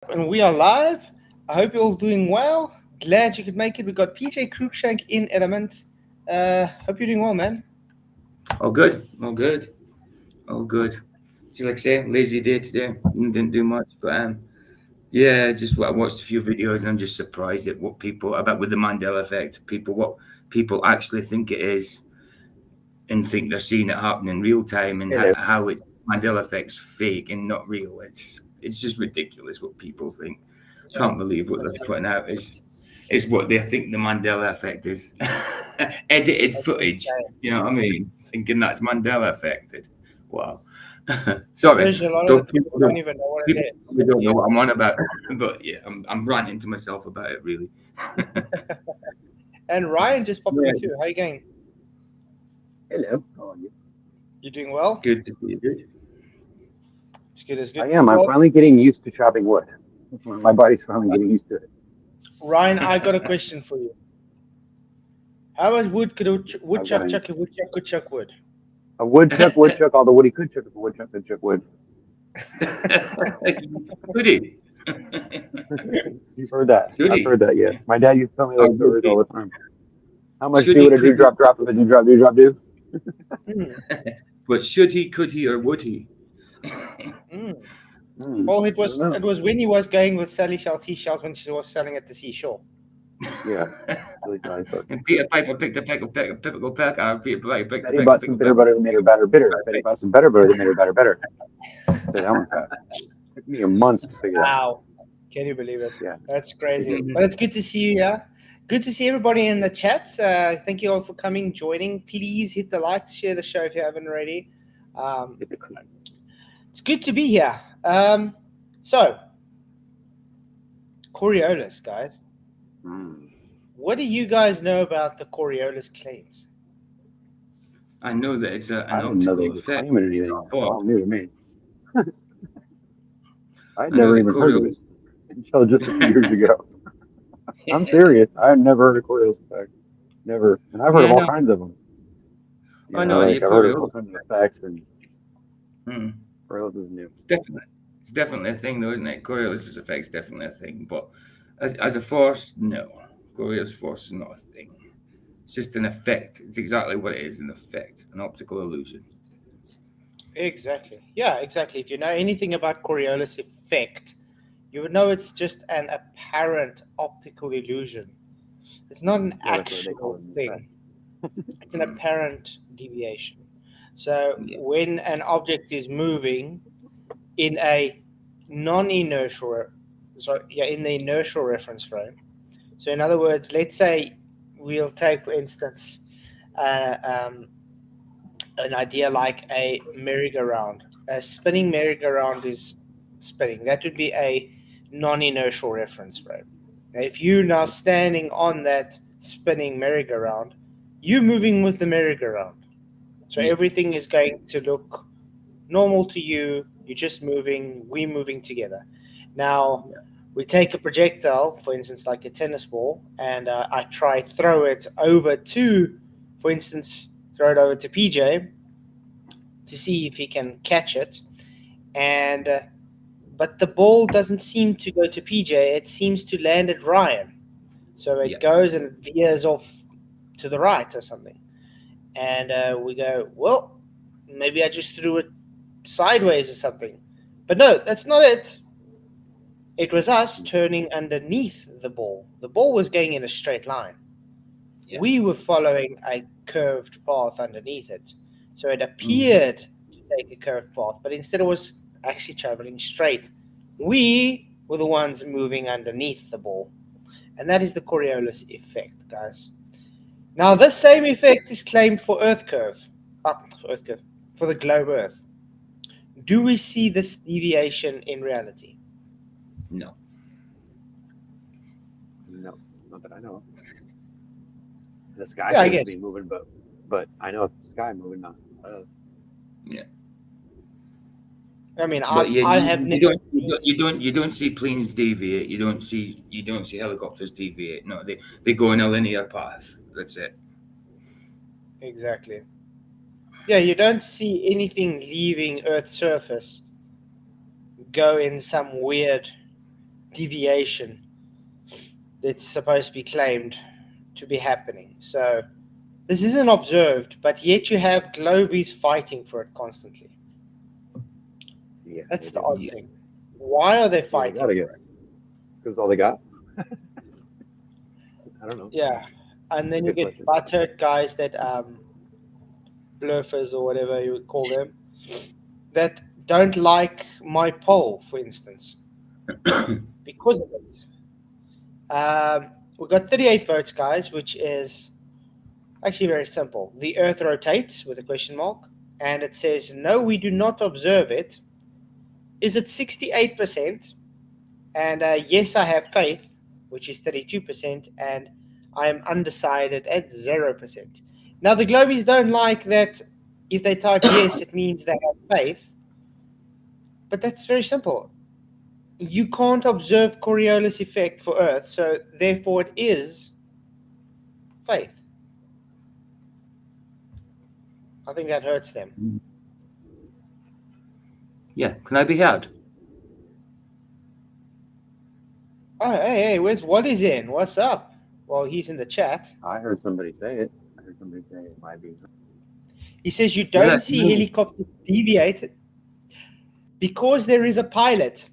And we are live. I hope you're all doing well. Glad you could make it. We got PJ Cruikshank in Element. Hope you're doing well, man. All good, all good, all good. Just like I say, lazy day today. Didn't do much, but yeah, just I watched a few videos and I'm just surprised at what people about with the Mandela effect. What people actually think it is and think they're seeing it happen in real time, and Hello. how it's Mandela effect's fake and not real. It's just ridiculous what people think. Can't believe what they're putting out is what they think the Mandela effect is. Edited That's footage. insane. You know what I mean? Thinking that's Mandela affected. Wow. Sorry. There's a lot So of people don't even know what people it probably don't know what I'm on about. But yeah, I'm ranting to myself about it really. is. And Ryan just popped in Yeah, too. How you going? Hello. How are you? You doing well? good to see you. It's good. It's I good. am. I'm Well, finally getting used to chopping wood. My body's finally getting used to it. Ryan, I got a question for you. How much wood could a I've got woodchuck chuck if woodchuck could chuck wood? a woodchuck, all the wood he could chuck if a woodchuck could chuck wood. Goody. You've heard that. I've Goody. heard that, yes. My dad used to tell me Oh, those stories all goody. the time. How much Should do he, would a could he? dewdrop drop if a dewdrop do? Hmm. But should he, could he, or would he? Hmm. Hmm. Well, I don't know. it was when he was going with Sally Shell seashells when she was selling at the seashore. Yeah. Silly size, but And Peter Piper picked a pickle peck. Peter Piper picked a Betty peck, bought some pickle bitter peck. butter that made her batter bitter. Betty bought some better butter that made her batter better. Say that one fast. Took me a month to figure that one. Wow. Can you believe it? Yeah. That's crazy. Ridiculous. But it's good to see you here. Good to see everybody in the chat. Thank you all for coming, joining. Please hit the like, share the show if you haven't already. Um, Get the credit. it's good to be here. So, Coriolis, guys. Hmm. What do you guys know about the Coriolis claims? I know that it's I an didn't know they optical were effect. claiming anything. I It's thought. all new to me. I'd I know never that even heard of it Coriolis. until just a few years ago. I'm serious. I've never heard of Coriolis effect. Never. And I've heard of Yeah, all no. kinds of them. I know. Yeah, Like I've heard of all Coriolis. kinds of effects, and Hmm. Coriolis is new. It's definitely a thing, though, isn't it? Coriolis effect's definitely a thing, but as a force, no. Coriolis force is not a thing. It's just an effect. It's exactly what it is, an effect, an optical illusion. Exactly. Yeah, exactly. If you know anything about Coriolis effect, you would know it's just an apparent optical illusion. It's not an Yeah, that's what they call actual it in effect. thing. It's an Mm. apparent deviation. So Yeah. when an object is moving in a non-inertial, in the inertial reference frame. So in other words, let's say we'll take, for instance, uh, um, an idea like a merry-go-round. A spinning merry-go-round is spinning. That would be a non-inertial reference frame. Now, if you're now standing on that spinning merry-go-round, you're moving with the merry-go-round. So Yeah. everything is going to look normal to you. You're just moving. We're moving together. Now, Yeah. we take a projectile, for instance, like a tennis ball, and I try throw it over to, for instance, throw it over to PJ to see if he can catch it. And but the ball doesn't seem to go to PJ. It seems to land at Ryan. So Yeah. it goes and it veers off to the right or something. And we go, well, maybe I just threw it sideways or something. But no, that's not it. It was us turning underneath the ball. The ball was going in a straight line. Yeah. We were following a curved path underneath it. So it Mm. appeared to take a curved path, but instead it was actually traveling straight. We were the ones moving underneath the ball. And that is the Coriolis effect, guys. Now, Yeah. this same effect is claimed for Earth curve. For Earth curve, for the globe Earth. Do we see this deviation in reality? No. No, not that I know of. The sky Yeah, I seems to guess. be moving, but I know it's the sky moving, not. Yeah. I mean, But yeah, I have never seen. you don't see planes deviate. You don't see helicopters deviate. No, they go in a linear path. That's it. Exactly. Yeah, you don't see anything leaving Earth's surface go in some weird deviation that's supposed to be claimed to be happening. So this isn't observed, but yet you have globies fighting for it constantly. Yeah, That's they the do. odd thing. Why are they Yeah, they fighting gotta get for it? because all they got. I don't know. Yeah. And That's a then you good get question. butthurt guys that bluffers or whatever you would call them that don't like my poll, for instance, because of this. We got 38 votes, guys, which is actually very simple. The Earth rotates with a question mark, and it says, no, we do not observe it. Is it 68%? And yes, I have faith, which is 32%, and I am undecided at 0%. Now, the Globies don't like that if they type yes, it means they have faith, but that's very simple. You can't observe Coriolis effect for Earth, so therefore it is faith. I think that hurts them. Yeah, can I be heard? Oh, hey, where's Wally's in? What's up? Well, he's in the chat. I heard somebody say it. I heard somebody say it might be. He says you Yeah, don't see helicopters deviate because there is a pilot.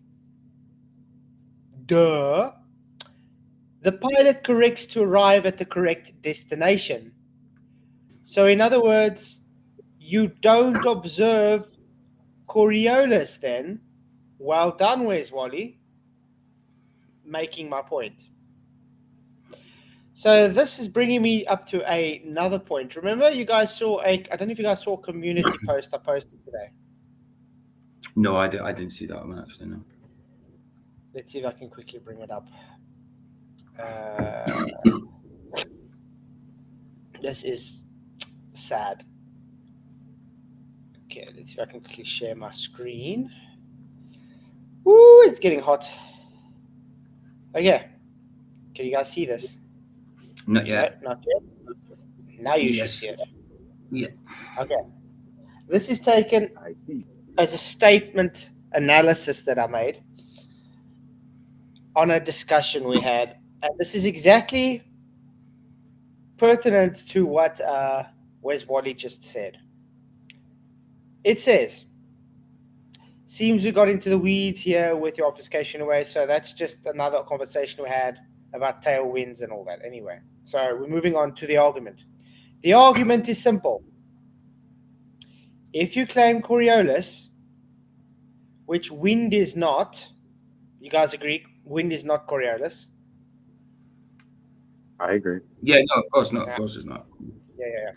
Duh. The pilot corrects to arrive at the correct destination. So, in other words, you don't observe Coriolis then. Well done, where's Wally? Making my point. So this is bringing me up to another point. Remember, you guys saw I don't know if you guys saw a community post I posted today. No, I didn't see that one actually. No. Let's see if I can quickly bring it up. This is sad. Okay, let's see if I can quickly share my screen. Woo, it's getting hot. Okay. Can you guys see this? Not yet. No, not yet. Now you should Yes. see it. Yeah. Okay. This is taken I see. as a statement analysis that I made on a discussion we had. And this is exactly pertinent to what Wes Wally just said. It says, seems we got into the weeds here with your obfuscation away, so that's just another conversation we had about tailwinds and all that. Anyway, so we're moving on to the argument. The argument is simple. If you claim Coriolis, which wind is not, you guys agree, wind is not Coriolis? I agree. Yeah. No, of course not. Of course it's not. Yeah.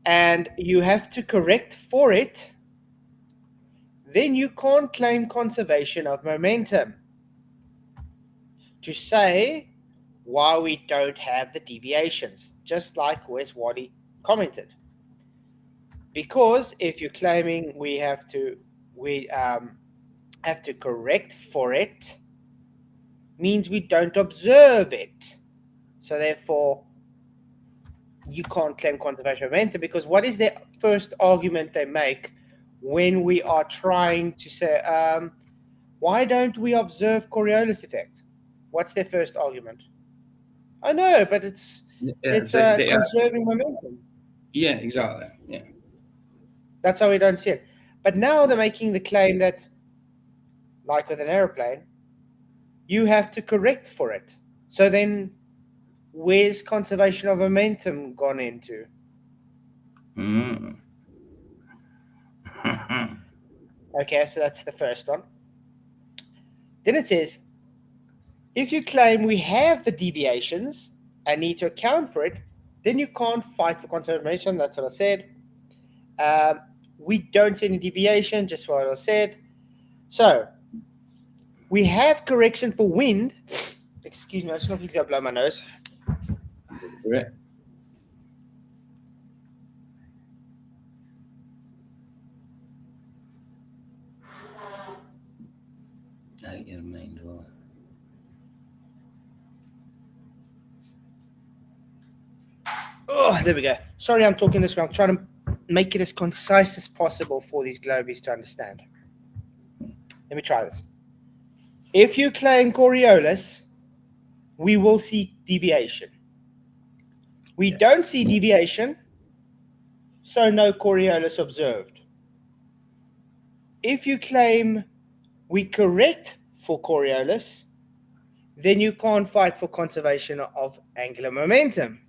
And you have to correct for it, then you can't claim conservation of momentum to say why we don't have the deviations, just like Wes Waddy commented. Because if you're claiming we have to correct for it, means we don't observe it. So therefore, you can't claim conservation of momentum, because what is the first argument they make when we are trying to say, why don't we observe Coriolis effect? What's their first argument? I know, but it's conserving momentum. Yeah, exactly. Yeah. That's how we don't see it. But now they're making the claim that, like with an airplane, you have to correct for it. So then where's conservation of momentum gone into? Okay, so that's the first one. Then it says, if you claim we have the deviations and need to account for it, then you can't fight for conservation. That's what I said. We don't see any deviation, just what I said. So we have correction for wind. Excuse me, I just want to blow my nose. Correct. I get a mind well. Oh, there we go. Sorry, I'm talking this way. I'm trying to make it as concise as possible for these globies to understand. Let me try this. If you claim Coriolis, we will see deviation. We don't see deviation, so no Coriolis observed. If you claim we correct for Coriolis, then you can't fight for conservation of angular momentum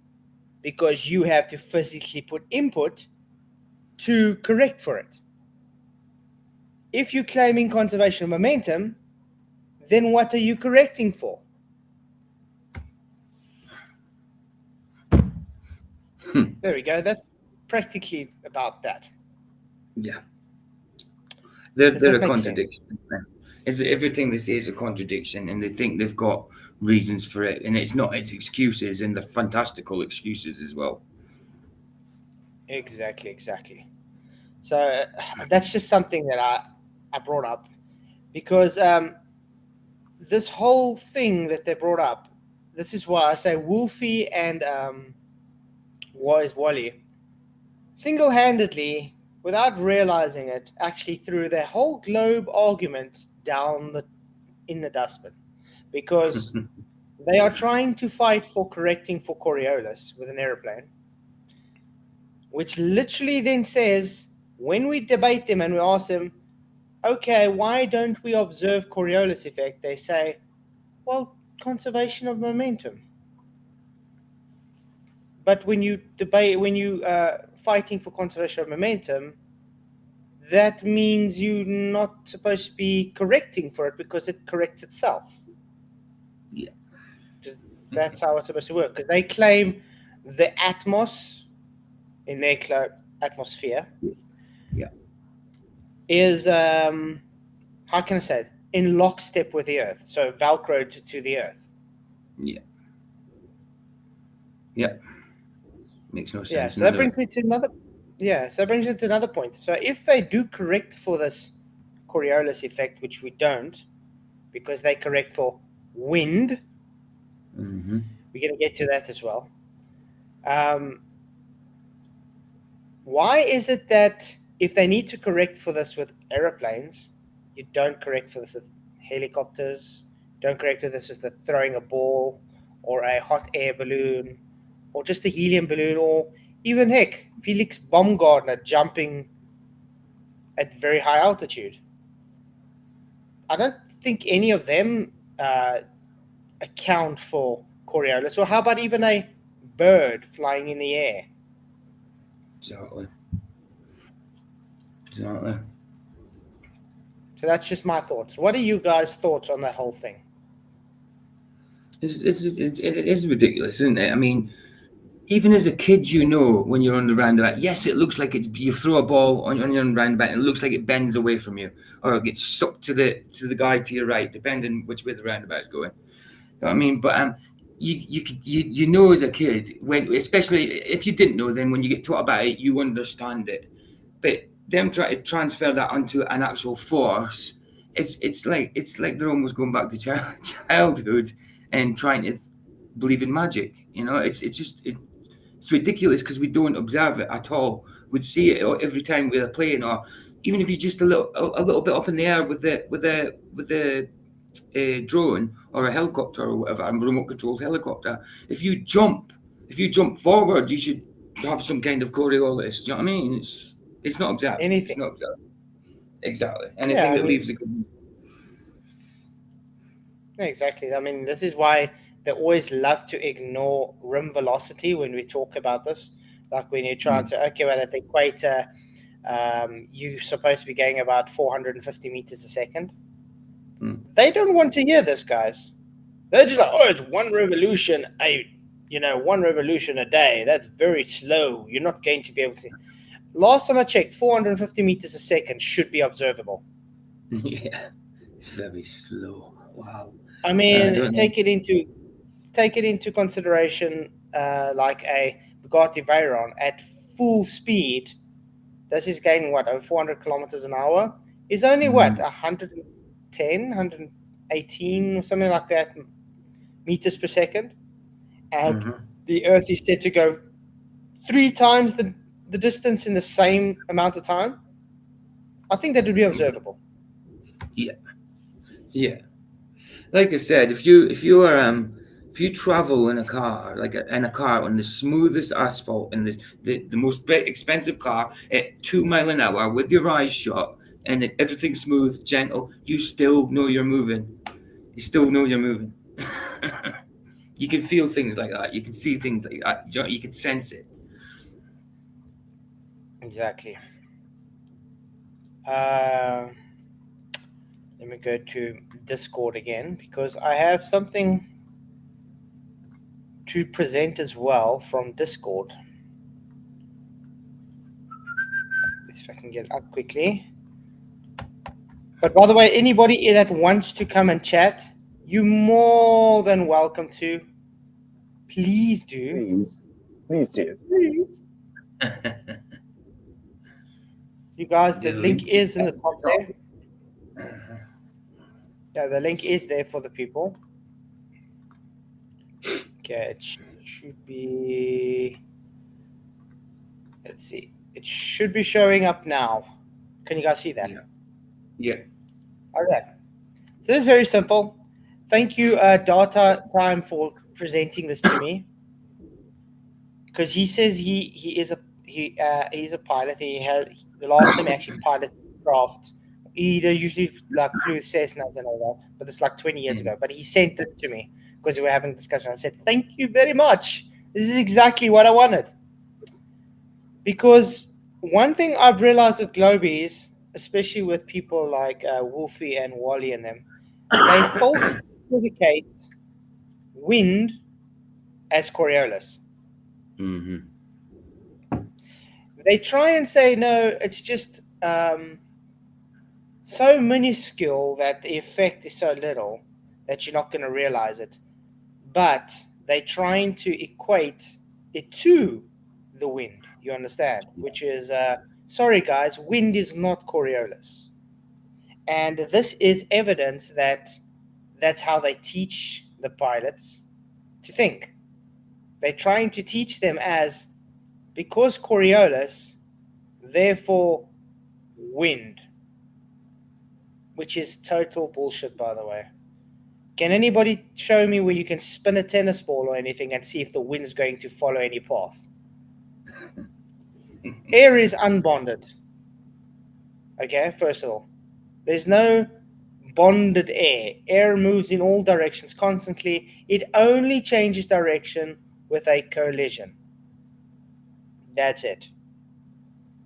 because you have to physically put input to correct for it. If you're claiming conservation of momentum, then what are you correcting for? There we go. That's practically about that. Yeah. Does They're that a make sense? contradiction. It's everything they say is a contradiction, and they think they've got reasons for it, and it's not. It's excuses, and they're fantastical excuses as well. Exactly. So that's just something that I brought up because this whole thing that they brought up, this is why I say Wolfie and Wally single-handedly, without realizing it, actually threw their whole globe argument down in the dustbin because they are trying to fight for correcting for Coriolis with an aeroplane, which literally then says, when we debate them and we ask them, okay, why don't we observe Coriolis effect? They say, well, conservation of momentum. But when you fighting for conservation of momentum, that means you're not supposed to be correcting for it because it corrects itself. Yeah. Because that's how it's supposed to work. Because they claim the atmos in their atmosphere is how can I say it? In lockstep with the Earth, so velcroed to the Earth. Yeah. Makes no sense. Yeah, so that brings me to another. Yeah, so that brings me to another point. So if they do correct for this Coriolis effect, which we don't, because they correct for wind, Mm-hmm. we're going to get to that as well. Why is it that if they need to correct for this with aeroplanes, you don't correct for this with helicopters, don't correct for this with throwing a ball or a hot air balloon or just a helium balloon or even, heck, Felix Baumgartner jumping at very high altitude? I don't think any of them account for Coriolis. Or how about even a bird flying in the air? Exactly. So that's just my thoughts. What are you guys' thoughts on that whole thing? It is ridiculous, isn't it? I mean, even as a kid, you know, when you're on the roundabout, yes, it looks like you throw a ball on your roundabout, and it looks like it bends away from you, or it gets sucked to the guy to your right, depending which way the roundabout is going. You know what I mean? But you know as a kid, when, especially if you didn't know, then when you get taught about it, you understand it. But them trying to transfer that onto an actual force, it's like they're almost going back to childhood and trying to believe in magic. You know, it's ridiculous because we don't observe it at all. We'd see it every time we're playing, or even if you're just a little bit up in the air with the drone or a helicopter or whatever, a remote controlled helicopter. If you jump forward, you should have some kind of Coriolis. Do you know what I mean? It's not observed. Anything. It's not observed. Exactly. Anything Yeah, that leaves a good. Exactly. I mean, this is why they always love to ignore rim velocity when we talk about this. Like when you try and say, okay, well, at the equator, you're supposed to be going about 450 meters a second. They don't want to hear this, guys. They're just like, oh, it's one revolution a day. That's very slow. You're not going to be able to. Last time I checked, 450 meters a second should be observable. Yeah, it's very slow. Wow. I mean, take it into consideration, like a Bugatti Veyron at full speed. This is going over 400 kilometers an hour. Is only 110, 118 or something like that meters per second, and the Earth is set to go 3 times the distance in the same amount of time. I think that would be observable. Yeah. like I said, if you travel in a car, in a car on the smoothest asphalt and the most expensive car at 2 mile an hour with your eyes shut and everything's smooth, gentle, you still know you're moving. You still know you're moving. You can feel things like that. You can see things like that. You can sense it. Exactly. Uh, Let me go to Discord again because I have something to present as well from Discord. If I can get it up quickly. But by the way, anybody that wants to come and chat, you're more than welcome to. Please do. Please do. Please. You guys, The the link link is is in the at the top top. there. Yeah, the link is there for the people. Okay, it should be. Let's see. It should be showing up now. Can you guys see that? Yeah. Yeah. Okay. So this is very simple. Thank you, Data Time, for presenting this to me. Because he says he's a pilot. He has the last time he actually piloted craft. He usually like flew Cessnas and all that, but it's like 20 years ago. But he sent this to me because we were having a discussion. I said, "Thank you very much. This is exactly what I wanted." Because one thing I've realized with Globies, especially with people like Wolfie and Wally and them, they false equivocate wind as Coriolis. Mm-hmm. They try and say, no, it's just so minuscule that the effect is so little that you're not going to realize it. But they're trying to equate it to the wind, you understand? Which is, sorry guys, wind is not Coriolis. And this is evidence that that's how they teach the pilots to think. They're trying to teach them as because Coriolis, therefore wind, which is total bullshit, by the way. Can anybody show me where you can spin a tennis ball or anything and see if the wind's going to follow any path? Air is unbonded. Okay, first of all, there's no bonded air. Air moves in all directions constantly. It only changes direction with a collision. That's it.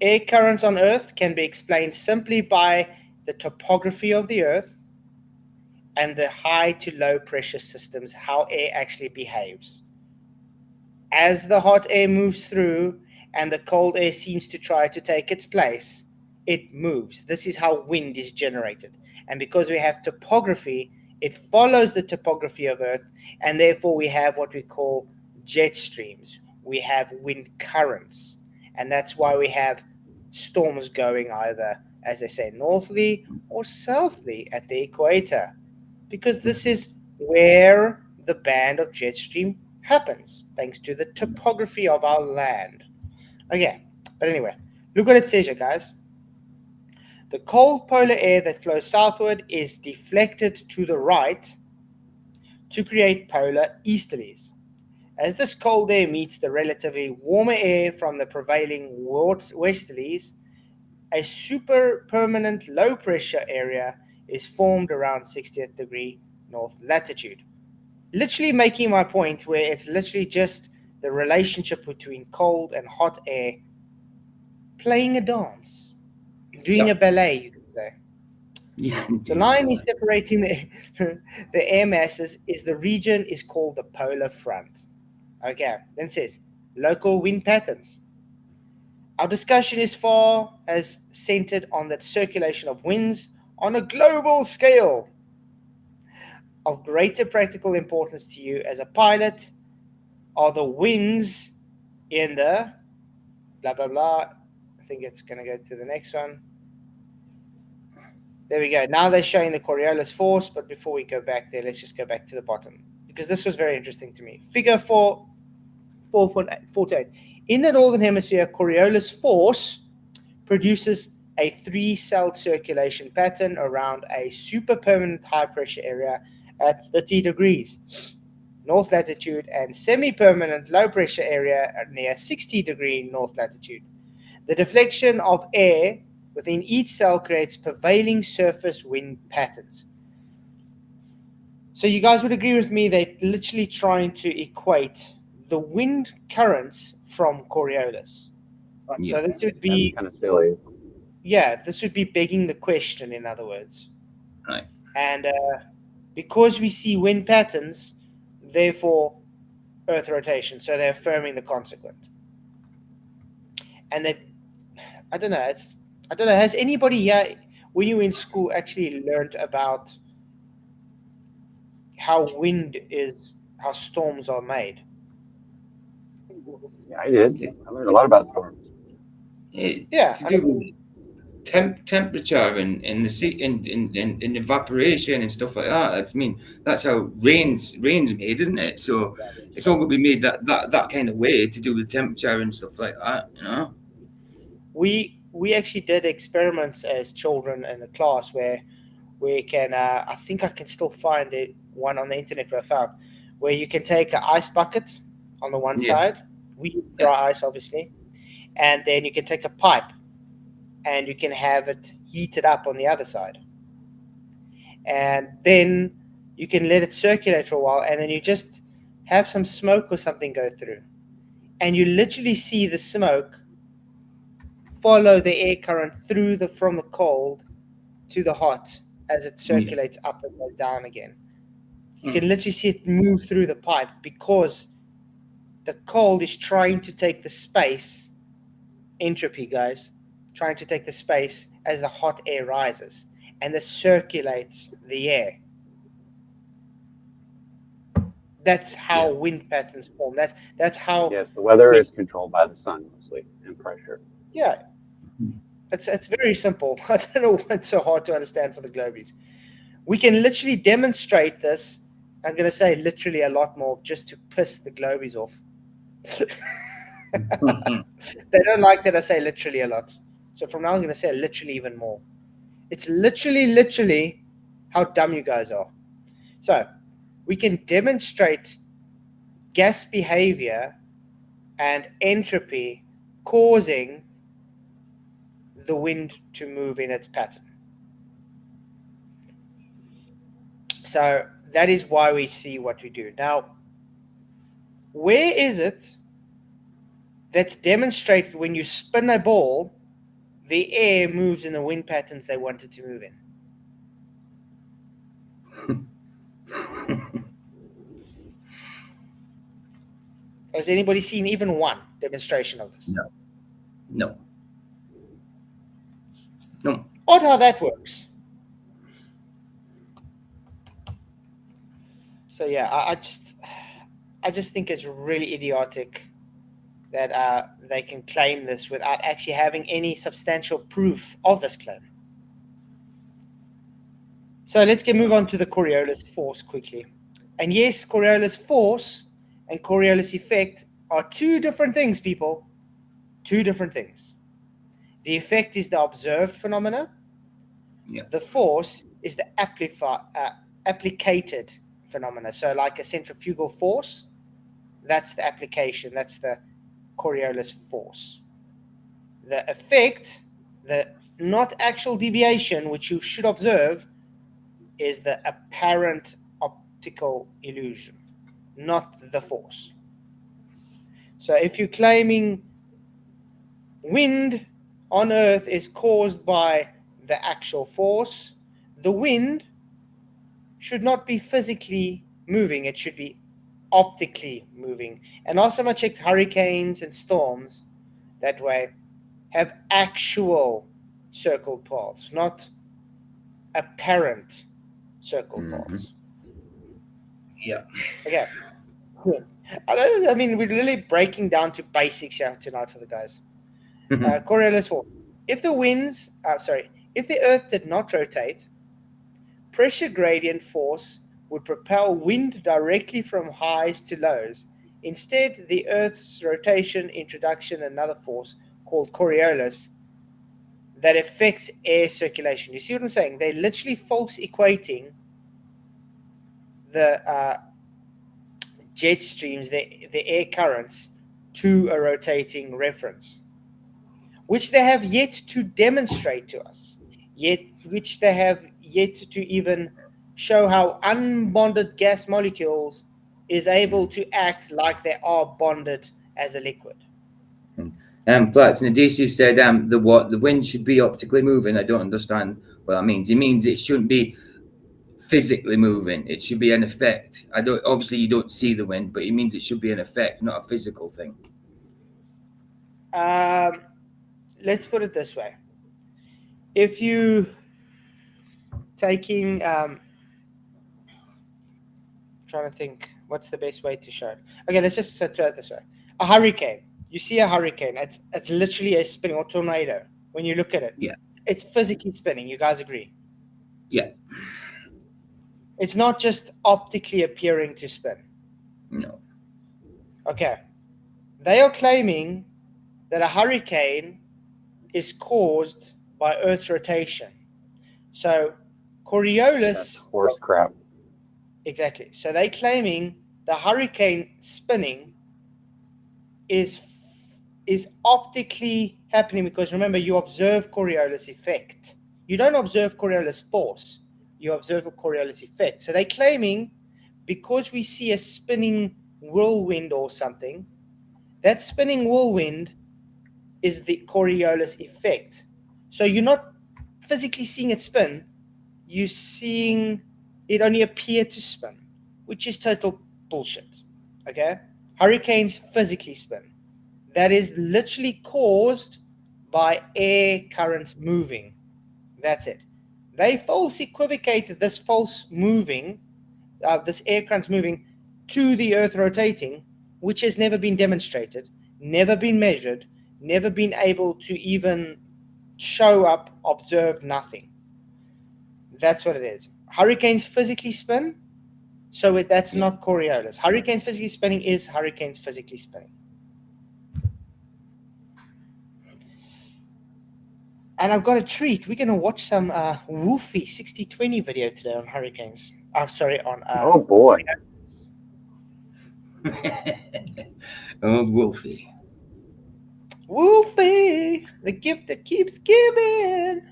Air currents on Earth can be explained simply by the topography of the Earth and the high to low pressure systems, how air actually behaves. As the hot air moves through and the cold air seems to try to take its place, it moves. This is how wind is generated. And because we have topography, it follows the topography of Earth, and therefore we have what we call jet streams. We have wind currents. And that's why we have storms going either, as they say, northerly or southerly at the equator, because this is where the band of jet stream happens, thanks to the topography of our land. Okay, but anyway, look what it says here, guys. The cold polar air that flows southward is deflected to the right to create polar easterlies. As this cold air meets the relatively warmer air from the prevailing westerlies, a super permanent low pressure area is formed around 60th degree north latitude. Literally making my point where it's literally just the relationship between cold and hot air playing a dance, doing a Yep. ballet, you could say. Yeah. The Doing a line is ballet. separating the air masses is the region is called the polar front. Okay, then it says local wind patterns. Our discussion is far as centered on the circulation of winds on a global scale. Of greater practical importance to you as a pilot are the winds in the blah blah blah. I think it's going to go to the next one. There we go. Now they're showing the Coriolis force, but before we go back there, let's just go back to the bottom because this was very interesting to me. Figure 4.48. In the northern hemisphere, Coriolis force produces a three-celled circulation pattern around a super permanent high pressure area at 30 degrees north latitude and semi-permanent low-pressure area near 60-degree north latitude. The deflection of air within each cell creates prevailing surface wind patterns. So you guys would agree with me they're literally trying to equate the wind currents from Coriolis. Right? Yeah. So this would That's be, kind of silly. this would be begging the question, in other words. Right. And because we see wind patterns, therefore Earth rotation, so they're affirming the consequent. And I don't know, has anybody here, when you were in school, actually learned about how storms are made? Yeah, I did. I learned a lot about storms. Yeah, To do with temperature and the sea and evaporation and stuff like that. That's how rain's made, isn't it? So it's all going to be made that kind of way to do with temperature and stuff like that. You know. we actually did experiments as children in the class where we can I think I can still find it one on the internet where I found, where you can take an ice bucket on the one Yeah. side, we use dry ice obviously, and then you can take a pipe and you can have it heated up on the other side, and then you can let it circulate for a while, and then you just have some smoke or something go through, and you literally see the smoke follow the air current from the cold to the hot as it circulates up and goes down again. You can literally see it move through the pipe because the cold is trying to take the space, entropy, guys, trying to take the space as the hot air rises, and this circulates the air. That's how wind patterns form. That's how. Yes, the weather is controlled by the sun mostly and pressure. Yeah, it's very simple. I don't know what's so hard to understand for the globies. We can literally demonstrate this. I'm going to say literally a lot more just to piss the globies off. They don't like that I say literally a lot. So from now I'm going to say literally even more. It's literally how dumb you guys are. So we can demonstrate gas behavior and entropy causing the wind to move in its pattern. So that is why we see what we do. Now, where is it that's demonstrated when you spin a ball, the air moves in the wind patterns they want it to move in? Has anybody seen even one demonstration of this? No. Odd how that works. So yeah, I just think it's really idiotic that they can claim this without actually having any substantial proof of this claim. So let's move on to the Coriolis force quickly. And yes, Coriolis force and Coriolis effect are two different things, people. Two different things. The effect is the observed phenomena. Yeah. The force is the applicated phenomena. So like a centrifugal force, that's the application. That's the Coriolis force. The effect, the not actual deviation, which you should observe, is the apparent optical illusion, not the force. So if you're claiming wind on Earth is caused by the actual force, the wind should not be physically moving, it should be optically moving. And last time I checked, hurricanes and storms that way have actual circled paths, not apparent circled paths. Yeah. Okay. I mean, we're really breaking down to basics here tonight for the guys. Coriolis force. If the Earth did not rotate, pressure gradient force would propel wind directly from highs to lows. Instead, the Earth's rotation introduction another force called Coriolis that affects air circulation. You see what I'm saying? They're literally false equating the jet streams, the air currents, to a rotating reference, which they have yet to demonstrate to us, which they have yet to even show how unbonded gas molecules is able to act like they are bonded as a liquid. Flats, and DC said the wind should be optically moving. I don't understand what that means. It means it shouldn't be physically moving. It should be an effect. Obviously you don't see the wind, but it means it should be an effect, not a physical thing. Let's put it this way. If you taking trying to think what's the best way to show it. Okay, let's just set it this way. A hurricane. You see a hurricane. It's literally a spinning, or tornado. When you look at it, Yeah. It's physically spinning. You guys agree? Yeah. It's not just optically appearing to spin. No. Okay. They are claiming that a hurricane is caused by Earth's rotation. So Coriolis. That's horse crap. Exactly. So they're claiming the hurricane spinning is optically happening because, remember, you observe Coriolis effect. You don't observe Coriolis force. You observe a Coriolis effect. So they're claiming because we see a spinning whirlwind or something, that spinning whirlwind is the Coriolis effect. So you're not physically seeing it spin. You're seeing it only appear to spin, which is total bullshit. Okay? Hurricanes physically spin. That is literally caused by air currents moving. That's it. They false equivocated this false moving, this air currents moving to the Earth rotating, which has never been demonstrated, never been measured, never been able to even show up, observe, nothing. That's what it is. Hurricanes physically spin, so that's not Coriolis. Hurricanes physically spinning is hurricanes physically spinning. And I've got a treat. We're going to watch some Wolfie 6020 video today on hurricanes. On. Oh boy. Old Wolfie. Wolfie, the gift that keeps giving.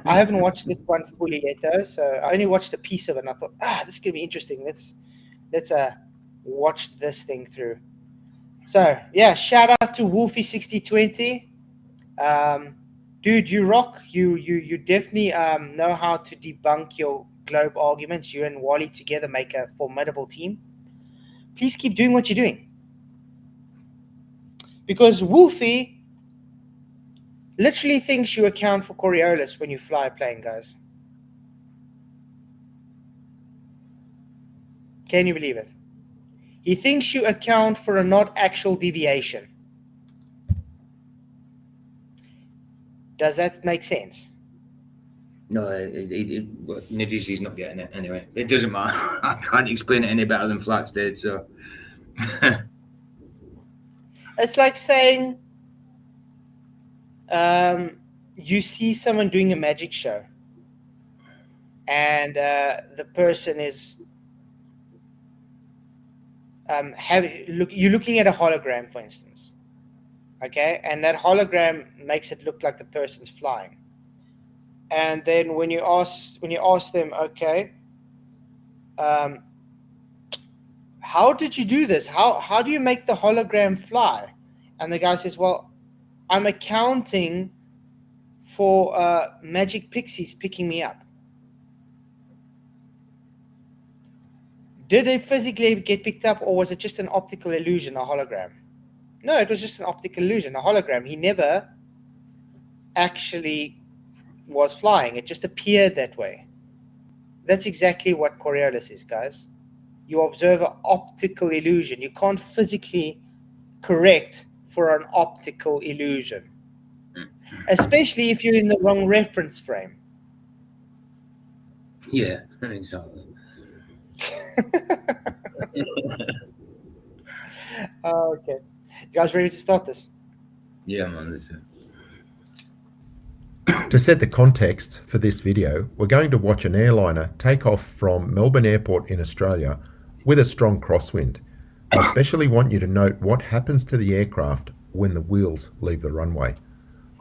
I haven't watched this one fully yet, though, so I only watched a piece of it, and I thought, this is going to be interesting. Let's watch this thing through. So, yeah, shout out to Wolfie 6020. Dude, you rock. You definitely know how to debunk your globe arguments. You and Wally together make a formidable team. Please keep doing what you're doing. Because Wolfie literally thinks you account for Coriolis when you fly a plane, guys. Can you believe it? He thinks you account for a not actual deviation. Does that make sense? No, Nidisi's not getting it anyway. It doesn't matter. I can't explain it any better than Flats did, so. It's like saying you see someone doing a magic show and the person is you're looking at a hologram, for instance, okay, and that hologram makes it look like the person's flying, and then when you ask them, okay, how did you do this? How do you make the hologram fly? And the guy says, well, I'm accounting for magic pixies picking me up. Did they physically get picked up, or was it just an optical illusion, a hologram? No, it was just an optical illusion, a hologram. He never actually was flying. It just appeared that way. That's exactly what Coriolis is, guys. You observe an optical illusion. You can't physically correct for an optical illusion, especially if you're in the wrong reference frame. Yeah, exactly. Okay. You guys ready to start this? Yeah, man. Listen. To set the context for this video, we're going to watch an airliner take off from Melbourne Airport in Australia with a strong crosswind. I especially want you to note what happens to the aircraft when the wheels leave the runway.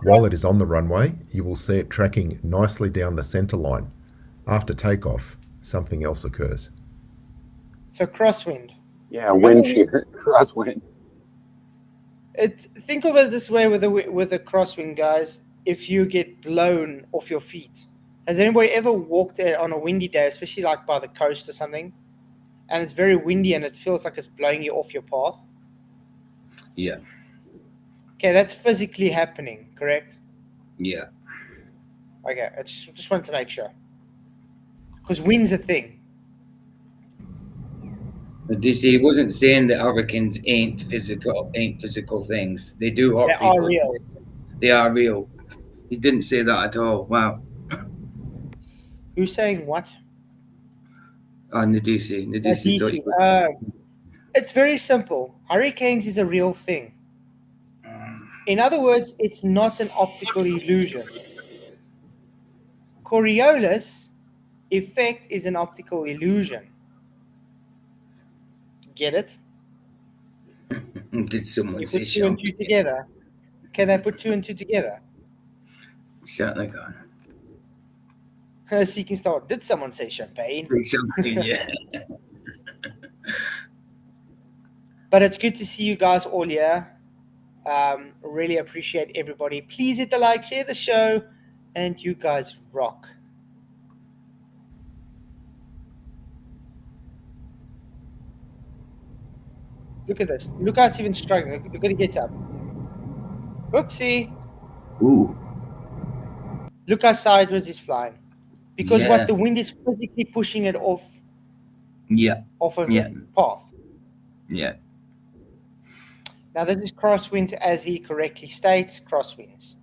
While it is on the runway, you will see it tracking nicely down the centre line. After takeoff, something else occurs. So crosswind. Yeah, wind shear, crosswind. Think of it this way with a crosswind, guys. If you get blown off your feet, has anybody ever walked there on a windy day, especially like by the coast or something, and it's very windy and it feels like it's blowing you off your path? Yeah. Okay, that's physically happening, correct? Yeah. Okay, I just wanted to make sure. Because wind's a thing. But DC, he wasn't saying that hurricanes ain't physical things. They do hurt They people. are real. They are real. He didn't say that at all. Wow. Who's saying what? On the DC. The DC thought he was... It's very simple. Hurricanes is a real thing. In other words, it's not an optical illusion. Coriolis effect is an optical illusion. Get it? Did someone You say put two and two together. Can I put two and two together? Certainly can. Seeking star. Did someone say champagne? Say something, yeah. But it's good to see you guys all here. Really appreciate everybody. Please hit the like, share the show, and you guys rock. Look at this. Look how it's even struggling. Look at it gets up. Whoopsie. Ooh. Look how sideways it's flying. Because Yeah. what the wind is physically pushing it off of the path. Yeah. Now this is crosswinds, as he correctly states, crosswinds.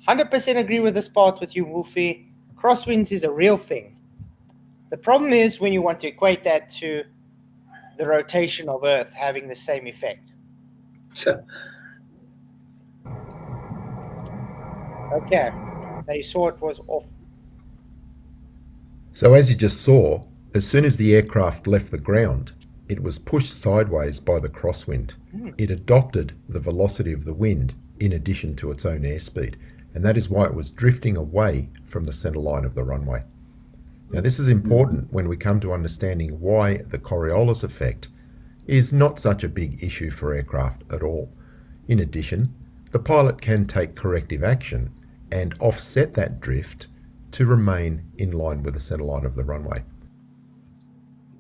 100% agree with this part with you, Wolfie. Crosswinds is a real thing. The problem is when you want to equate that to the rotation of Earth having the same effect. Okay. Now you saw it was off. So as you just saw, as soon as the aircraft left the ground, it was pushed sideways by the crosswind. It adopted the velocity of the wind in addition to its own airspeed, and that is why it was drifting away from the centre line of the runway. Now this is important when we come to understanding why the Coriolis effect is not such a big issue for aircraft at all. In addition, the pilot can take corrective action and offset that drift to remain in line with the centre line of the runway.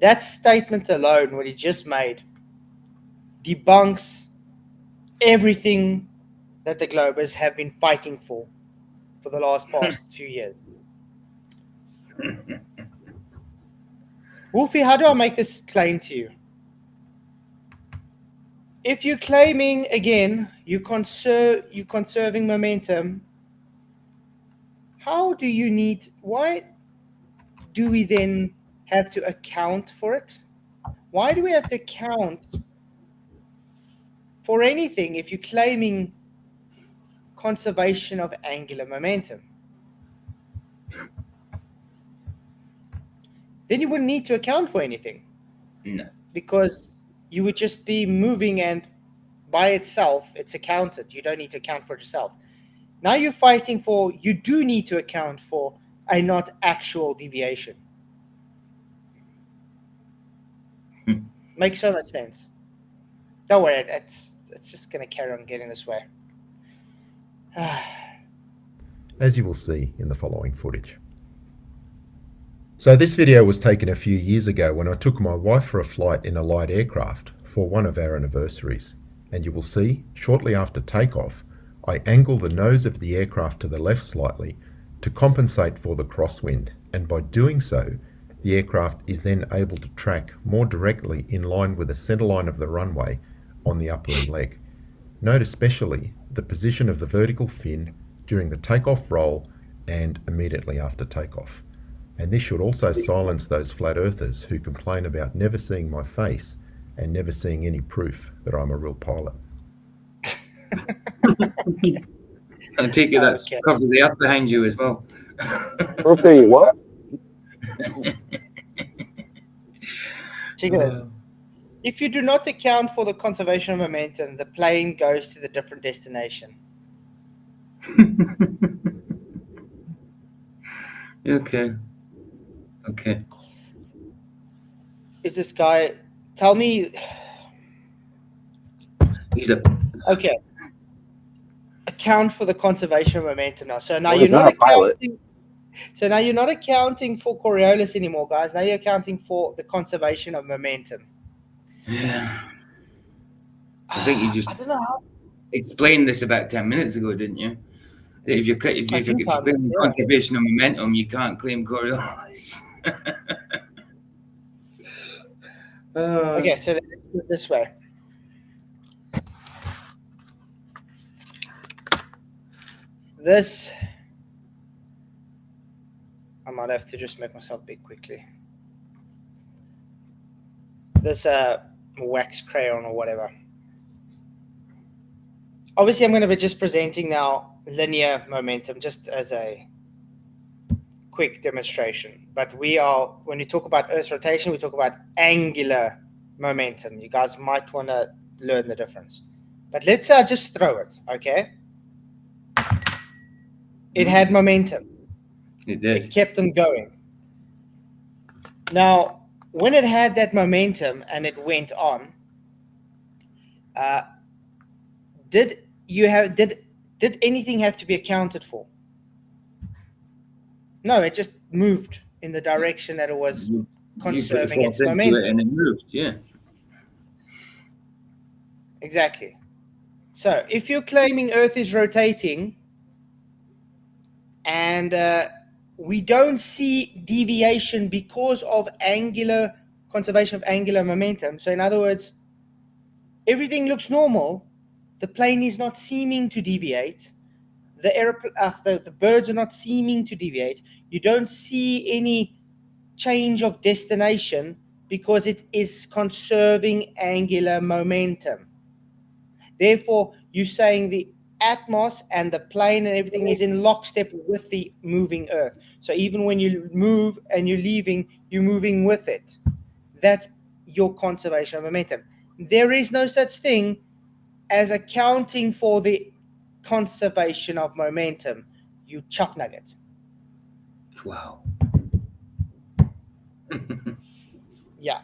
That statement alone, what he just made, debunks everything that the Globers have been fighting for the last past 2 years. Wolfie, how do I make this plain to you? If you're claiming, again, you're conserving momentum, why do we then have to account for it? Why do we have to account for anything if you're claiming conservation of angular momentum? Then you wouldn't need to account for anything. No. Because you would just be moving and by itself, it's accounted. You don't need to account for it yourself. Now you're fighting for, you do need to account for a not actual deviation. Makes so much sense. Don't worry, it's just going to carry on getting this way. As you will see in the following footage. So this video was taken a few years ago when I took my wife for a flight in a light aircraft for one of our anniversaries. And you will see, shortly after takeoff, I angle the nose of the aircraft to the left slightly to compensate for the crosswind, and by doing so, the aircraft is then able to track more directly in line with the centre line of the runway on the upwind leg. Note especially the position of the vertical fin during the takeoff roll and immediately after takeoff. And this should also silence those flat earthers who complain about never seeing my face and never seeing any proof that I'm a real pilot. I take it that's Okay. covers the earth behind you as well. Wolfie, what? Check this. If you do not account for the conservation of momentum, the plane goes to the different destination. Okay. Is this guy? Tell me. He's a Okay. Account for the conservation of momentum now. So now Well, you're he's not not a pilot. accounting. So now you're not accounting for Coriolis anymore, guys. Now you're accounting for the conservation of momentum. yeah. I think you just I don't know how. explained this about 10 minutes ago, didn't you? That if you A few if you times, claim yeah. conservation of momentum, you can't claim Coriolis. Okay, so let's do it this way. This, I might have to just make myself big quickly. This wax crayon or whatever. Obviously, I'm going to be just presenting now linear momentum just as a quick demonstration. But when you talk about Earth's rotation, we talk about angular momentum. You guys might want to learn the difference. But let's just throw it, okay? It had momentum. It It did. kept on going. Now, when it had that momentum and it went on, did anything have to be accounted for? No, it just moved in the direction that it was You put the conserving force its into it momentum. and it moved, yeah. Exactly. So if you're claiming Earth is rotating and we don't see deviation because of conservation of angular momentum, so in other words, everything looks normal, the plane is not seeming to deviate, the birds are not seeming to deviate, you don't see any change of destination because it is conserving angular momentum. Therefore, you're saying the atmos and the plane and everything is in lockstep with the moving Earth. So even when you move and you're leaving, you're moving with it. That's your conservation of momentum. There is no such thing as accounting for the conservation of momentum, you chuck nuggets. Wow. Yeah.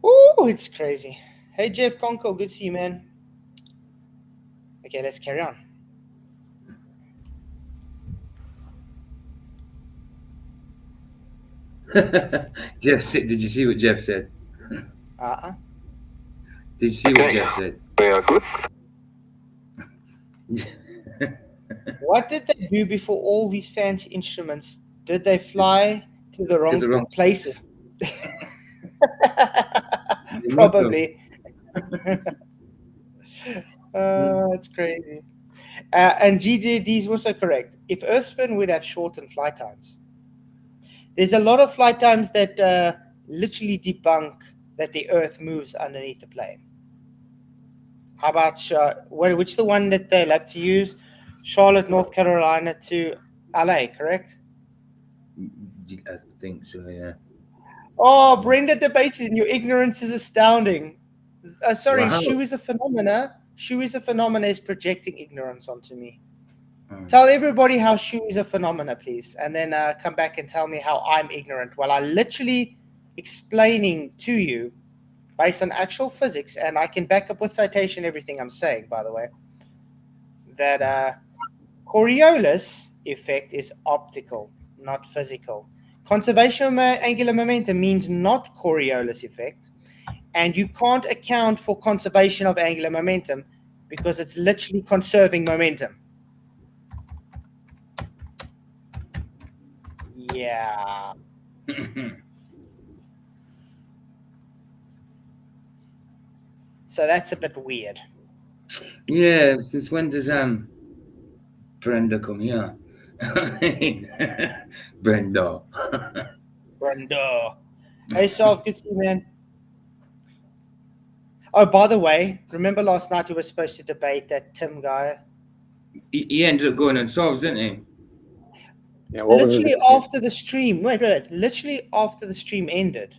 Ooh, it's crazy. Hey, Jeff Conkle, good to see you, man. Okay, let's carry on. Jeff said, did you see what Jeff said? Did you see what Jeff said? Yeah, good. What did they do before all these fancy instruments? Did they fly to the wrong places? Probably. It's crazy. And GJD is also correct. If Earthspin would have shortened flight times, there's a lot of flight times that literally debunk that the Earth moves underneath the plane. How about which is the one that they love to use? Charlotte, North Carolina to LA, correct? I think so, yeah. Oh, Brenda debates and your ignorance is astounding. Sorry, Wow. Shu is a phenomena. Shu is a phenomena is projecting ignorance onto me. Tell everybody how Shu is a phenomena, please, and then come back and tell me how I'm ignorant while I'm literally explaining to you based on actual physics, and I can back up with citation everything I'm saying, by the way, that Coriolis effect is optical, not physical. Conservation of angular momentum means not Coriolis effect, and you can't account for conservation of angular momentum because it's literally conserving momentum. Yeah. So that's a bit weird. Yeah, since when does Brenda come here? Brenda. Brenda. Hey, Solve, good to see you, man. Oh, by the way, remember last night we were supposed to debate that Tim guy? He ended up going unsolved, didn't he? Yeah, what was Literally it? after the stream. Wait. Literally after the stream ended,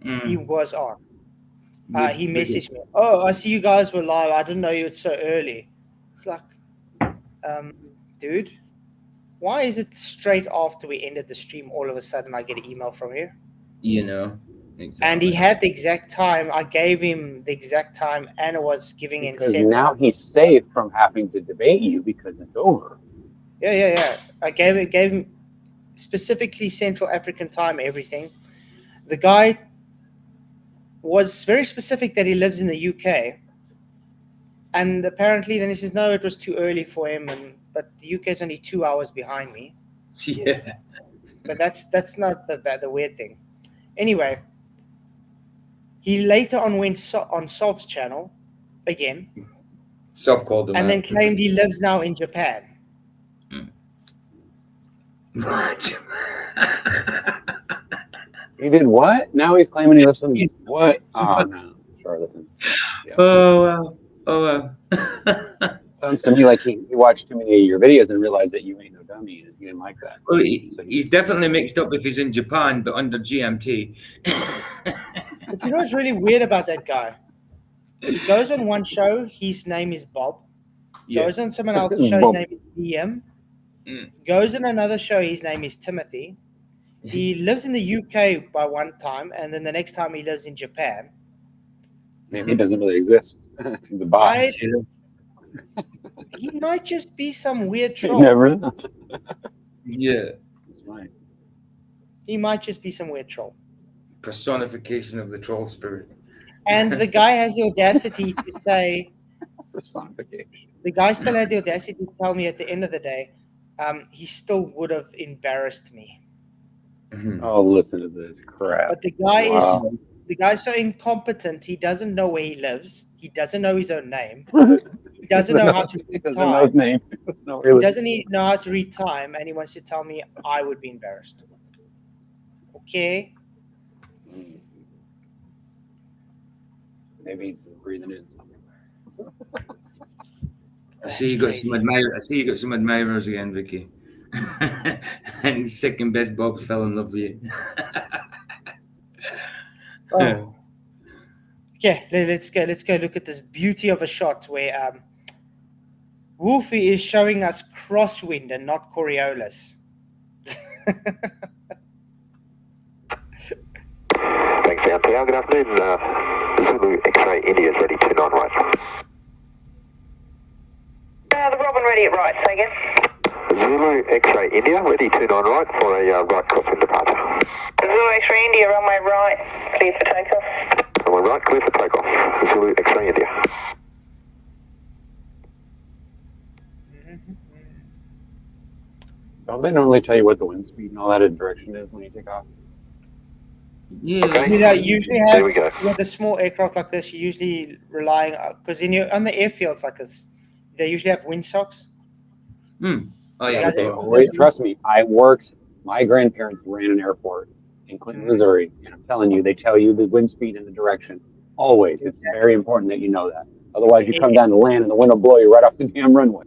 he Mm. was on. He With- messaged me. Oh, I see you guys were live. I didn't know you were so early. It's like, dude, why is it straight after we ended the stream, all of a sudden I get an email from you? You know, exactly. And he had the exact time. I gave him the exact time, and it was giving Because incentive. now he's safe from having to debate you because it's over. Yeah. I gave him specifically Central African time, everything. The guy was very specific that he lives in the UK. And apparently then he says, no, it was too early for him. But the UK is only 2 hours behind me. Yeah. But that's not the weird thing. Anyway, he later on went on Sov's channel again. Self-called him And then out. claimed he lives now in Japan. What? He did what? Now he's claiming he lives in He's- what? he's Oh fuck- no, charlatan. Yeah. Oh wow. Sounds to me like he watched too many of your videos and realized that you ain't no dummy and he didn't like that. Well, So he's definitely mixed up if he's in Japan, but under GMT. But you know what's really weird about that guy? He goes on one show, his name is Bob. Yeah. Goes on someone else's show, his Bob. name is DM. Mm. Goes on another show, his name is Timothy. He lives in the UK by one time, and then the next time he lives in Japan. Maybe he doesn't really exist. He's a bot. He might just be some weird You troll. never know. Yeah. That's right. He might just be some weird troll. Personification of the troll spirit. And the guy has the audacity to say, Personification. the guy still had the audacity to tell me at the end of the day, he still would have embarrassed me. Mhm. Oh, listen to this crap. But the guy Wow. the guy's so incompetent, he doesn't know where he lives. He doesn't know his own name. He doesn't know how to He read doesn't know his time. name. He doesn't know where he He lives. doesn't know how to read time, and he wants to tell me I would be embarrassed. Okay. Maybe he's been breathing in something. I see you got some admirers. I see you got some admirers again, Vicky. And second best Bob's fell in love with you. Oh. Okay, let's go look at this beauty of a shot where Wolfie is showing us crosswind and not Coriolis. Thanks, Downtown. Good afternoon. Zulu X-ray India is ready to non-right. The Robin ready at right, say again. Zulu X-ray India ready to non-right for a right crosswind departure. Zulu X-ray India, runway right, clear for takeoff. Runway right, clear for takeoff. Zulu X-ray India. Don't they normally tell you what the wind speed and all that in direction is when you take off? Yeah. Okay. You know, you usually There have we go. with a small aircraft like this, you're usually relying because on the airfields like this, they usually have windsocks. Oh Yeah, yeah. they- Wait, trust me, I worked. My grandparents ran an airport in Clinton, Missouri, and I'm telling you, they tell you the wind speed and the direction always. It's very important that you know that. Otherwise, you come down to land and the wind will blow you right off the damn runway.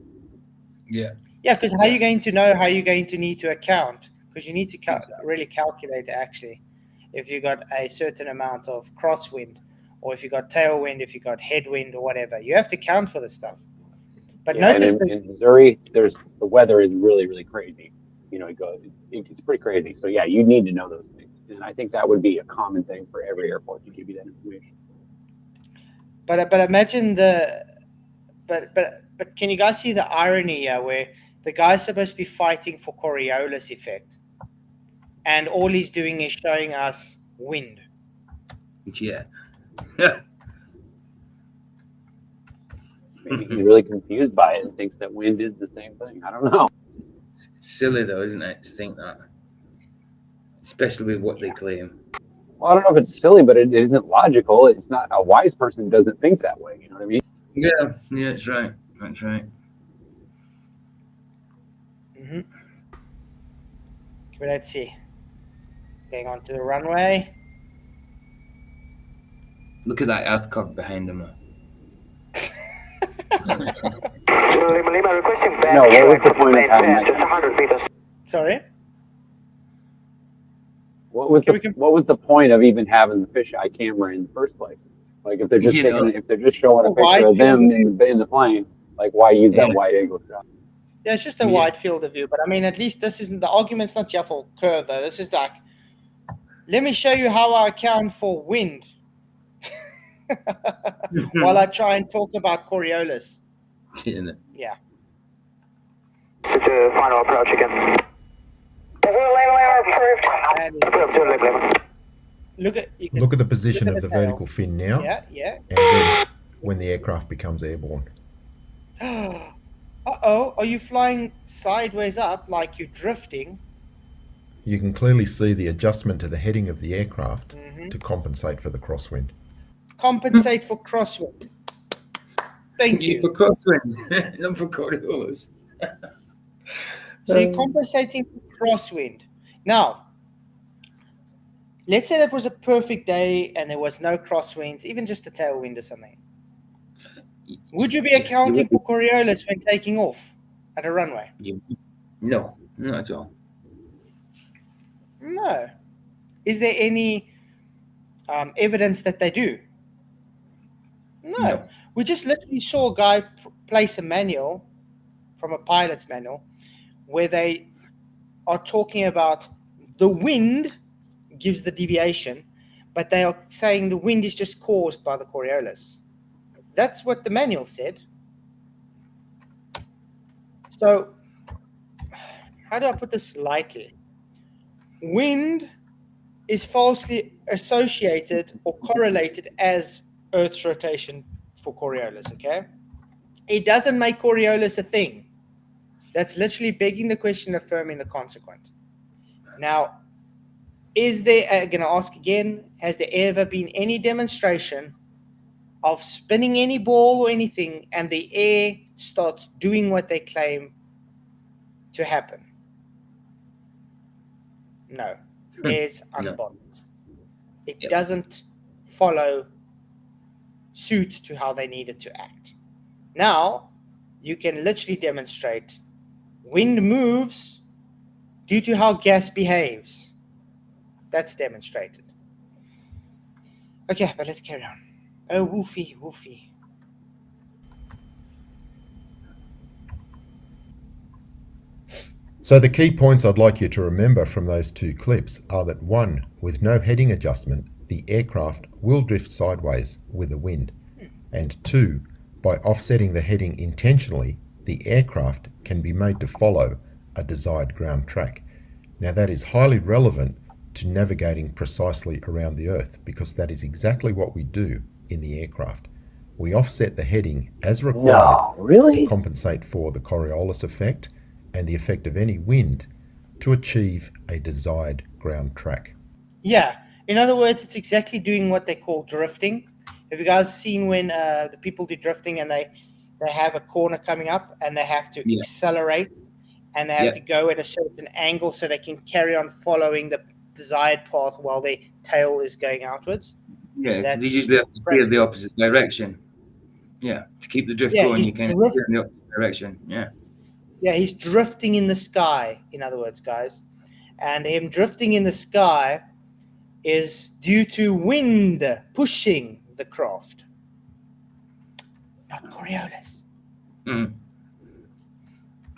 Yeah. Yeah, because how are you going to know how you're going to need to account? Because you need to really calculate actually if you got a certain amount of crosswind, or if you got tailwind, if you got headwind, or whatever. You have to count for this stuff. But Yeah, notice and in Missouri, the weather is really, really crazy. You know, it's pretty crazy. So yeah, you need to know those things, and I think that would be a common thing for every airport to give you that information. But imagine but can you guys see the irony here where the guy's supposed to be fighting for Coriolis effect, and all he's doing is showing us wind. Yeah. Maybe he's really confused by it and thinks that wind is the same thing. I don't know. It's silly though, isn't it, to think that? Especially with what they claim. Well, I don't know if it's silly, but it isn't logical. It's not a wise person doesn't think that way. You know what I mean? Yeah, that's right. That's right. Mm-hmm. But let's see. Going on to the runway. Look at that earth curve behind him. Lima Lima requesting back. No, what was the point of having that? Just 100 meters. Sorry? What was the point of even having the fisheye camera in the first place? Like if they're just if they're just showing a picture of them in the plane, like why use that wide angle shot? Yeah, it's just a wide field of view. But I mean, at least this isn't the argument's not just for curve though. This is like, let me show you how I account for wind while I try and talk about Coriolis. Yeah. It's a final approach again. Look at the position of the vertical fin now. Yeah. And then when the aircraft becomes airborne. Uh-oh, are you flying sideways up like you're drifting? You can clearly see the adjustment to the heading of the aircraft to compensate for the crosswind. Compensate for crosswind. Thank you. For crosswind, not for Coriolis. So you're compensating for crosswind. Now, let's say that was a perfect day and there was no crosswinds, even just a tailwind or something. Would you be accounting for Coriolis when taking off at a runway? No, not at all. No. Is there any evidence that they do? No. We just literally saw a guy place a manual from a pilot's manual where they are talking about the wind gives the deviation, but they are saying the wind is just caused by the Coriolis. That's what the manual said. So, how do I put this lightly? Wind is falsely associated or correlated as Earth's rotation for Coriolis, okay? It doesn't make Coriolis a thing. That's literally begging the question, affirming the consequent. Now, is there, I'm going to ask again, has there ever been any demonstration of spinning any ball or anything and the air starts doing what they claim to happen? No. Air's unbonded. It doesn't follow suit to how they need it to act. Now, you can literally demonstrate wind moves due to how gas behaves. That's demonstrated. Okay, but let's carry on. Oh, Wolfie. So the key points I'd like you to remember from those two clips are that 1, with no heading adjustment, the aircraft will drift sideways with the wind. And 2, by offsetting the heading intentionally, the aircraft can be made to follow a desired ground track. Now that is highly relevant to navigating precisely around the Earth, because that is exactly what we do in the aircraft. We offset the heading as required to compensate for the Coriolis effect and the effect of any wind to achieve a desired ground track. Yeah, in other words, it's exactly doing what they call drifting. Have you guys seen when the people do drifting and they have a corner coming up and they have to accelerate and they have to go at a certain angle so they can carry on following the desired path while their tail is going outwards? Yeah, they usually have to steer the opposite direction. Yeah, to keep the drift going, you can steer in the opposite direction. Yeah, he's drifting in the sky, in other words, guys. And him drifting in the sky is due to wind pushing the craft, not Coriolis.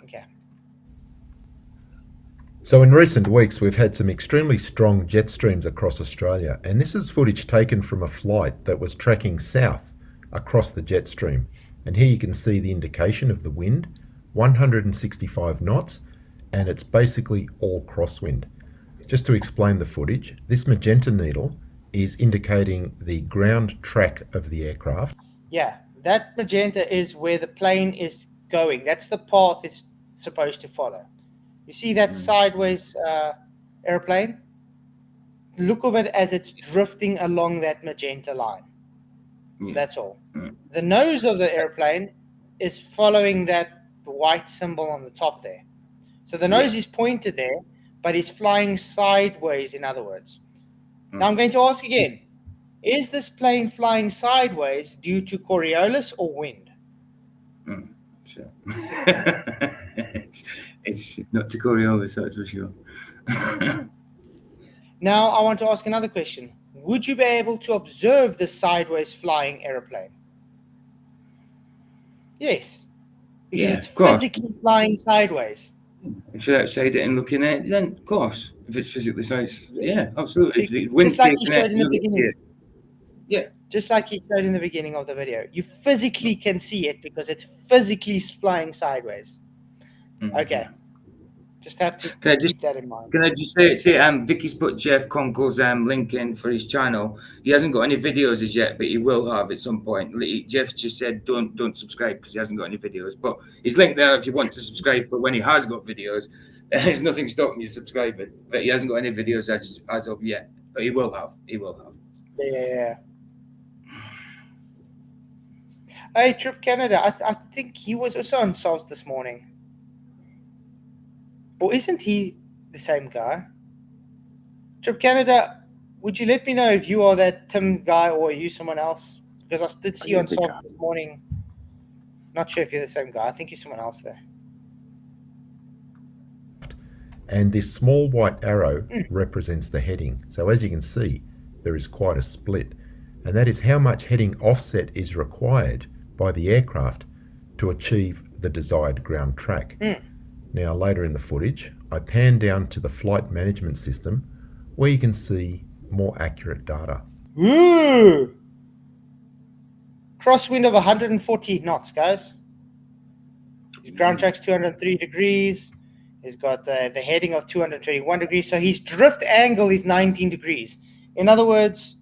Okay. So in recent weeks, we've had some extremely strong jet streams across Australia, and this is footage taken from a flight that was tracking south across the jet stream. And here you can see the indication of the wind, 165 knots, and it's basically all crosswind. Just to explain the footage, this magenta needle is indicating the ground track of the aircraft. Yeah, that magenta is where the plane is going. That's the path it's supposed to follow. You see that sideways airplane? Look of it as it's drifting along that magenta line. That's all. The nose of the airplane is following that white symbol on the top there. So the nose is pointed there, but it's flying sideways, in other words. Now I'm going to ask again. Is this plane flying sideways due to Coriolis or wind? So it's not to Coriolis, that's for sure. Now, I want to ask another question. Would you be able to observe the sideways flying aeroplane? Yes, because Yeah, it's of course. physically flying sideways. If you're outside it and looking at it, then of course, if it's physically size, yeah, absolutely. If the Just wind's like you taking showed it, in the you'll beginning. see it. Yeah. Just like you showed in the beginning of the video. You physically can see it because it's physically flying sideways. Okay. Just have to keep that in mind. Can I just say Vicky's put Jeff Conkle's link in for his channel. He hasn't got any videos as yet, but he will have at some point. Jeff's just said don't subscribe because he hasn't got any videos. But he's linked there if you want to subscribe for when he has got videos. There's nothing stopping you subscribing. But he hasn't got any videos as of yet. But he will have. He will have. Yeah. Hey, Trip Canada. I think he was also on Sauce this morning. Or isn't he the same guy? Trip Canada, would you let me know if you are that Tim guy or are you someone else? Because I did see you on Sauce this morning. Not sure if you're the same guy. I think you're someone else there. And this small white arrow represents the heading. So as you can see, there is quite a split. And that is how much heading offset is required by the aircraft to achieve the desired ground track. Now later in the footage, I pan down to the flight management system where you can see more accurate data. Ooh! Crosswind of 140 knots, guys. His ground track's 203 degrees. He's got the heading of 221 degrees. So his drift angle is 19 degrees. In other words,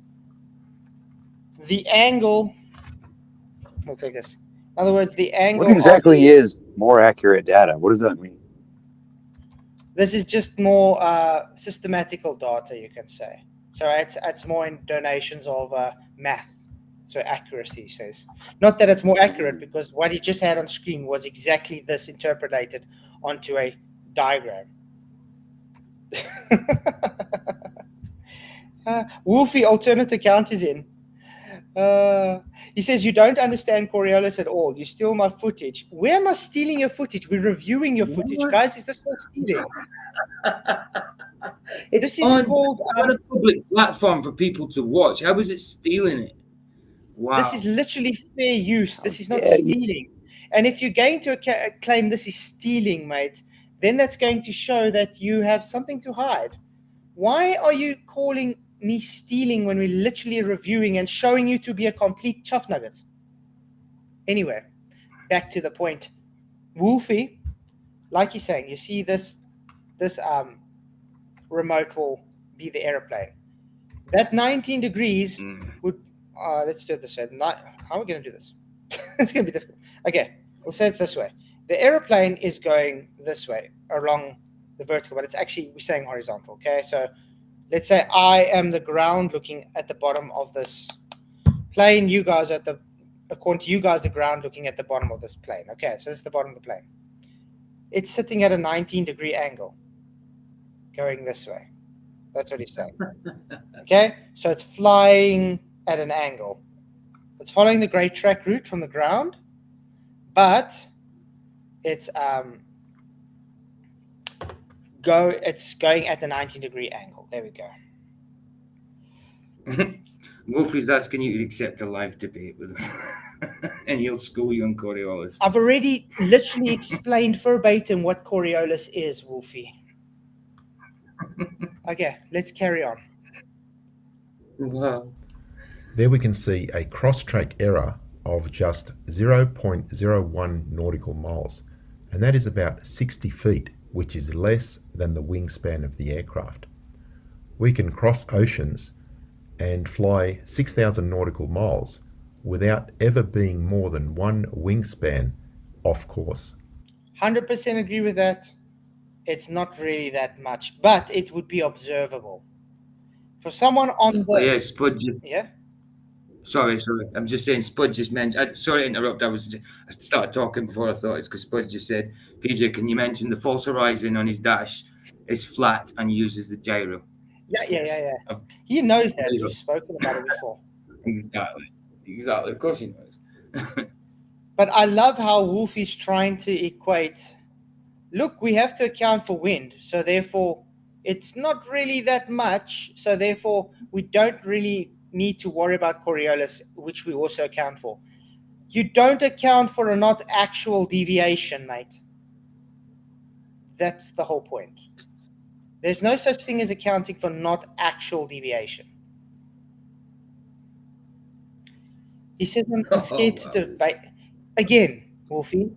the angle... We'll take this. In other words, the angle... What exactly is more accurate data? What does that mean? This is just more systematical data, you can say. So it's more in donations of math. So accuracy, he says. Not that it's more accurate, because what he just had on screen was exactly this interpreted onto a diagram. Wolfie alternate account is in. He says, you don't understand Coriolis at all. You steal my footage. Where am I stealing your footage? We're reviewing your footage. What? Guys, is this not stealing? It's This is called... on a public platform for people to watch. How is it stealing it? Wow. This is literally fair use. This is not stealing. And if you're going to claim this is stealing, mate, then that's going to show that you have something to hide. Why are you calling me stealing when we're literally reviewing and showing you to be a complete chuff nugget? Anyway, back to the point. Wolfie, like you're saying, you see this remote will be the airplane. That 19 degrees would... let's do it this way. How are we going to do this? It's going to be difficult. Okay, we'll say it this way. The airplane is going this way along the vertical, but it's actually, we're saying horizontal, okay? So let's say I am the ground looking at the bottom of this plane. You guys are according to you guys, the ground looking at the bottom of this plane. Okay, so this is the bottom of the plane. It's sitting at a 19-degree angle going this way. That's what he's saying. Okay, so it's flying at an angle. It's following the great track route from the ground, but it's going at the 19-degree angle. There we go. Wolfie's asking you to accept a live debate with him, and he'll school you on Coriolis. I've already literally explained verbatim what Coriolis is, Wolfie. Okay, let's carry on. Wow. There we can see a cross-track error of just 0.01 nautical miles, and that is about 60 feet, which is less than the wingspan of the aircraft. We can cross oceans and fly 6,000 nautical miles without ever being more than one wingspan off course. 100% agree with that. It's not really that much, but it would be observable. For someone on the... Yeah, Spud just... Yeah? Sorry. I'm just saying, Spud just mentioned... sorry to interrupt. I started talking before I thought it's because Spud just said, PJ, can you mention the false horizon on his dash is flat and uses the gyro? Yeah. He knows that. We've spoken about it before. Exactly. Exactly. Of course he knows. But I love how Wolfie's trying to equate. Look, we have to account for wind, so therefore it's not really that much. So therefore we don't really need to worry about Coriolis, which we also account for. You don't account for a not actual deviation, mate. That's the whole point. There's no such thing as accounting for not actual deviation. He says, I'm scared to debate. Again, Wolfie,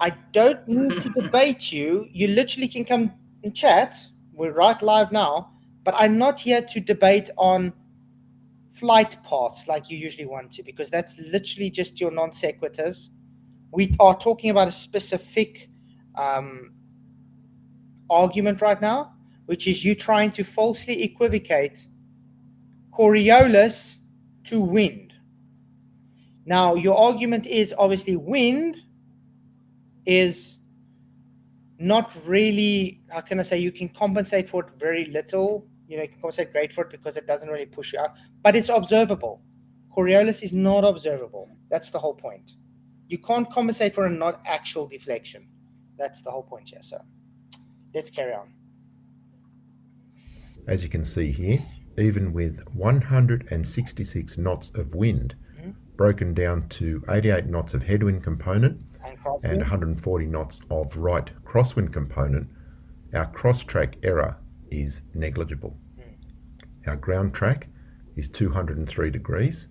I don't need to debate you. You literally can come and chat. We're right live now. But I'm not here to debate on flight paths like you usually want to, because that's literally just your non sequiturs. We are talking about a specific argument right now, which is you trying to falsely equivocate Coriolis to wind. Now, your argument is obviously wind is not really, how can I say, you can compensate for it very little. You can compensate great for it because it doesn't really push you out, but it's observable. Coriolis is not observable. That's the whole point. You can't compensate for a not actual deflection. That's the whole point here. So let's carry on. As you can see here, even with 166 knots of wind, broken down to 88 knots of headwind component and 140 knots of right crosswind component, our cross-track error is negligible. Our ground track is 203 degrees.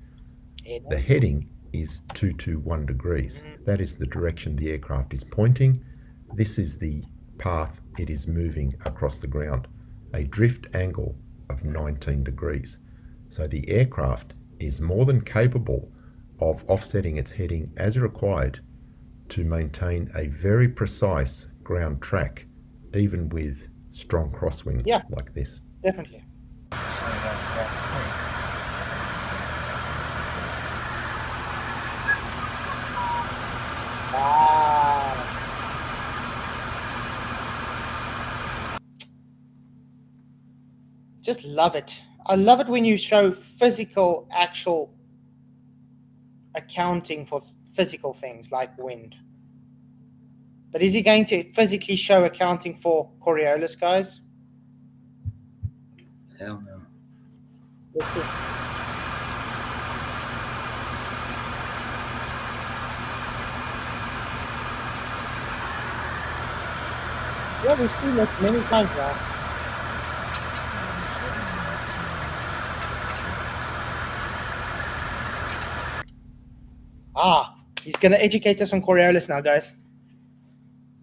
The heading is 221 degrees. That is the direction the aircraft is pointing. This is the path it is moving across the ground, a drift angle of 19 degrees. So the aircraft is more than capable of offsetting its heading as required to maintain a very precise ground track, even with strong crosswinds like this. Definitely. Wow. Just love it. I love it when you show physical, actual accounting for physical things like wind. But is he going to physically show accounting for Coriolis, guys? Hell no. Yeah, we've seen this many times now. He's going to educate us on Coriolis now, guys.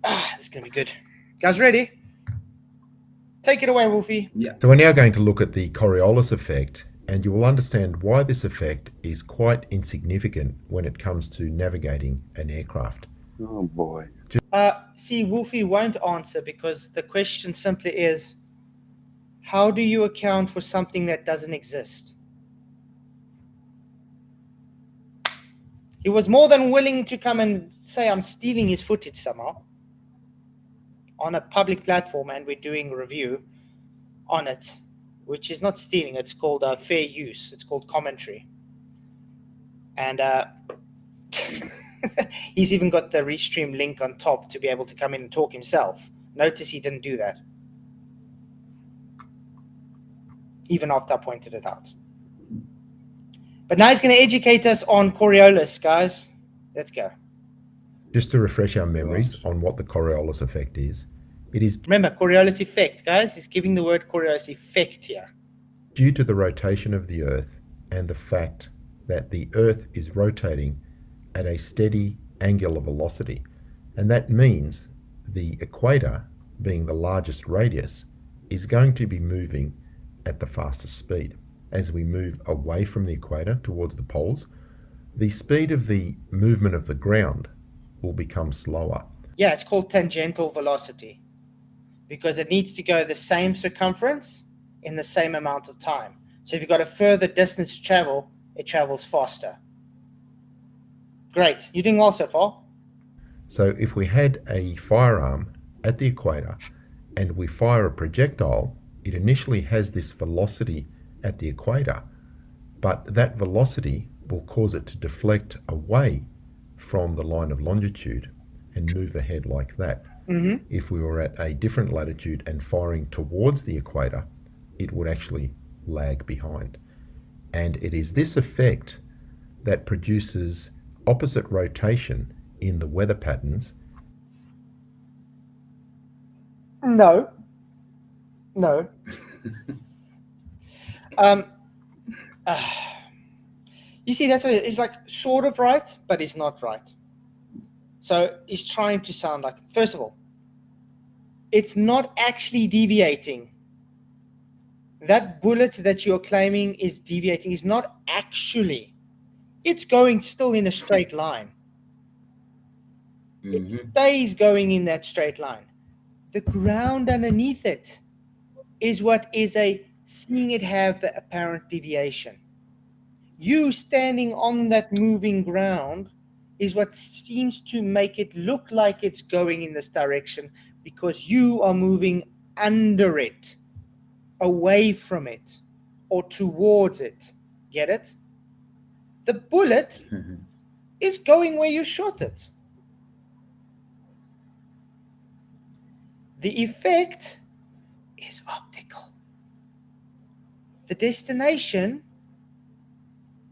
It's going to be good. Guys, ready? Take it away, Wolfie. Yeah. So we're now going to look at the Coriolis effect, and you will understand why this effect is quite insignificant when it comes to navigating an aircraft. Oh boy. See, Wolfie won't answer because the question simply is, how do you account for something that doesn't exist? He was more than willing to come and say I'm stealing his footage somehow on a public platform, and we're doing a review on it, which is not stealing. It's called fair use. It's called commentary. And he's even got the Restream link on top to be able to come in and talk himself. Notice he didn't do that, even after I pointed it out. But now he's going to educate us on Coriolis, guys. Let's go. Just to refresh our memories on what the Coriolis effect is, it is Remember, Coriolis effect, guys. He's giving the word Coriolis effect here. due to the rotation of the Earth and the fact that the Earth is rotating at a steady angular velocity. And that means the equator, being the largest radius, is going to be moving at the fastest speed. As we move away from the equator towards the poles, the speed of the movement of the ground will become slower. Yeah, it's called tangential velocity because it needs to go the same circumference in the same amount of time. So if you've got a further distance to travel, it travels faster. Great. You're doing well so far. So if we had a firearm at the equator and we fire a projectile, it initially has this velocity at the equator, but that velocity will cause it to deflect away from the line of longitude and move ahead like that. Mm-hmm. If we were at a different latitude and firing towards the equator, it would actually lag behind. And it is this effect that produces opposite rotation in the weather patterns. No. You see, it's like sort of right, but it's not right. So he's trying to sound like, first of all, it's not actually deviating. That bullet that you're claiming is deviating is not actually. It's going still in a straight line. It stays going in that straight line. The ground underneath it is what is seeing it have the apparent deviation. You standing on that moving ground is what seems to make it look like it's going in this direction because you are moving under it, away from it, or towards it. Get it? The bullet is going where you shot it. The effect is optical. The destination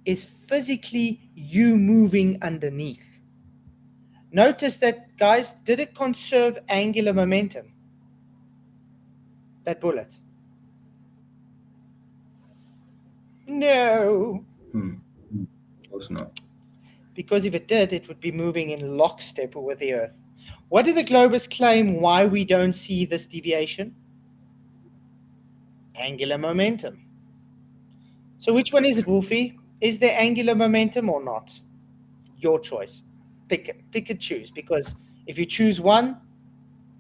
is physically you moving underneath. Notice that, guys, did it conserve angular momentum? That bullet? No. Of course not. Because if it did, it would be moving in lockstep with the Earth. What do the globists claim why we don't see this deviation? Angular momentum. So which one is it, Wolfie? Is there angular momentum or not? Your choice. Pick and choose, because if you choose one,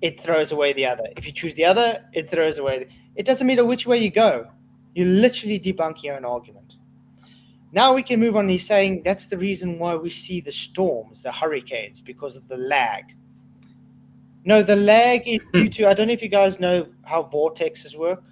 it throws away the other. If you choose the other, it throws away. It doesn't matter which way you go. You literally debunk your own argument. Now we can move on. He's saying that's the reason why we see the storms, the hurricanes, because of the lag. No, the lag is due to, I don't know if you guys know how vortexes work.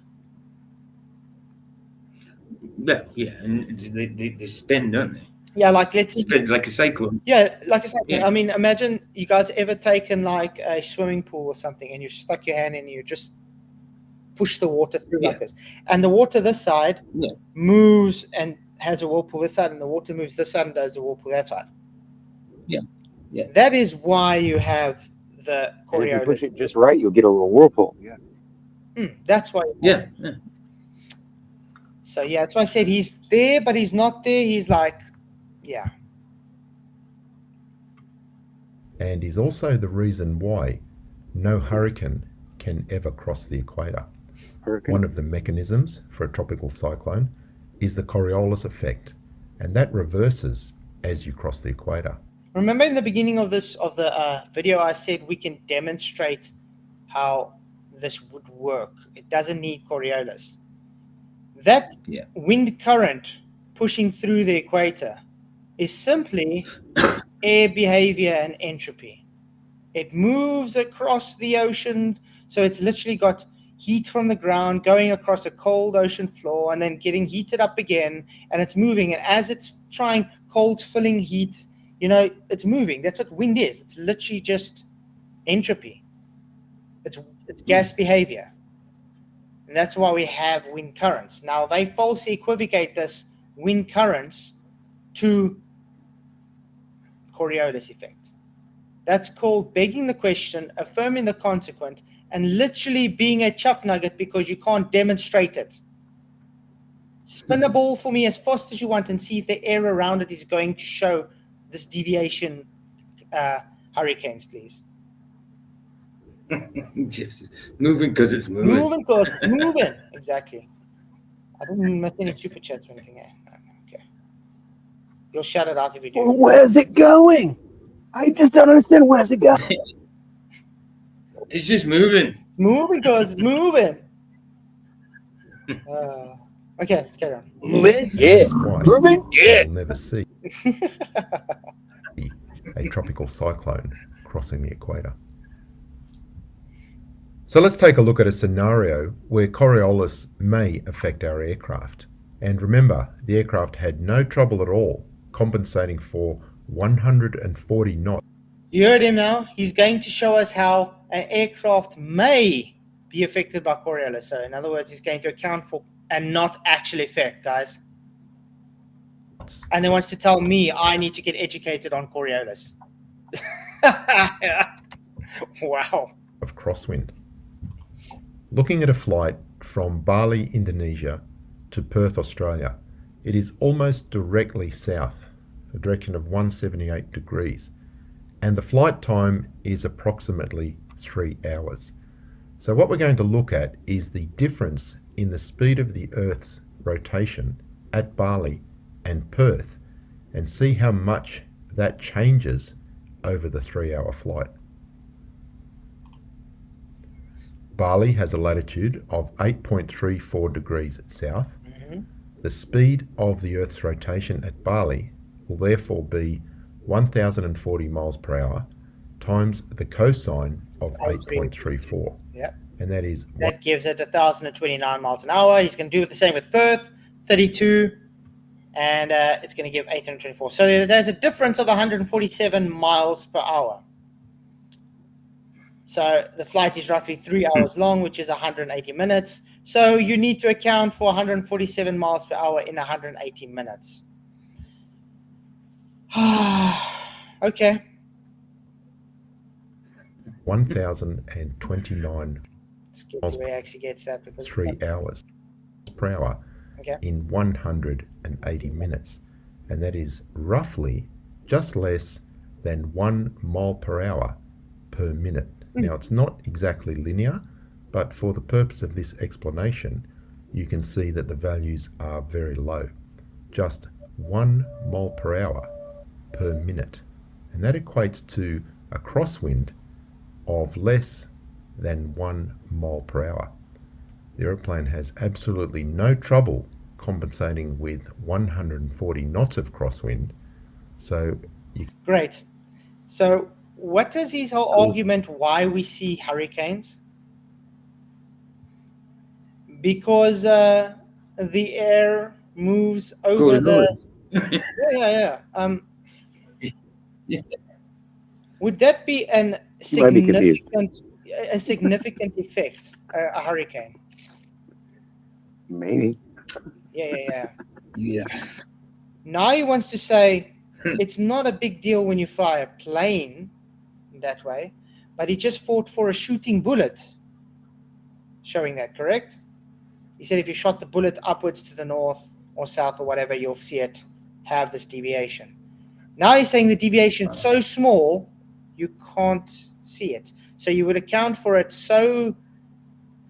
Yeah, and they spin, don't they? Yeah, like let's say, Spins like a cyclone. yeah, like I said, Yeah. I mean, imagine you guys ever taken like a swimming pool or something and you stuck your hand in and you just push the water through like this. And the water this side moves and has a whirlpool this side, and the water moves this side and does a whirlpool that side. Yeah. That is why you have the And if you Coriolis. push it just right, you'll get a little whirlpool. Yeah. That's why. Yeah. So yeah, that's why I said he's there, but he's not there. He's like, yeah. And is also the reason why no hurricane can ever cross the equator. Hurricane. One of the mechanisms for a tropical cyclone is the Coriolis effect, and that reverses as you cross the equator. Remember in the beginning of the video, I said we can demonstrate how this would work. It doesn't need Coriolis. That wind current pushing through the equator is simply air behavior and entropy. It moves across the ocean, so it's literally got heat from the ground going across a cold ocean floor and then getting heated up again, and it's moving. And as it's trying cold filling heat, it's moving. That's what wind is. It's literally just entropy. It's gas behavior. And that's why we have wind currents. Now, they falsely equivocate this wind currents to Coriolis effect. That's called begging the question, affirming the consequent, and literally being a chuff nugget because you can't demonstrate it. Spin a ball for me as fast as you want and see if the air around it is going to show this deviation hurricanes, please. Just moving because it's moving. Moving because it's moving. Exactly. I didn't miss any super chats or anything. Okay. You'll shout it out if you do. Where's it going? I just don't understand. Where's it going? It's just moving. It's moving because it's moving. Okay, let's carry on. Moving? Yeah. That's why Moving? Yeah. you'll never see a tropical cyclone crossing the equator. So let's take a look at a scenario where Coriolis may affect our aircraft. And remember, the aircraft had no trouble at all compensating for 140 knots. You heard him now. He's going to show us how an aircraft may be affected by Coriolis. So in other words, he's going to account for and not actually affect, guys. And he wants to tell me I need to get educated on Coriolis. Wow. Of crosswind. Looking at a flight from Bali, Indonesia to Perth, Australia, it is almost directly south, a direction of 178 degrees, and the flight time is approximately 3 hours. So what we're going to look at is the difference in the speed of the Earth's rotation at Bali and Perth, and see how much that changes over the 3-hour flight. Bali has a latitude of 8.34 degrees south. The speed of the Earth's rotation at Bali will therefore be 1,040 miles per hour times the cosine of 8.34. Yep. And that is... That gives it 1,029 miles an hour. He's going to do the same with Perth, 32, and it's going to give 824. So there's a difference of 147 miles per hour. So the flight is roughly 3 hours long, which is 180 minutes. So you need to account for 147 miles per hour in 180 minutes. Okay. 1,029 Let's get to where he actually gets that. Because 3 hours per hour in 180 minutes. And that is roughly just less than 1 mile per hour per minute. Now, it's not exactly linear, but for the purpose of this explanation, you can see that the values are very low. Just 1 mile per hour per minute. And that equates to a crosswind of less than 1 mile per hour. The aeroplane has absolutely no trouble compensating with 140 knots of crosswind. So great. So what is his whole argument why we see hurricanes? Because the air moves over would that be a significant effect, a hurricane? Maybe. Yeah. Yes. Now he wants to say it's not a big deal when you fly a plane that way, but he just fought for a shooting bullet, showing that, correct? He said if you shot the bullet upwards to the north or south or whatever, you'll see it have this deviation. Now he's saying the deviation is so small, you can't see it. So you would account for it so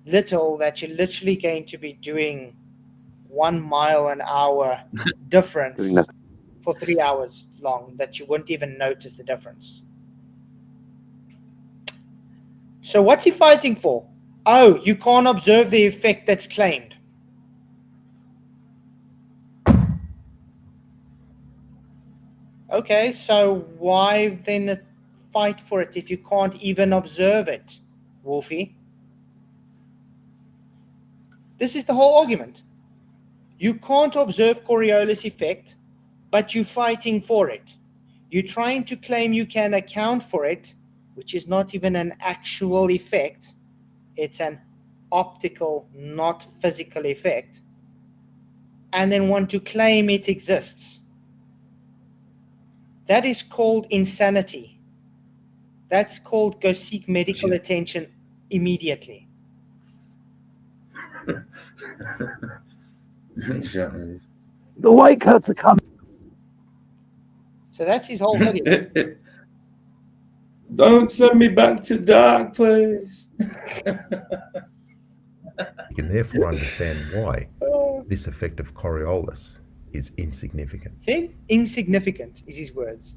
little that you're literally going to be doing 1 mile an hour difference for 3 hours long, that you wouldn't even notice the difference. So what's he fighting for? Oh, you can't observe the effect that's claimed. Okay, so why then fight for it if you can't even observe it, Wolfie? This is the whole argument. You can't observe Coriolis effect, but you're fighting for it. You're trying to claim you can account for it, which is not even an actual effect. It's an optical, not physical effect. And then want to claim it exists. That is called insanity. That's called go seek medical attention immediately. The white coats are coming. So that's his whole video. Don't send me back to dark place. you can therefore understand why this effect of Coriolis is insignificant. See? Insignificant is his words.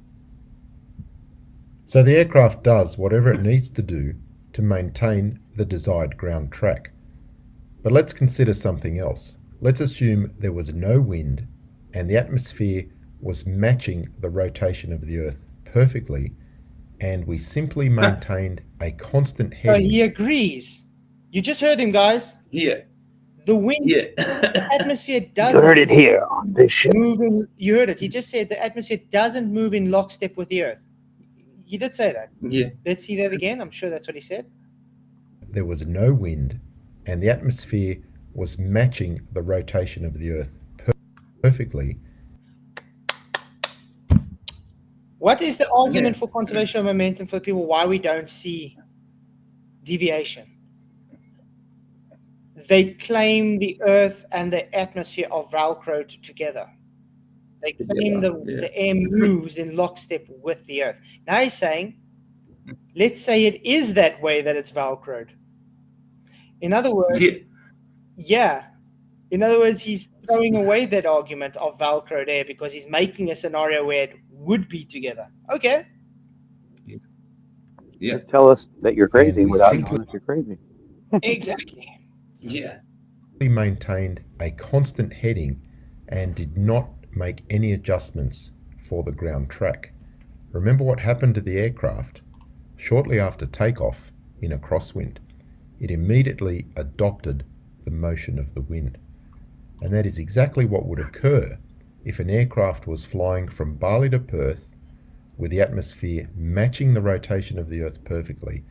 So the aircraft does whatever it needs to do to maintain the desired ground track. But let's consider something else. Let's assume there was no wind and the atmosphere was matching the rotation of the Earth perfectly, and we simply maintained a constant heading. So he agrees. You just heard him, guys. Yeah. The wind Yeah. atmosphere You heard it doesn't here on this ship. move in. You heard it. He just said the atmosphere doesn't move in lockstep with the Earth. He did say that. Yeah. Let's see that again. I'm sure that's what he said. There was no wind, and the atmosphere was matching the rotation of the Earth perfectly. What is the argument for conservation of momentum for the people why we don't see deviation? They claim the Earth and the atmosphere are velcroed together. They claim the air moves in lockstep with the Earth. Now he's saying, let's say it is that way that it's velcroed. In other words, in other words, he's throwing away that argument of velcroed air because he's making a scenario where it would be together. Okay. Yeah. Just tell us that you're crazy And we without simply- telling us you're crazy. Exactly. Yeah. We maintained a constant heading and did not make any adjustments for the ground track. Remember what happened to the aircraft? Shortly after takeoff in a crosswind, it immediately adopted the motion of the wind. And that is exactly what would occur if an aircraft was flying from Bali to Perth with the atmosphere matching the rotation of the Earth perfectly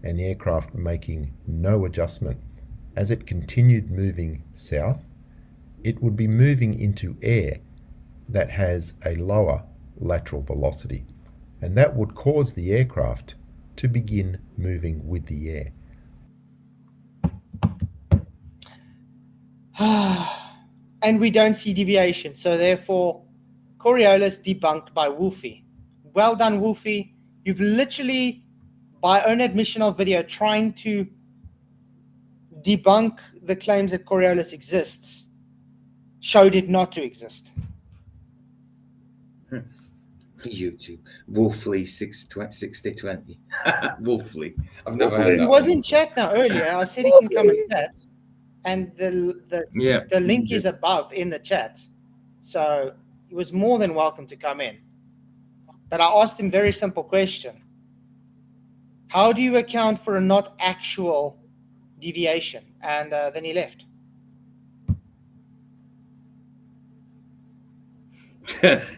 and the aircraft making no adjustment. As it continued moving south, it would be moving into air that has a lower lateral velocity, and that would cause the aircraft to begin moving with the air. And we don't see deviation. So therefore, Coriolis debunked by Wolfie. Well done, Wolfie. You've literally, by own admission of video, trying to debunk the claims that Coriolis exists, showed it not to exist. YouTube. Wolfie 6020. Wolfie. I've never heard that. He was in chat now earlier. I said he can come and chat. And the link is above in the chat. So he was more than welcome to come in. But I asked him a very simple question. How do you account for a not actual deviation? And then he left.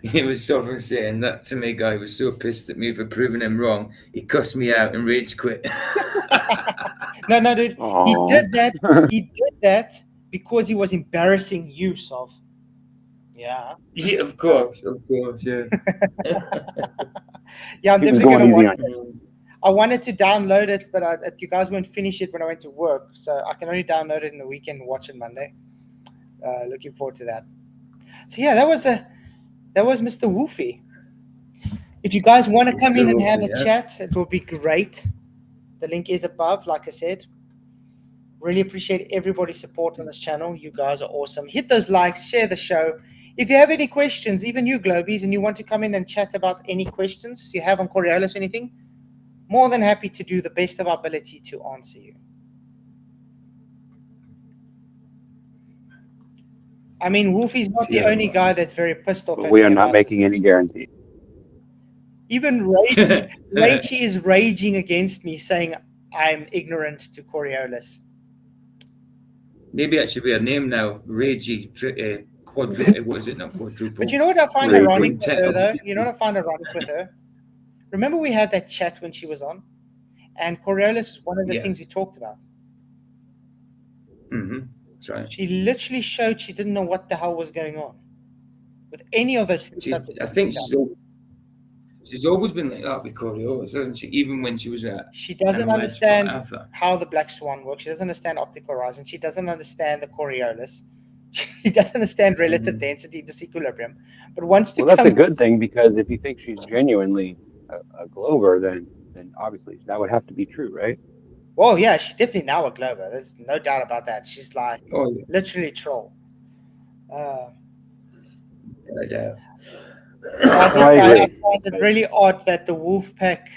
He was so saying that to me, guy was so pissed at me for proving him wrong. He cussed me out and rage quit. No, dude. Aww. He did that. He did that because he was embarrassing you, Sov. Yeah. Yeah, of course, yeah. Yeah, I'm He was definitely going going to easy watch it. I wanted to download it, but you guys won't finish it when I went to work. So I can only download it in the weekend and watch it Monday. Looking forward to that. So yeah, that was Mr. Wolfie. If you guys want to come in and have a chat, it will be great. The link is above, like I said. Really appreciate everybody's support on this channel. You guys are awesome. Hit those likes, share the show. If you have any questions, even you Globies, and you want to come in and chat about any questions you have on Coriolis or anything, more than happy to do the best of our ability to answer you. I mean, Wolfie's not the only guy that's very pissed off But at we me are not about making any guarantees. Even Rachie is raging against me, saying I'm ignorant to Coriolis. Maybe that should be a name now. Ragey, what is it now? Quadruple. But you know what I find Raging. ironic with her, though? You know what I find ironic with her? Remember we had that chat when she was on? And Coriolis is one of the things we talked about. Mm-hmm. That's right. She literally showed she didn't know what the hell was going on with any of those things. I think she's always been like that with Coriolis, hasn't she? Even when she was at. She doesn't understand how the Black Swan works. She doesn't understand optical horizon. She doesn't understand the Coriolis. She doesn't understand relative density, disequilibrium. But wants to. Well, that's a good thing, because if you think she's genuinely a Glober, then obviously that would have to be true, right? Well, yeah, she's definitely now a Glober. There's no doubt about that. She's like literally troll. I I find it really odd that the Wolfpack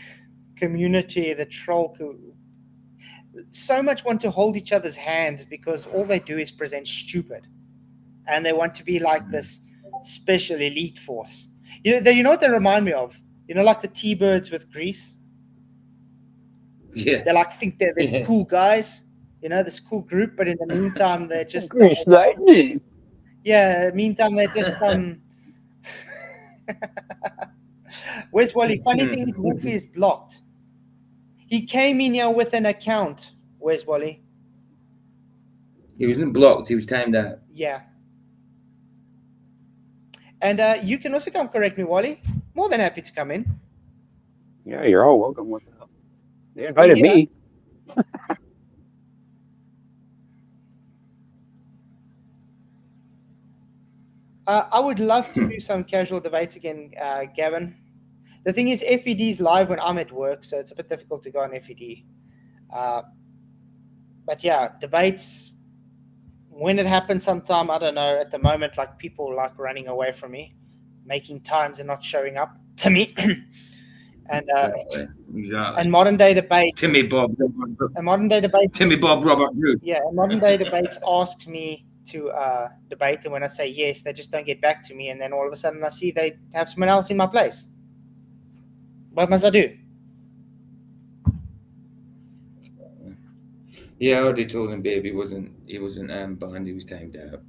community, the troll, so much want to hold each other's hands because all they do is present stupid, and they want to be like this special elite force. You know what they remind me of? You know, like the T-Birds with Greece. Yeah. They like think they're these cool guys. You know, this cool group, but in the meantime, they're just Grease lightning. meantime they're just some. Where's Wally? Funny thing is, Wolfie is blocked. He came in here with an account. Where's Wally? He wasn't blocked. He was timed out. Yeah. And you can also come correct me, Wally. More than happy to come in. Yeah, you're all welcome. What the hell? They invited Yeah. me. I would love to do some casual debates again, Gavin. The thing is, FED's live when I'm at work, so it's a bit difficult to go on FED. But yeah, debates, when it happens sometime, I don't know. At the moment, like, people like running away from me, making times and not showing up to me. And Exactly. and modern day debates. Timmy Bob Robert Bruce. Yeah, and modern day debates asks me to debate, and when I say yes, they just don't get back to me, and then all of a sudden I see they have someone else in my place. What must I do? Yeah, I already told him, babe, he wasn't banned. He was timed out.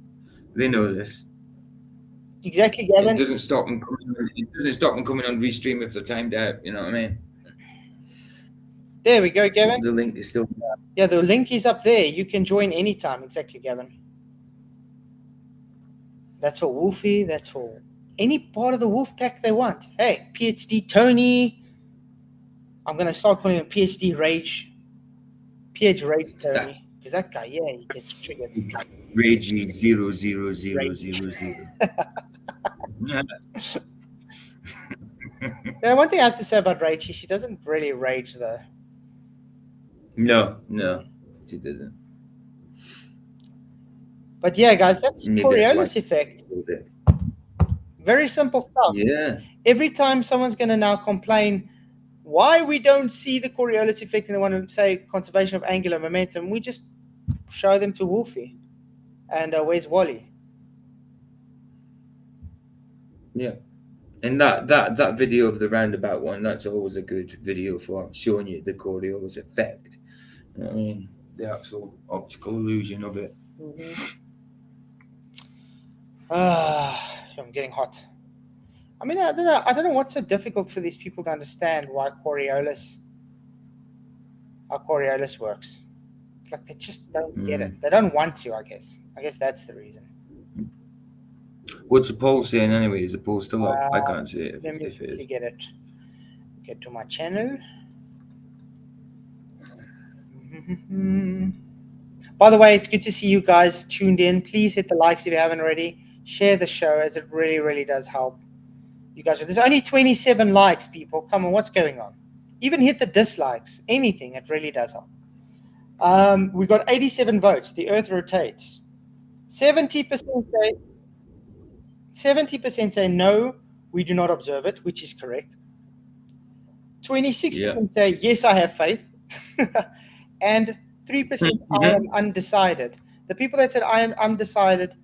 They know this. Exactly, It Gavin. doesn't stop them coming on restream if they're timed out. You know what I mean? There we go, Gavin. The link is still there. Yeah, the link is up there. You can join anytime. Exactly, Gavin. That's for Wolfie. That's for any part of the wolf pack they want. Hey, PhD Tony. I'm going to start calling him PhD Rage. PH Rage Tony. Because that guy, yeah, he gets triggered. Reggie 00000. Yeah, one thing I have to say about Rage, she doesn't really rage, though. No, she doesn't. But yeah, guys, that's Coriolis effect. Very simple stuff. Yeah. Every time someone's going to now complain why we don't see the Coriolis effect and they want to say conservation of angular momentum, we just show them to Wolfie. And where's Wally? Yeah. And that video of the roundabout one, that's always a good video for showing you the Coriolis effect. I mean, the actual optical illusion of it. I'm getting hot. I mean, I don't know what's so difficult for these people to understand why how Coriolis works. It's like they just don't get it. They don't want to, I guess. I guess that's the reason. What's the poll saying anyway? Is the poll still up? I can't see it. Let me quickly get to my channel. By the way, it's good to see you guys tuned in. Please hit the likes if you haven't already. Share the show, as it really, really does help. You guys, there's only 27 likes, people. Come on, what's going on? Even hit the dislikes. Anything, it really does help. We got 87 votes. The Earth rotates. 70% say no, we do not observe it, which is correct. 26% say yes, I have faith. And 3% I am undecided. The people that said I am undecided,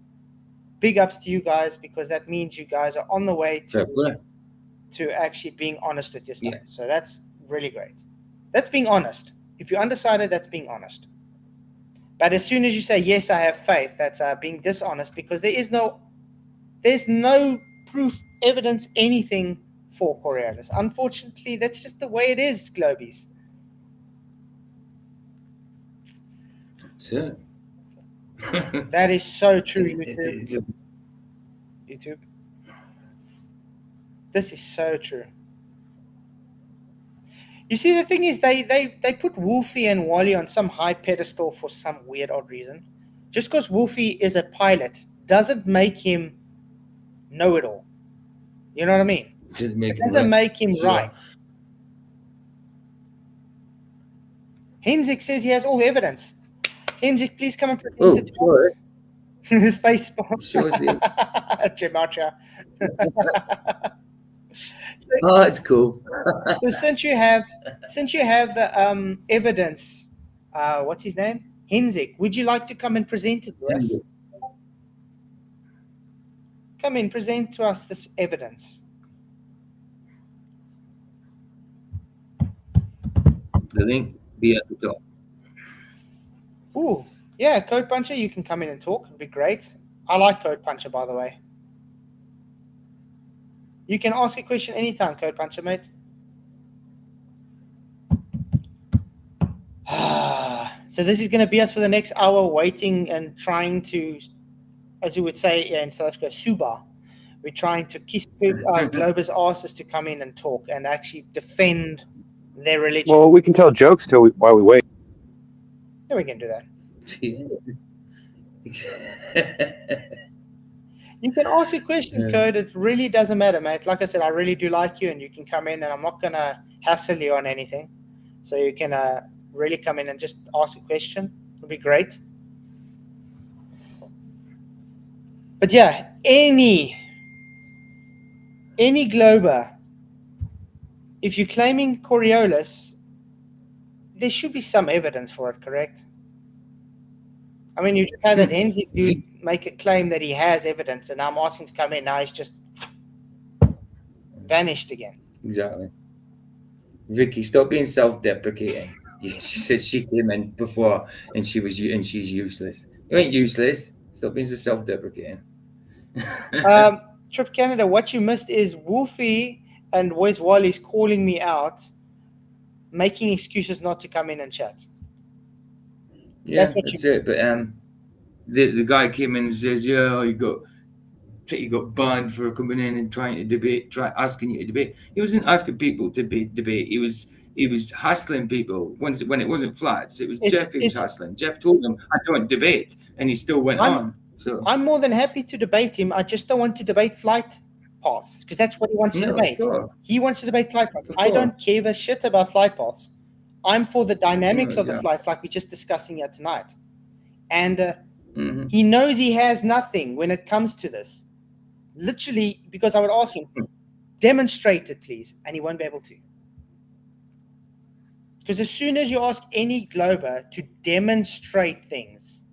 big ups to you guys, because that means you guys are on the way to actually being honest with yourself. Yeah. So that's really great. That's being honest. If you're undecided, that's being honest. But as soon as you say, yes, I have faith, that's being dishonest, because there's no proof, evidence, anything for Coriolis. Unfortunately, that's just the way it is, Globies. That's it. That is so true, YouTube. This is so true. You see, the thing is, they put Wolfie and Wally on some high pedestal for some weird, odd reason. Just because Wolfie is a pilot doesn't make him know-it-all. You know what I mean? It doesn't make him right. Henzik says he has all the evidence. Henzik, please come and present it to us. His face shows the Gemacha. Oh, that's cool. So since you have the evidence, what's his name? Henzik, would you like to come and present it to us? Come in, present to us this evidence. The link be at the top. Ooh, yeah, Code Puncher, you can come in and talk. It'd be great. I like Code Puncher, by the way. You can ask a question anytime, Code Puncher, mate. So this is going to be us for the next hour, waiting and trying to, as you would say in South Africa, suba. We're trying to kiss Glober's asses to come in and talk and actually defend their religion. Well, we can tell jokes while we wait. Yeah, we can do that. You can ask a question, Code. It really doesn't matter, mate. Like I said, I really do like you, and you can come in, and I'm not going to hassle you on anything. So you can really come in and just ask a question. It'll be great. But yeah, any glober, if you're claiming Coriolis, there should be some evidence for it, correct? I mean, you just had that Henzik dude make a claim that he has evidence, and I'm asking to come in. Now he's just vanished again. Exactly. Vicky, stop being self-deprecating. She said she came in before and she's useless. You ain't useless. Stop being so self-deprecating. Trip Canada, what you missed is Wolfie and Wes Wally's calling me out, making excuses not to come in and chat. Yeah, that's it. But the guy came in and says, "Yeah, you got banned for coming in and trying to debate, asking you to debate." He wasn't asking people to debate. He was hassling people when it wasn't flats. It was Jeff he was hassling. Jeff told him, "I don't debate," and he still went on. So I'm more than happy to debate him. I just don't want to debate flight paths because that's what he wants to debate. Sure. He wants to debate flight paths. I don't care a shit about flight paths. I'm for the dynamics of the flights, like we're just discussing here tonight. And he knows he has nothing when it comes to this. Literally, because I would ask him, demonstrate it, please, and he won't be able to. Because as soon as you ask any glober to demonstrate things,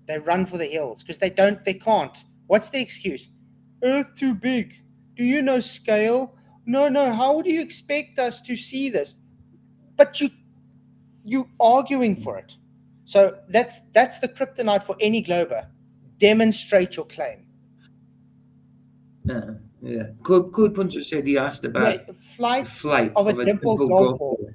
they run for the hills because they can't. What's the excuse? Earth too big. Do you know scale? No. How do you expect us to see this? But you arguing for it. So that's the kryptonite for any glober. Demonstrate your claim. Yeah. Code Puncher said he asked about flight of a dimpled golf ball.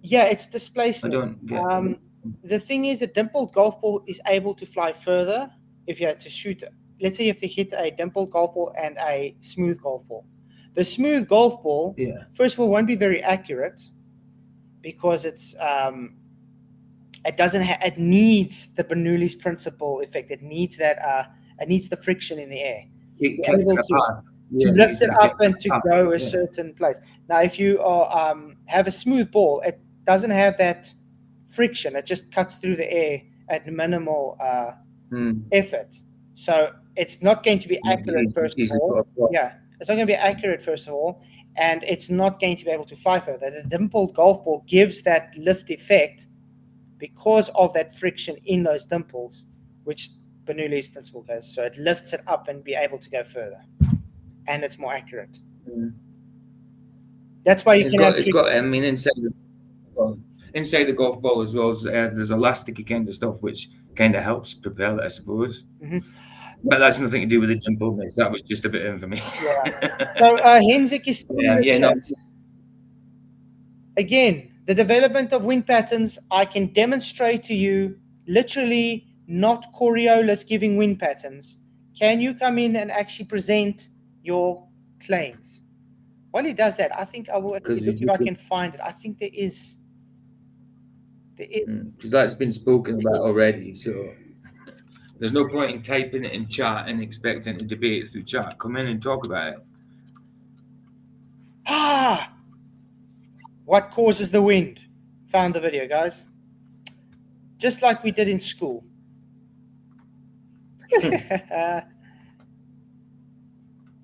Yeah, it's displacement. I don't get the thing is, a dimpled golf ball is able to fly further if you had to shoot it. Let's say you have to hit a dimpled golf ball and a smooth golf ball. The smooth golf ball, first of all, won't be very accurate because it needs the Bernoulli's principle effect. It needs it needs the friction in the air. To lift it up and to go a certain place. Now, if you have a smooth ball, it doesn't have that friction. It just cuts through the air at minimal effort. So it's not going to be accurate, first of all. Yeah, it's not going to be accurate, first of all, and it's not going to be able to fly further. The dimpled golf ball gives that lift effect because of that friction in those dimples, which Bernoulli's principle goes. So it lifts it up and be able to go further. And it's more accurate. That's why it's got. I mean, inside the golf ball as well as there's elasticy kind of stuff which kind of helps propel it, I suppose. But that's nothing to do with the dimpleness. That was just a bit of information. Yeah. So Henzik is still in the chat. Again, the development of wind patterns, I can demonstrate to you literally not Coriolis giving wind patterns. Can you come in and actually present your claims? While he does that, I think I will look if I can find it. I think there is. Because that's been spoken about already. So there's no point in typing it in chat and expecting to debate it through chat. Come in and talk about it. What causes the wind? Found the video, guys. Just like we did in school. There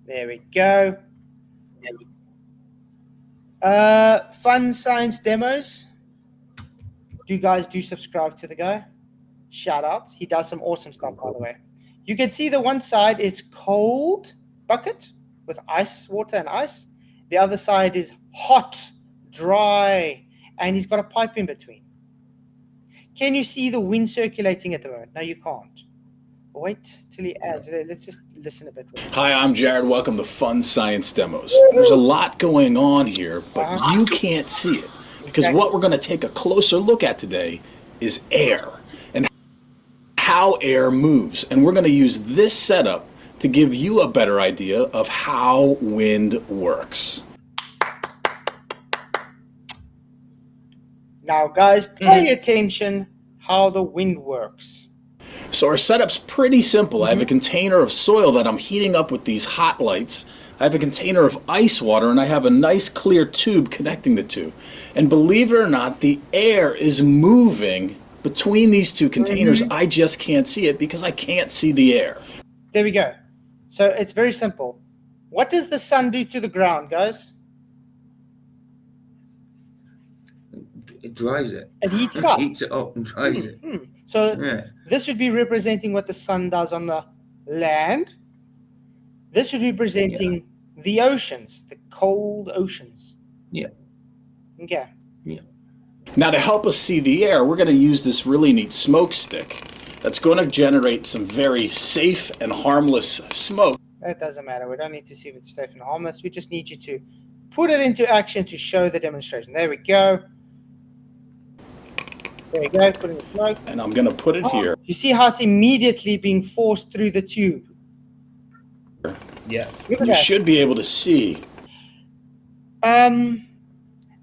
we go. Fun science demos. Do you guys subscribe to the guy? Shout out. He does some awesome stuff, by the way. You can see the one side is cold bucket with ice, water and ice. The other side is hot, dry, and he's got a pipe in between. can you see the wind circulating at the moment? No, you can't. Wait till he adds. Let's just listen a bit. Hi, I'm Jared. Welcome to Fun Science Demos. There's a lot going on here, but you can't see it. Because what we're going to take a closer look at today is air and how air moves. And we're going to use this setup to give you a better idea of how wind works. Now, guys, pay attention how the wind works. So our setup's pretty simple. I have a container of soil that I'm heating up with these hot lights. I have a container of ice water, and I have a nice clear tube connecting the two. And believe it or not, the air is moving between these two containers. I just can't see it because I can't see the air. There we go. So it's very simple. What does the sun do to the ground, guys? It dries it. It heats it up. Heats it up and dries it. So Yeah. this would be representing what the sun does on the land. This would be representing the oceans, the cold oceans. Yeah. Okay. Yeah. Now to help us see the air, we're going to use this really neat smoke stick that's going to generate some very safe and harmless smoke. That doesn't matter. We don't need to see if it's safe and harmless. We just need you to put it into action to show the demonstration. There we go. There you go. Put in the smoke. And I'm going to put it here. You see how it's immediately being forced through the tube? Yeah. Look at You that. should be able to see.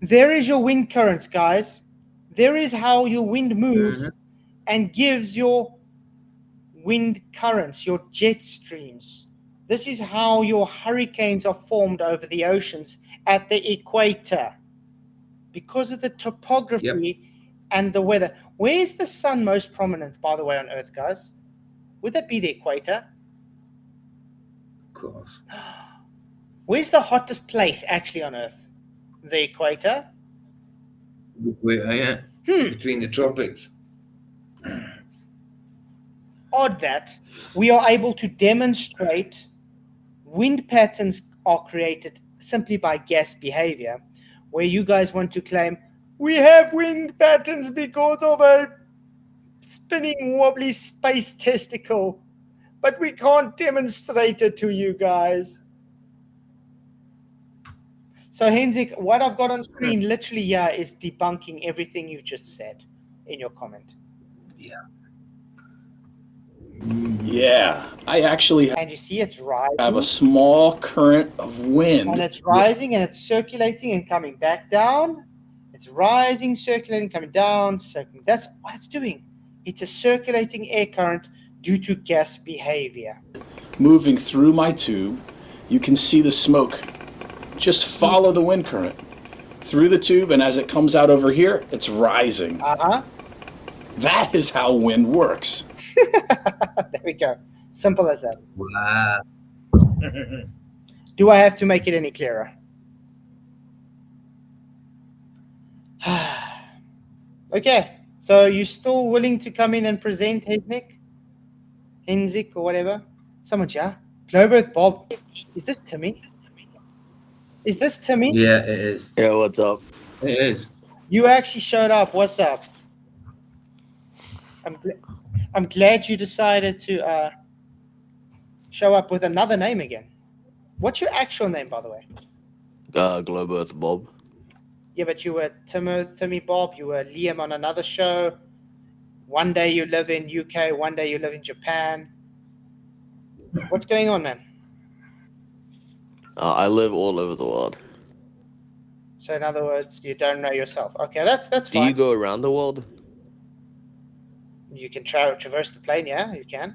There is your wind currents, guys. There is how your wind moves and gives your wind currents, your jet streams. This is how your hurricanes are formed over the oceans at the equator because of the topography and the weather. Where is the sun most prominent, by the way, on Earth, guys? Would that be the equator? Of course. Where's the hottest place actually on Earth? The equator? Yeah. Between the tropics. Odd that we are able to demonstrate wind patterns are created simply by gas behavior, where you guys want to claim we have wind patterns because of a spinning wobbly space testicle, but we can't demonstrate it to you guys. So Henzik, what I've got on screen literally here is debunking everything you've just said in your comment. Yeah, I actually And you see it's rising. have a small current of wind. And it's rising and it's circulating and coming back down. It's rising, circulating, coming down, circulating. That's what it's doing. It's a circulating air current due to gas behavior. Moving through my tube. You can see the smoke. Just follow the wind current through the tube, and as it comes out over here, it's rising. That is how wind works. There we go. Simple as that. Wow. Do I have to make it any clearer? Okay, so you still willing to come in and present, Henzik, or whatever? Someone's here. Globe Earth Bob. Is this Timmy? Is this Timmy? Yeah, it is. Yeah, what's up? It is. You actually showed up. What's up? I'm glad you decided to show up with another name again. What's your actual name, by the way? Globe Earth Bob. Yeah, but you were Timmy Bob. You were Liam on another show. One day you live in UK. One day you live in Japan. What's going on, man? I live all over the world. So in other words, you don't know yourself. Okay, that's Do fine. you go around the world? You can traverse the plane, yeah, you can.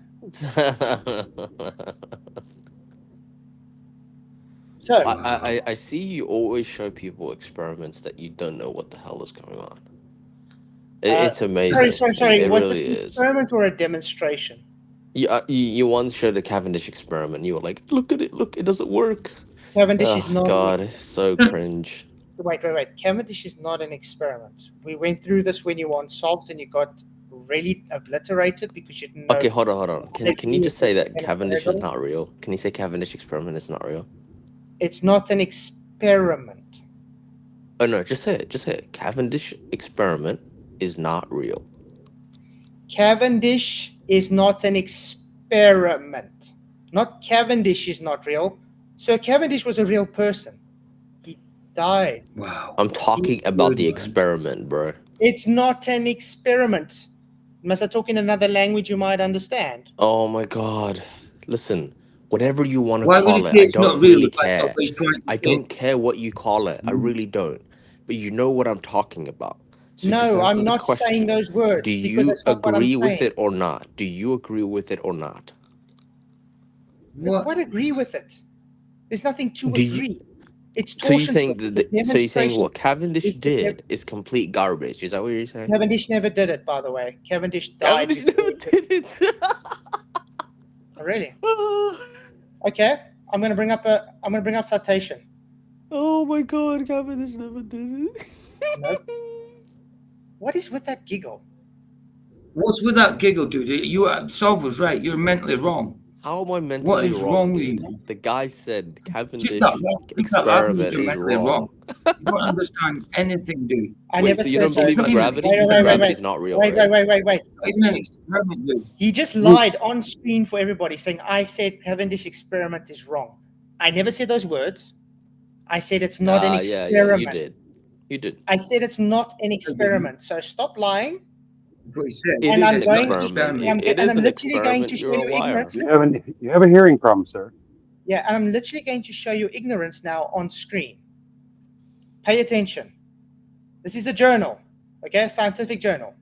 So I see you always show people experiments that you don't know what the hell is going on. It's amazing. Sorry. It Was really this an is. experiment or a demonstration? You once showed a Cavendish experiment. You were like, look at it. Look, it doesn't work. Cavendish is Oh, not. God, so cringe. Wait. Cavendish is not an experiment. We went through this when you were on Solved and you got really obliterated because you didn't know. Okay, hold on. Can you just say that Cavendish is not real? Can you say Cavendish experiment is not real? It's not an experiment. Oh no, just say it. Just say it. Cavendish experiment is not real. Cavendish is not an experiment. Not Cavendish is not real. Sir Cavendish was a real person. He died. Wow. I'm talking about the Good, man. experiment, bro. It's not an experiment. Must I talk in another language you might understand? Oh my god. Listen, whatever you want to Why would you call say it, I it's not don't real really if that's not care. what he's trying to I say? don't care what you call it. I really don't. But you know what I'm talking about. So just No, answer I'm the not saying question. those Do words because you that's not what I'm agree with saying. it or not? Do you agree with it or not? What agree with it? There's nothing to Do you agree. It's so you torsion. think It's a so you're saying demonstration. what Cavendish It's a did is complete garbage? Is that what you're saying? Cavendish never did it, by the way. Cavendish died Cavendish before never he did did it. it. Oh, really? Okay. I'm gonna bring up citation. Oh my god, Cavendish never did it. Nope. What is with that giggle? What's with that giggle, dude? You are Solver's right. You're mentally wrong. How am I mentally What is wrong with dude? you? The guy said Just Cavendish that laughing means experiment you're is mentally wrong. You don't understand anything, dude. I Wait, never so you said don't so. believe not in even an gravity? You experiment. think gravity's not real, right? Wait. Not even an experiment, dude. He just lied on screen for everybody, saying I said Cavendish experiment is wrong. I never said those words. I said it's not an Yeah, experiment. you did. You did. I said it's not an experiment. So stop lying. That's what he said. It And is He an said, not an experiment. experiment. It and is I'm an literally going experiment. to show You're a you liar. ignorance. You have a hearing problem, sir. Yeah, and I'm literally going to show you ignorance now on screen. Pay attention. This is a journal, okay, scientific journal.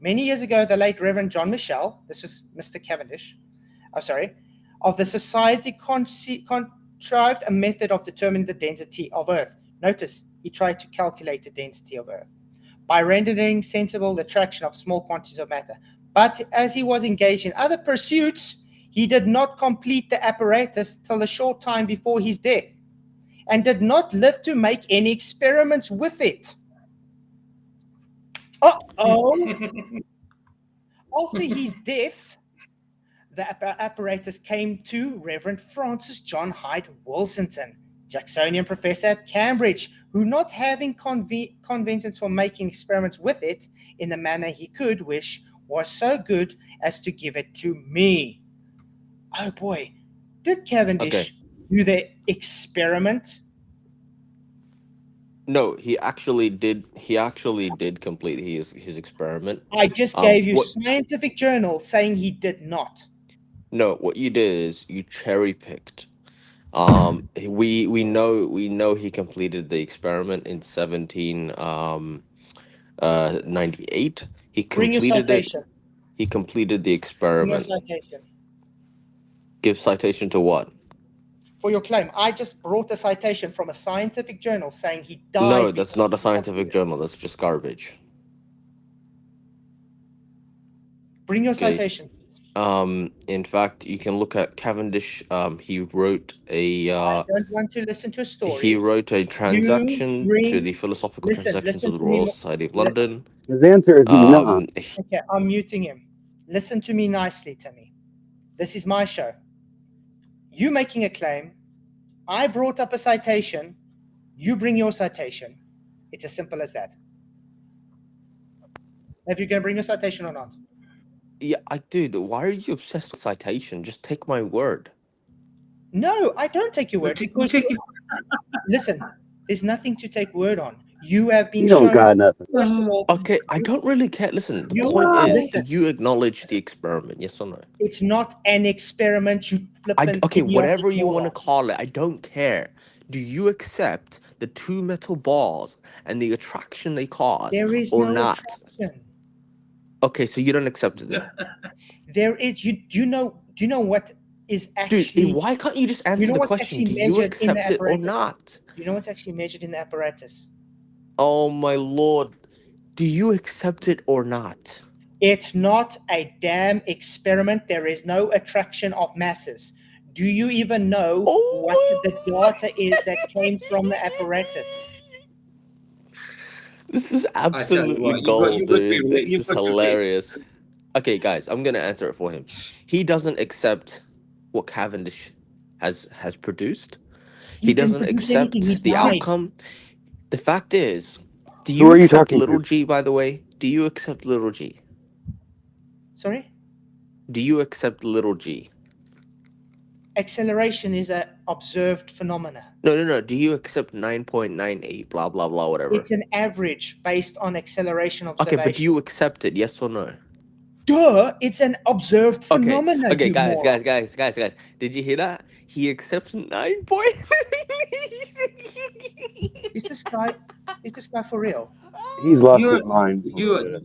Many years ago, the late Reverend John Michel, this was Mr. Cavendish, of the Society contrived a method of determining the density of Earth. Notice, he tried to calculate the density of Earth by rendering sensible the attraction of small quantities of matter. But as he was engaged in other pursuits, he did not complete the apparatus till a short time before his death, and did not live to make any experiments with it. After his death, the apparatus came to Reverend Francis John Hyde Wilsonton, Jacksonian professor at Cambridge, who, not having conventions for making experiments with it in the manner he could wish, was so good as to give it to me. Oh boy, did Cavendish do the experiment? No, he actually did. He actually did complete his experiment. I just gave you scientific journal saying he did not. No, what you did is you cherry picked. We know he completed the experiment in 1798. He Bring your completed it. citation. He completed the Bring your experiment. citation. Give citation to what? For your claim. I just brought a citation from a scientific journal saying he died. No, that's not a scientific journal. That's just garbage. Bring your citation. In fact, you can look at Cavendish. He wrote a. I don't want to listen to a story. He wrote a transaction to the Philosophical Transactions of the Royal Society of London. His answer is no. Okay, I'm muting him. Listen to me nicely, Timmy. This is my show. You making a claim. I brought up a citation. You bring your citation. It's as simple as that. If you're going to bring your citation or not. Yeah, dude, why are you obsessed with citation? Just take my word. No, I don't take your word because listen, there's nothing to take word on. You have been shown. You don't got nothing. First of all, okay, I don't really care. Listen, the point is, do you acknowledge the experiment? Yes or no? It's not an experiment. You okay, whatever you want to call it, I don't care. Do you accept the two metal balls and the attraction they cause? There is or no not? Attraction. Okay, so you don't accept it. There is. Do you know what is actually? Dude, why can't you just answer the question? Do you accept it or not? You know what's actually measured in the apparatus? Oh my lord. Do you accept it or not? It's not a damn experiment. There is no attraction of masses. Do you even know what the data is that came from the apparatus? This is absolutely gold, dude. This is hilarious. Okay, guys, I'm gonna answer it for him. He doesn't accept what Cavendish has produced. He doesn't accept the outcome. The fact is, do you accept little g, by the way? Do you accept little g? Sorry? Do you accept little g? Acceleration is an observed phenomena. No. Do you accept 9.98, blah, blah, blah, whatever? It's an average based on acceleration Okay, observation. but do you accept it, yes or no? Duh! It's an observed phenomena. Okay, you guys. moron. Did you hear that? He accepts 9 point. Is this guy for real? He's lost his mind. You're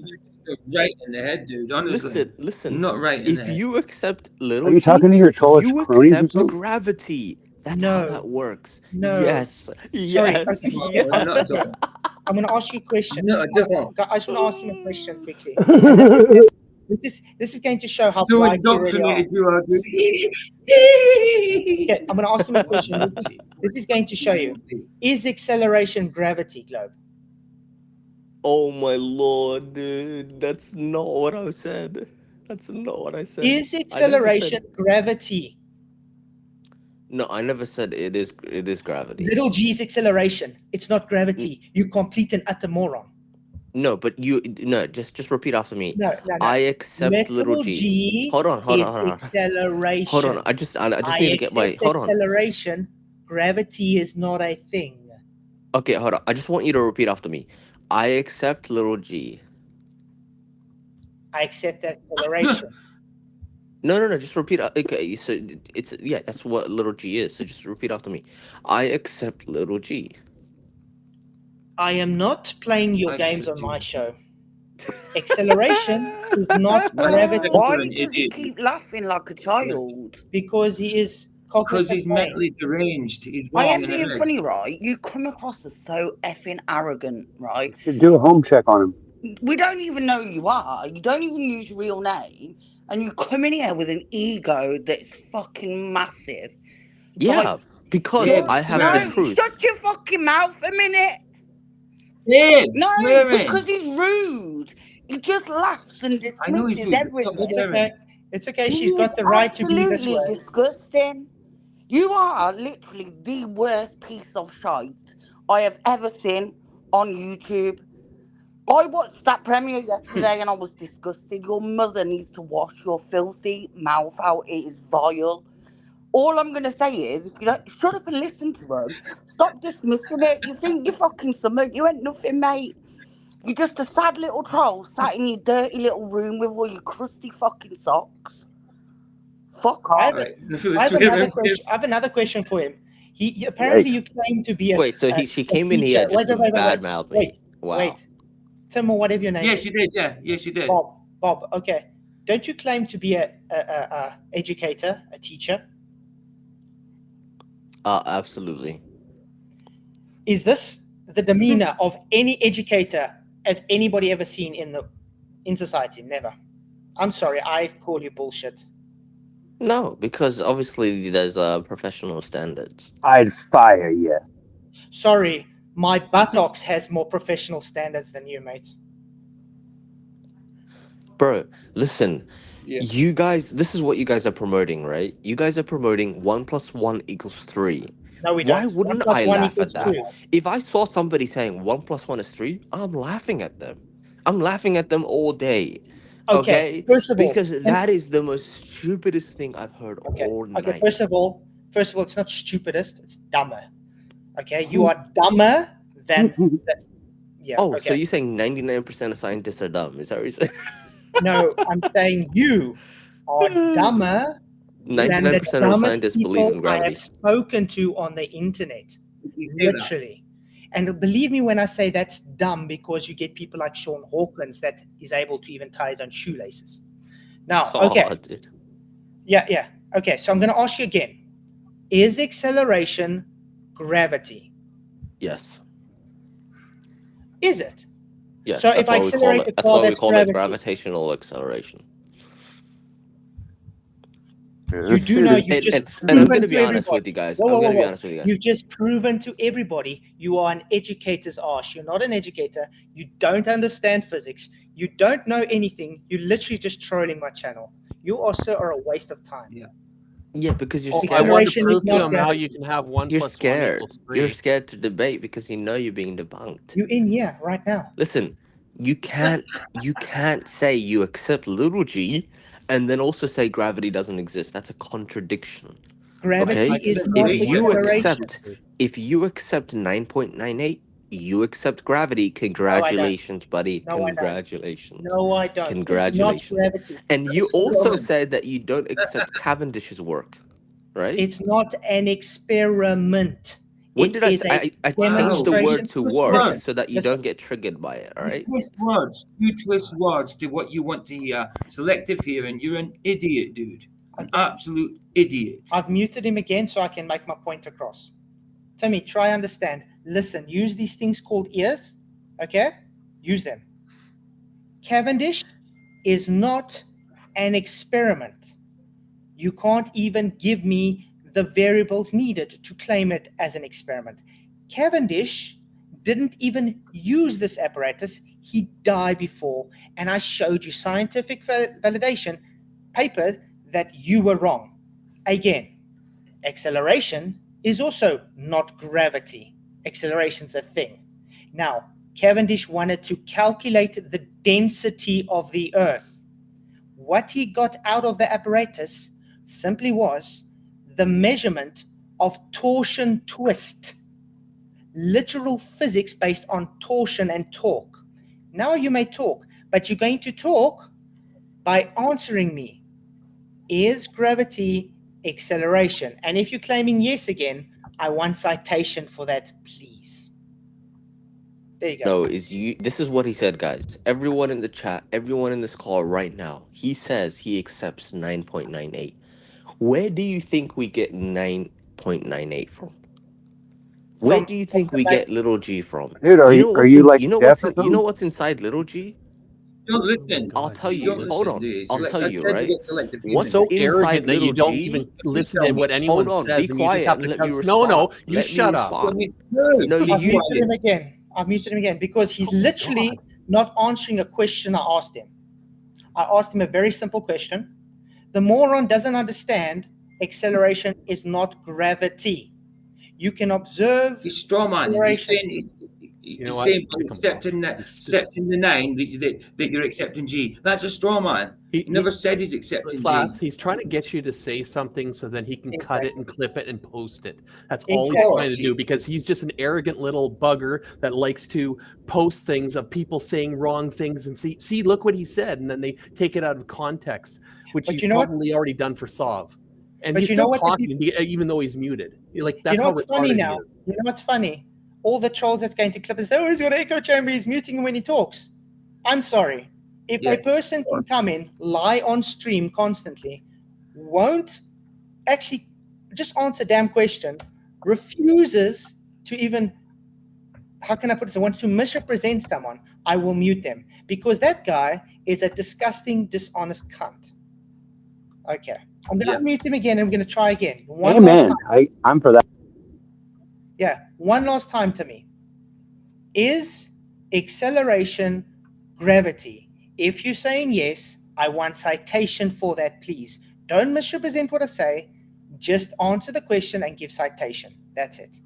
right in the head, dude. Honestly. Listen. Not right in the If head. you accept little Are you g, talking to your trollish you cronies or accept something? gravity. That's No. how that works. No. Yes. Sorry, Yes. okay. Yes. I'm not Okay. I'm going to ask you a question. No, I don't. I just want to ask him a question quickly. And this is going to show how So bright you really are. indoctrinated you are, dude. Okay, I'm going to ask him a question. This is going to show you. Is acceleration gravity, Globe? Oh my lord, dude. That's not what I said. That's not what I said. Is acceleration gravity? No, I never said it is gravity. Little g is acceleration. It's not gravity. You complete and utter moron. No, but just repeat after me. No. I accept little g. Hold on. Acceleration. Hold on. I just need to get my hold on. Acceleration. Gravity is not a thing. Okay, hold on. I just want you to repeat after me. I accept little g. I accept acceleration. No. Just repeat. Okay, so that's what little g is. So just repeat after me. I accept little g. I am not playing your games on my show. Acceleration is not gravity. Why does he keep laughing like a child? Because he is Because he's mentally deranged. He's I wrong am in the being head. funny, right? You come across as so effing arrogant, right? You should do a home check on him. We don't even know who you are. You don't even use your real name. And you come in here with an ego that's fucking massive. Yeah, because I have the truth. Shut your fucking mouth a minute. Yeah, No, swearing. because he's rude. He just laughs and I know he's dismisses rude. everything. It's okay. She's got the right to be this way. Absolutely disgusting. You are literally the worst piece of shite I have ever seen on YouTube. I watched that premiere yesterday and I was disgusted. Your mother needs to wash your filthy mouth out. It is vile. All I'm going to say is, if you don't shut up and listen to them, stop dismissing it. You think you're fucking something. You ain't nothing, mate. You're just a sad little troll sat in your dirty little room with all your crusty fucking socks. Fuck off. I have another question for him. He apparently you claim to be a Wait, so she came in here just to badmouth me. Wow. Wait. Tim or whatever your name is. Yes, you did. Yeah. Yes, you did. Bob. Okay. Don't you claim to be a educator, a teacher? Absolutely. Is this the demeanor of any educator as anybody ever seen in society? Never. I'm sorry, I call you bullshit. No, because obviously there's professional standards. I'd fire you. Sorry, my buttocks has more professional standards than you, mate. Bro, listen. Yeah. You guys, this is what you guys are promoting, right? You guys are promoting 1 + 1 = 3. No, we don't. Why wouldn't I laugh at that? 2. If I saw somebody saying 1 + 1 = 3, I'm laughing at them. I'm laughing at them all day. Okay? First of all, because that is the most stupidest thing I've heard all night. Okay, first of all, it's not stupidest, it's dumber. Okay? You are dumber than yeah. Oh, okay. So you're saying 99% of scientists are dumb. Is that what you're saying? No, I'm saying you are dumber 99% of scientists believe in gravity. I have spoken to on the internet, literally. And believe me when I say that's dumb, because you get people like Sean Hawkins that is able to even tie his own shoelaces. Now, okay. Dude. Yeah. Okay, so I'm going to ask you again. Is acceleration gravity? Yes. Is it? Yes. So if I accelerate a car, that's we call it gravitational acceleration. You do know you've just and I'm going to be honest with you guys. You've just proven to everybody you are an educator's arse. You're not an educator. You don't understand physics. You don't know anything. You're literally just trolling my channel. You also are a waste of time. Yeah, because you're scared. I want to prove to them how you can have 1 you're + scared. 1 = 3. You're scared to debate because you know you're being debunked. You're in here right now. Listen, You can't say you accept little g and then also say gravity doesn't exist. That's a contradiction. Gravity Okay? is not acceleration. If you accept 9.98, you accept gravity. No, I don't. Congratulations, buddy. No, I don't. Congratulations. No, I don't. Not Congratulations. gravity. And you also said that you don't accept Cavendish's work, right? It's not an experiment. When It did is a I changed the word to work Listen, so that you listen. don't get triggered by it, all right? You twist words to what you want to hear. Selective hearing. You're an idiot, dude. An absolute idiot. I've muted him again so I can make my point across. Timmy, try understand. Listen, use these things called ears, okay? Use them. Cavendish is not an experiment. You can't even give me the variables needed to claim it as an experiment. Cavendish didn't even use this apparatus. He died before, and I showed you scientific validation paper that you were wrong. Again, acceleration is also not gravity. Acceleration's a thing. Now, Cavendish wanted to calculate the density of the Earth. What he got out of the apparatus simply was the measurement of torsion twist, literal physics based on torsion and torque. Now you may talk, but you're going to talk by answering me. Is gravity acceleration? And if you're claiming yes again, I want citation for that, please. There you go. No, this is what he said, guys. Everyone in the chat, everyone in this call right now, he says he accepts 9.98. Where do you think we get 9.98 from? Where do you think we get little g from? Dude, are you like deaf or you know something? what's inside little g? Don't listen. I'll tell you. Don't Hold listen, on. dude. I'll tell you, right? What's so arrogant that you don't even listen to what anyone Hold on, says be and you just quiet have and to let me No, respond. you Let shut me up. respond. No, I've muted him again. I've muted him again because he's literally not answering a question I asked him. I asked him a very simple question. The moron doesn't understand acceleration is not gravity. You can observe He's straw man. He's saying, saying accepting the 9 that you're accepting G. That's a straw man. He never said he's accepting Flats, G. he's trying to get you to say something so then he can cut it and clip it and post it. That's all Exactly. he's trying to do because he's just an arrogant little bugger that likes to post things of people saying wrong things and see look what he said, and then they take it out of context, which he's probably already done for Sov. And he's still talking even though he's muted. Like that's how what's funny retarded now? he is. You know what's funny? All the trolls that's going to clip and say, "Oh, he's got an echo chamber. He's muting him when he talks." I'm sorry. If a person can come in, lie on stream constantly, won't actually just answer a damn question, refuses to even, how can I put this? I want to misrepresent someone, I will mute them because that guy is a disgusting, dishonest cunt. Okay. I'm going to unmute him again and I'm going to try again. One last time. I'm for that. Yeah, one last time to me. Is acceleration gravity? If you're saying yes, I want citation for that, please. Don't misrepresent what I say. Just answer the question and give citation. That's it.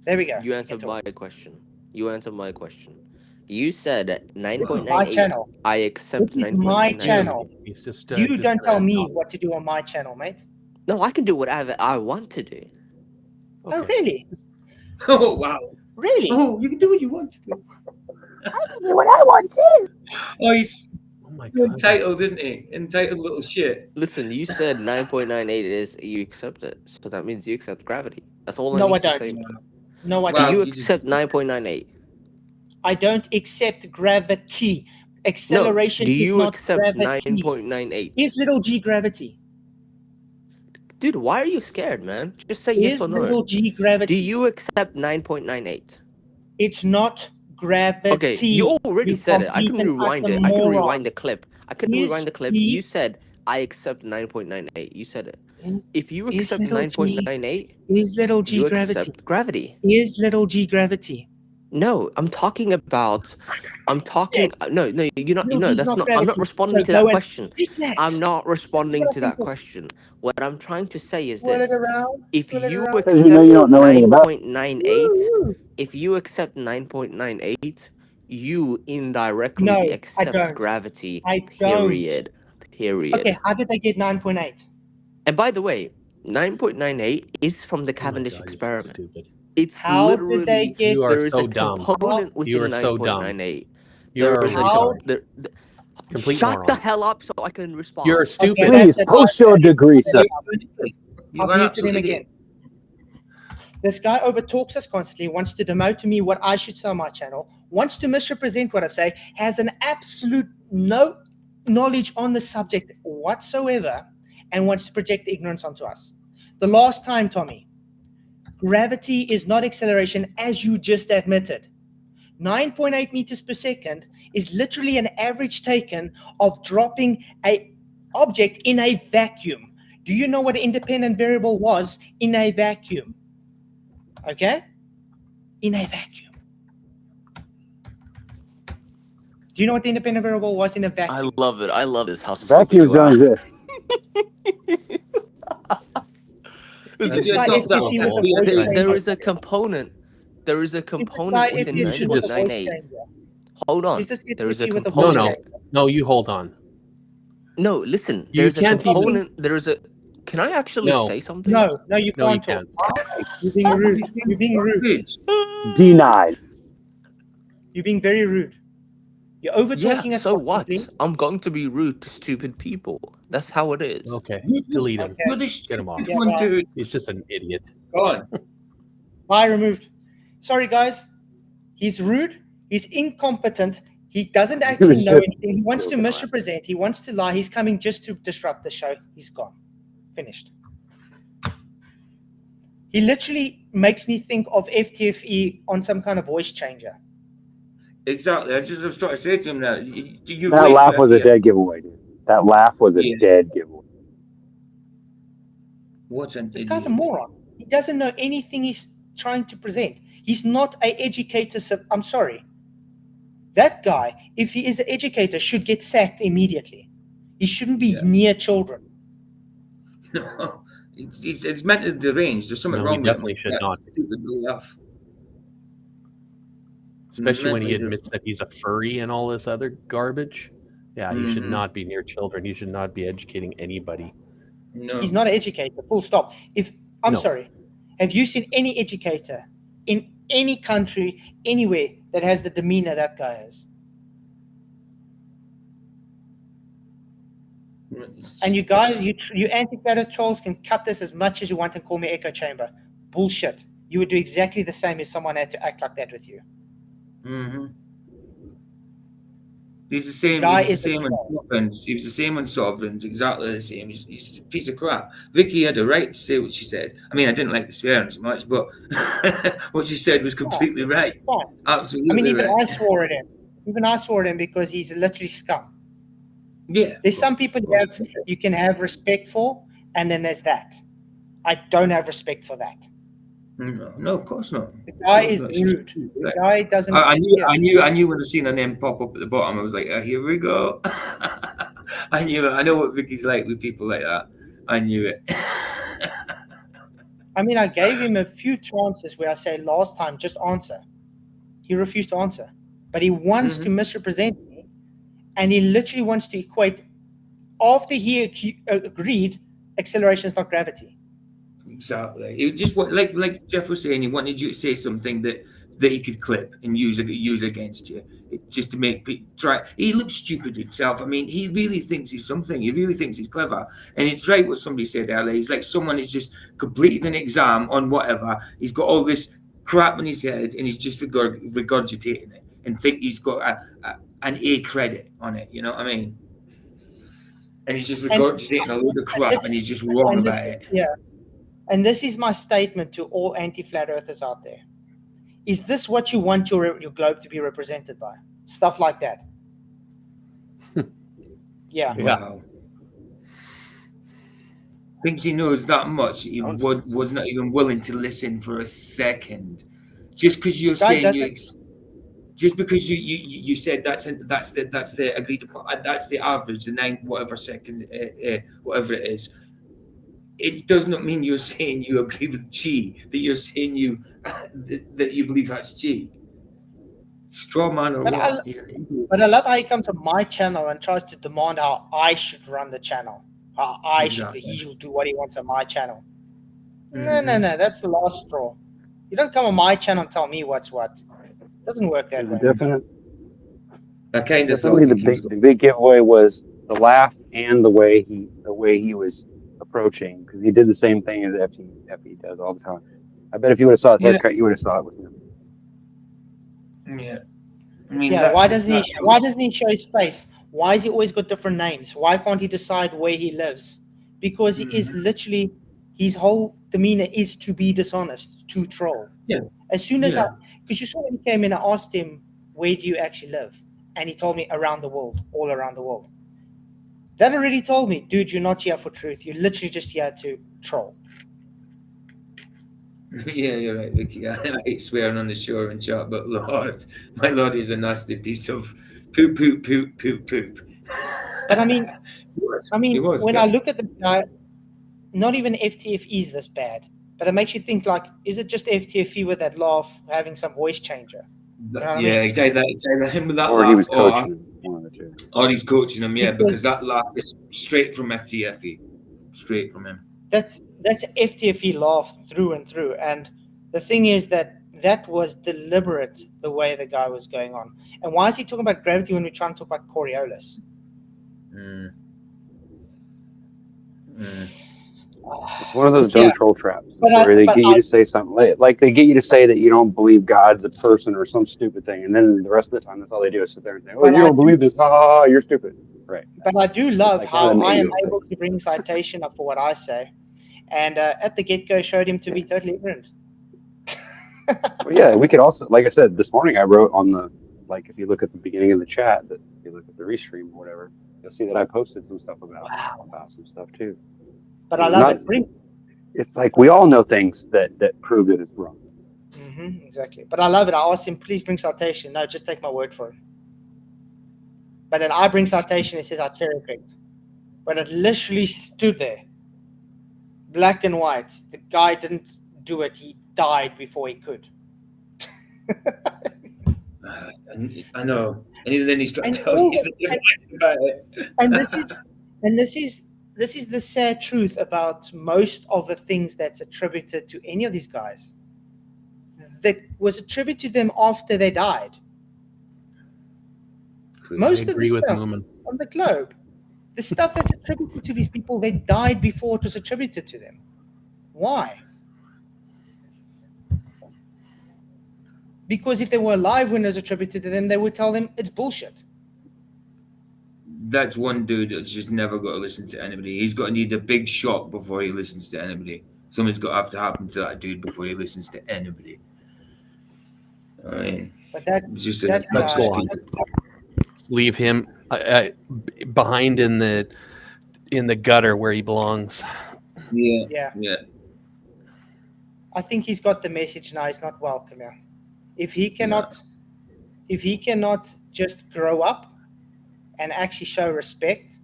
There we go. You answered my question. You said at 9.98. My channel. I accept 9.98. This is my channel. You don't tell me what to do on my channel, mate. No, I can do whatever I want to do. Oh, really? Oh, wow. Really? Oh, you can do what you want to do. I can do what I want to. Oh, he's so entitled, isn't he? Entitled little shit. Listen, you said 9.98 is you accept it. So that means you accept gravity. That's all I No, need I to say. don't. No, I Do don't. you accept 9.98? I don't accept gravity. Acceleration is not gravity. Do you accept 9.98? Is little g gravity? Dude, why are you scared, man? Just say yes or no. Is little g gravity? Do you accept 9.98? It's not gravity. Okay, you already said it. I can rewind it. I can rewind the clip. You said, I accept 9.98. You said it. If you accept 9.98, is little g you gravity? accept gravity. Is little g gravity? No, I'm talking about. No, you're not. No, that's not not. gravity. I'm not responding to go that question. that. I'm not responding to that question. What I'm trying to say is Swirl this: it around, if swirl it you around. accept you don't know anything about 9.98, if you accept 9.98, you indirectly No, I accept don't. gravity. I Period. Period. Okay, how did they get 9.8? And by the way, 9.98 is from the Cavendish God, you're so experiment. stupid. It's How did they literally get? You are there is so a dumb. component You within are so dumb. 9.98. You're There is a retarded. Complete shut the moron. hell up so I can respond. You're stupid. Okay, Please post your degree, sir. I've muted him again. This guy overtalks us constantly, wants to demote to me what I should say on my channel, wants to misrepresent what I say, has an absolute no knowledge on the subject whatsoever, and wants to project ignorance onto us. The last time, Tommy, gravity is not acceleration, as you just admitted. 9.8 meters per second is literally an average taken of dropping an object in a vacuum. Do you know what an independent variable was in a vacuum? Okay? In a vacuum. Do you know what the independent variable was in a vacuum? I love it. I love this. How stupid Vacuums you don't are. exist. This guy FTP with the voice changer. There is a component. There is a component within You should just 9.98. Hold on. Is this There is a FTP with the No, voice component. changer? no. You hold on. No, listen. You There's a can't even- component. There is a. Can I actually No. say something? No, you No, you can't talk. can't. You're being rude. You're being rude. Denied. You're being very rude. You're over talking Yeah. us So what? constantly. I'm going to be rude to stupid people. That's how it is. Okay, delete him. Okay. Get him off. Yeah, bye. He's just an idiot. Go on. Bye, removed. Sorry, guys. He's rude. He's incompetent. He doesn't actually know anything. He wants to misrepresent. He wants to lie. He's coming just to disrupt the show. He's gone. Finished. He literally makes me think of FTFE on some kind of voice changer. Exactly. I was trying to say to him that you That laugh was a dead giveaway, dude. That laugh was a dead giveaway. This guy's a moron. He doesn't know anything he's trying to present. He's not an educator. I'm sorry. That guy, if he is an educator, should get sacked immediately. He shouldn't be near children. No, it's mentally deranged. There's something wrong he definitely with should him. not. Laugh. Especially when he admits that he's a furry and all this other garbage. Yeah, he should not be near children. He should not be educating anybody. No. He's not an educator, full stop. Sorry, have you seen any educator in any country, anywhere, that has the demeanor that guy has? And you guys, you anti-flat trolls can cut this as much as you want and call me echo chamber. Bullshit. You would do exactly the same if someone had to act like that with you. Mm-hmm. He's the same. Guy He's the same on sovereigns. He was the same on sovereigns. Exactly the same. He's a piece of crap. Vicky had a right to say what she said. I mean, I didn't like the swearing so much, but what she said was completely right. Absolutely. I mean, even right. I swore at him. Even I swore at him because he's literally scum. Yeah. There's some people you can have respect for, and then there's that. I don't have respect for that. No, of course not. The guy is rude. The guy doesn't. I knew when I seen her name pop up at the bottom. I was like, here we go. I knew it. I know what Vicky's like with people like that. I knew it. I mean, I gave him a few chances where I say last time, just answer. He refused to answer, but he wants to misrepresent me, and he literally wants to equate. After he agreed, acceleration is not gravity. Exactly. It just like Jeff was saying, he wanted you to say something that he could clip and use against you, just to make try. He looks stupid himself. I mean, he really thinks he's something. He really thinks he's clever. And it's right what somebody said earlier. He's like someone who's just completed an exam on whatever. He's got all this crap in his head, and he's just regurgitating it and think he's got an A credit on it. You know what I mean? And he's just regurgitating a load of crap, and he's just wrong about it. Yeah. And this is my statement to all anti-flat earthers out there. Is this what you want your globe to be represented by? Stuff like that. Yeah. Wow. Thinks he knows that much. He was not even willing to listen for a second. Just because you're saying just because you said that's the agreed upon, that's the average, the 9 whatever second, whatever it is. It does not mean you're saying you agree with G, that you're saying that you believe that's G. Straw man or But what? But I love how he comes to my channel and tries to demand how I should run the channel. How he will do what he wants on my channel. No, that's the last straw. You don't come on my channel and tell me what's what. It doesn't work that way. I kind of Definitely thought the big giveaway was the laugh and the way he was approaching, because he did the same thing as FE does all the time. I bet if you would have saw his haircut, you would have saw it with him. Yeah. I mean, why doesn't he show his face? Why has he always got different names? Why can't he decide where he lives? Because he is literally, his whole demeanor is to be dishonest, to troll. Yeah. As soon as because you saw when he came in, I asked him, where do you actually live? And he told me around the world, all around the world. That already told me, dude, you're not here for truth. You're literally just here to troll. Yeah, you're right, Vicky. I hate swearing on the show and chat, but Lord, my Lord is a nasty piece of poop. But I mean, when I look at this guy, not even FTFE is this bad. But it makes you think, like, is it just FTFE with that laugh, having some voice changer? You know exactly. It's either him with that or laugh, he was coaching him, one of the two. Or he's coaching him, because that laugh is straight from FTFE, straight from him. That's FTFE laugh through and through. And the thing is that was deliberate, the way the guy was going on. And why is he talking about gravity when we're trying to talk about Coriolis? It's one of those dumb troll traps where they get you to say something like they get you to say that you don't believe God's a person or some stupid thing, and then the rest of the time that's all they do is sit there and say, "Oh, you don't believe this? Ha, you're stupid." Right. But I do love how I am able to bring citation up for what I say, and at the get-go showed him to be totally ignorant. Well, yeah, we could also, like I said this morning, I wrote on the, like, if you look at the beginning of the chat, that if you look at the restream or whatever, you'll see that I posted some stuff about some stuff too. But I love it. It's like we all know things that prove that it's wrong. Exactly. But I love it. I asked him, please bring citation. No, just take my word for it. But then I bring citation. It says I cherry picked. But it literally stood there, black and white. The guy didn't do it. He died before he could. I know. And even then he's trying to tell you about it. And this is the sad truth about most of the things that's attributed to any of these guys. That was attributed to them after they died. Most of the stuff on the globe, the stuff that's attributed to these people, they died before it was attributed to them. Why? Because if they were alive when it was attributed to them, they would tell them it's bullshit. That's one dude that's just never got to listen to anybody. He's got to need a big shock before he listens to anybody. Something's got to have to happen to that dude before he listens to anybody. I mean, but let's go on. Leave him behind in the gutter where he belongs. Yeah. I think he's got the message now. He's not welcome here. If he cannot just grow up and actually show respect,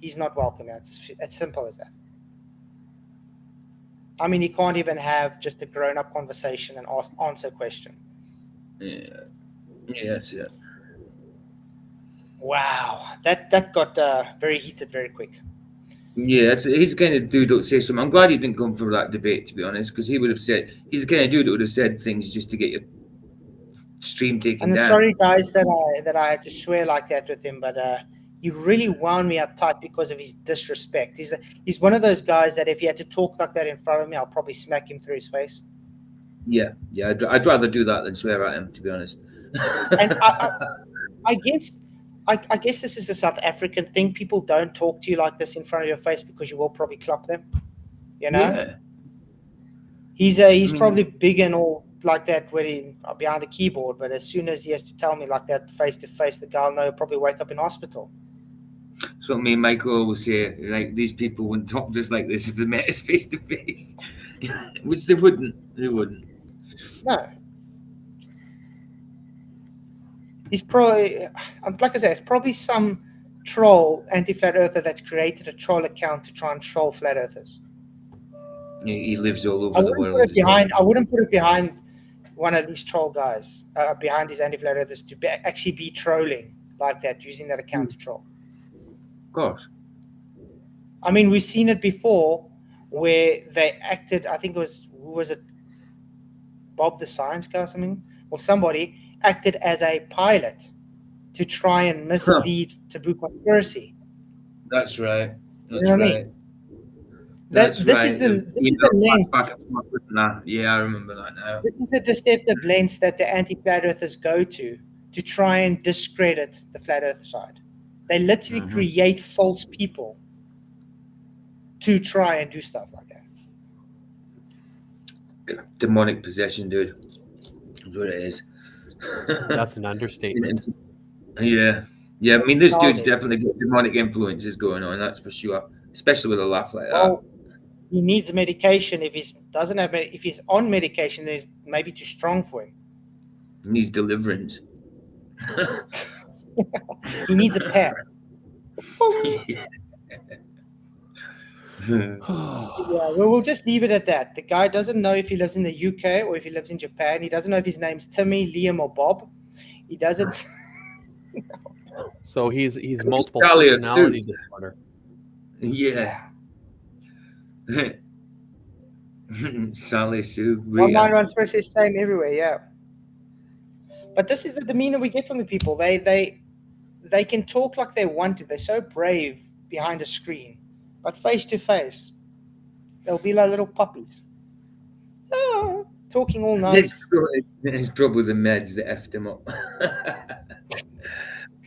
he's not welcome here. It's as simple as that. I mean, he can't even have just a grown-up conversation and answer a question. Yes. Wow, that got very heated very quick. Yeah, he's the kind of dude that would say something. I'm glad he didn't come for that debate, to be honest, because he would have said, he's the kind of dude that would have said things just to get your stream taken down. Sorry, guys, that I had to swear like that with him, but he really wound me up tight because of his disrespect. He's one of those guys that if he had to talk like that in front of me, I'll probably smack him through his face. Yeah, I'd rather do that than swear at him, to be honest. And I guess this is a South African thing. People don't talk to you like this in front of your face because you will probably clap them. You know? Yeah. He's probably big and all like that when he's behind the keyboard, but as soon as he has to tell me like that face to face, the guy will know he'll probably wake up in hospital. That's what me and Michael always say. Like, these people wouldn't talk just like this if they met us face to face, which they wouldn't. No. He's probably, like I say, it's probably some troll anti-flat earther that's created a troll account to try and troll flat earthers. He lives all over the world. I wouldn't put it behind one of these troll guys behind these anti-flat earthers to actually be trolling like that, using that account to troll. Of course. I mean, we've seen it before where they acted, I think who was it, Bob the Science Guy or something? Or somebody acted as a pilot to try and mislead Taboo Conspiracy. That's right. You know what I mean? That's this right. is the lens. Yeah, I remember that now. This is the deceptive lens that the anti-flat earthers go to try and discredit the flat earth side. They literally create false people to try and do stuff like that. Demonic possession, dude. That's what it is. That's an understatement. Yeah. I mean, this dude's definitely got demonic influences going on. That's for sure. Especially with a laugh like that. He needs medication. If if he's on medication, then it's maybe too strong for him. He needs deliverance. He needs a pet. We'll just leave it at that. The guy doesn't know if he lives in the UK or if he lives in Japan. He doesn't know if his name's Timmy, Liam, or Bob. He doesn't. So he's multiple personality disorder. Yeah. Sally Sue. One mind, one spirit is same everywhere. Yeah. But this is the demeanor we get from the people. They can talk like they want to. They're so brave behind a screen, but face to face, they'll be like little puppies. Talking all nice. It's probably the meds that effed him up.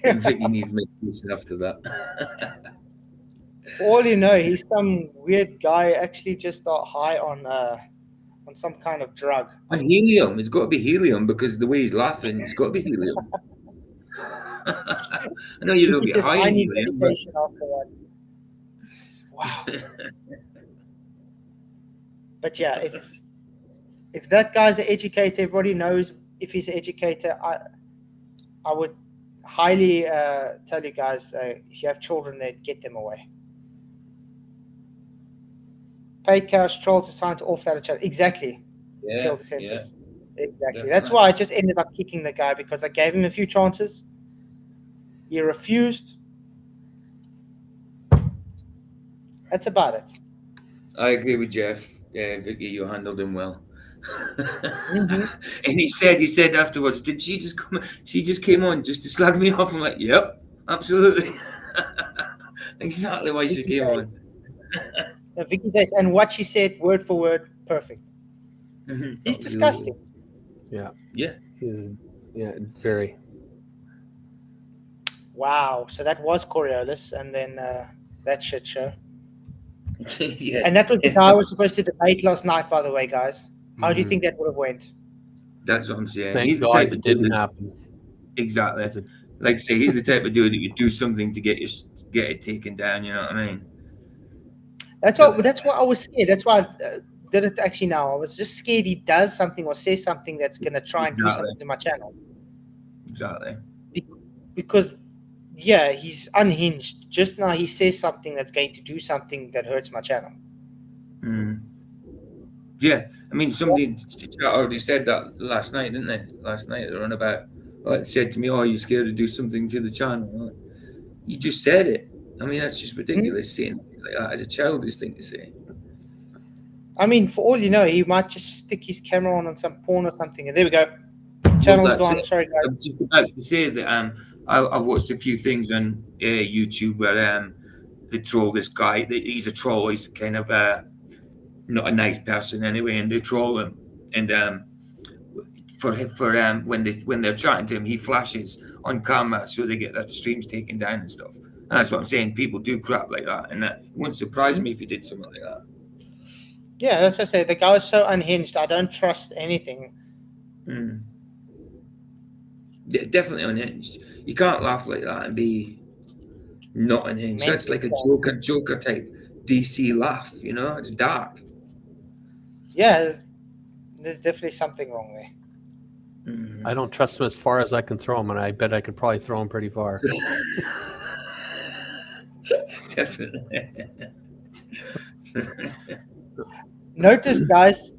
I think he needs medication after that. For all you know, he's some weird guy actually just got high on some kind of drug. On helium. It's got to be helium because the way he's laughing, it's got to be helium. I know you don't get high on helium. But... Wow. But yeah, if that guy's an educator, everybody knows if he's an educator. I would highly tell you guys, if you have children there, get them away. Paid cash trolls assigned to all flat chat. Exactly. Yeah. Kill the census. Yeah. Exactly. That's why I just ended up kicking the guy, because I gave him a few chances. He refused. That's about it. I agree with Jeff. Yeah, Vicky, you handled him well. And he said afterwards, did she just come? She just came on just to slag me off. I'm like, yep, absolutely. Exactly why she came on. Vicky says, and what she said, word for word, perfect. He's disgusting. Yeah. Yeah. Yeah, very. Wow. So that was Coriolis, and then that shit show. Yeah. And that was the guy I was supposed to debate last night, by the way, guys. How do you think that would have went? That's what I'm saying. Thank He's God the type it of didn't dude happen. Exactly. Like I say, he's the type of dude that you do something to get it taken down. You know what I mean? That's what I was scared. That's why I did it actually now. I was just scared he does something or says something that's going to try and do something to my channel. Exactly. Because, yeah, he's unhinged. Just now he says something that's going to do something that hurts my channel. Yeah, I mean, somebody already said that last night, didn't they? Last night they were on about, it said to me, "Oh, you're scared to do something to the channel." Like, you just said it. I mean, that's just ridiculous saying like that as a childish thing to say. I mean, for all you know, he might just stick his camera on some porn or something, and there we go. Channel's gone. Sorry, guys. I'm just about to say that I've watched a few things on YouTube where they troll this guy. He's a troll. He's kind of not a nice person anyway, and they troll him. And for when they're chatting to him, he flashes on camera so they get their streams taken down and stuff. And that's what I'm saying. People do crap like that, and it wouldn't surprise me if he did something like that. Yeah, as I say, the guy is so unhinged. I don't trust anything. Yeah, definitely unhinged. You can't laugh like that and be not unhinged. That's like a Joker type DC laugh. You know, it's dark. Yeah, there's definitely something wrong there. I don't trust him as far as I can throw him, and I bet I could probably throw him pretty far. Definitely. Notice, guys,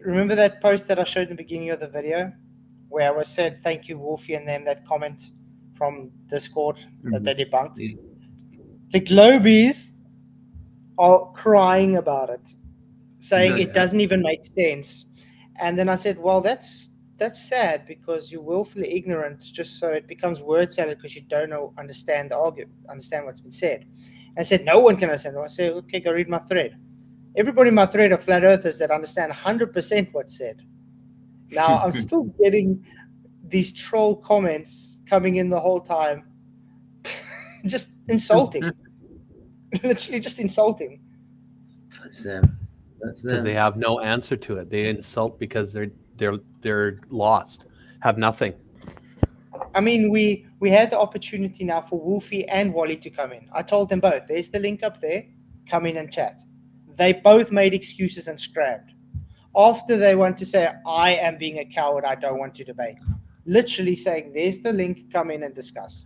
remember that post that I showed in the beginning of the video, where I was said thank you Wolfie and them, that comment from Discord that they debunked. Yeah. The Globies are crying about it, saying it doesn't even make sense. And then I said, well, that's sad because you're willfully ignorant, just so it becomes word salad because you don't understand the argument, understand what's been said. And I said, no one can understand. I said, okay, go read my thread. Everybody in my thread are flat earthers that understand 100% what's said. Now, I'm still getting these troll comments coming in the whole time, just insulting. Literally just insulting. That's them. That's them. Because they have no answer to it. They insult because they're lost, have nothing. I mean, we had the opportunity now for Wolfie and Wally to come in. I told them both, there's the link up there, come in and chat. They both made excuses and scrapped. After they want to say, I am being a coward, I don't want to debate. Literally saying, there's the link, come in and discuss.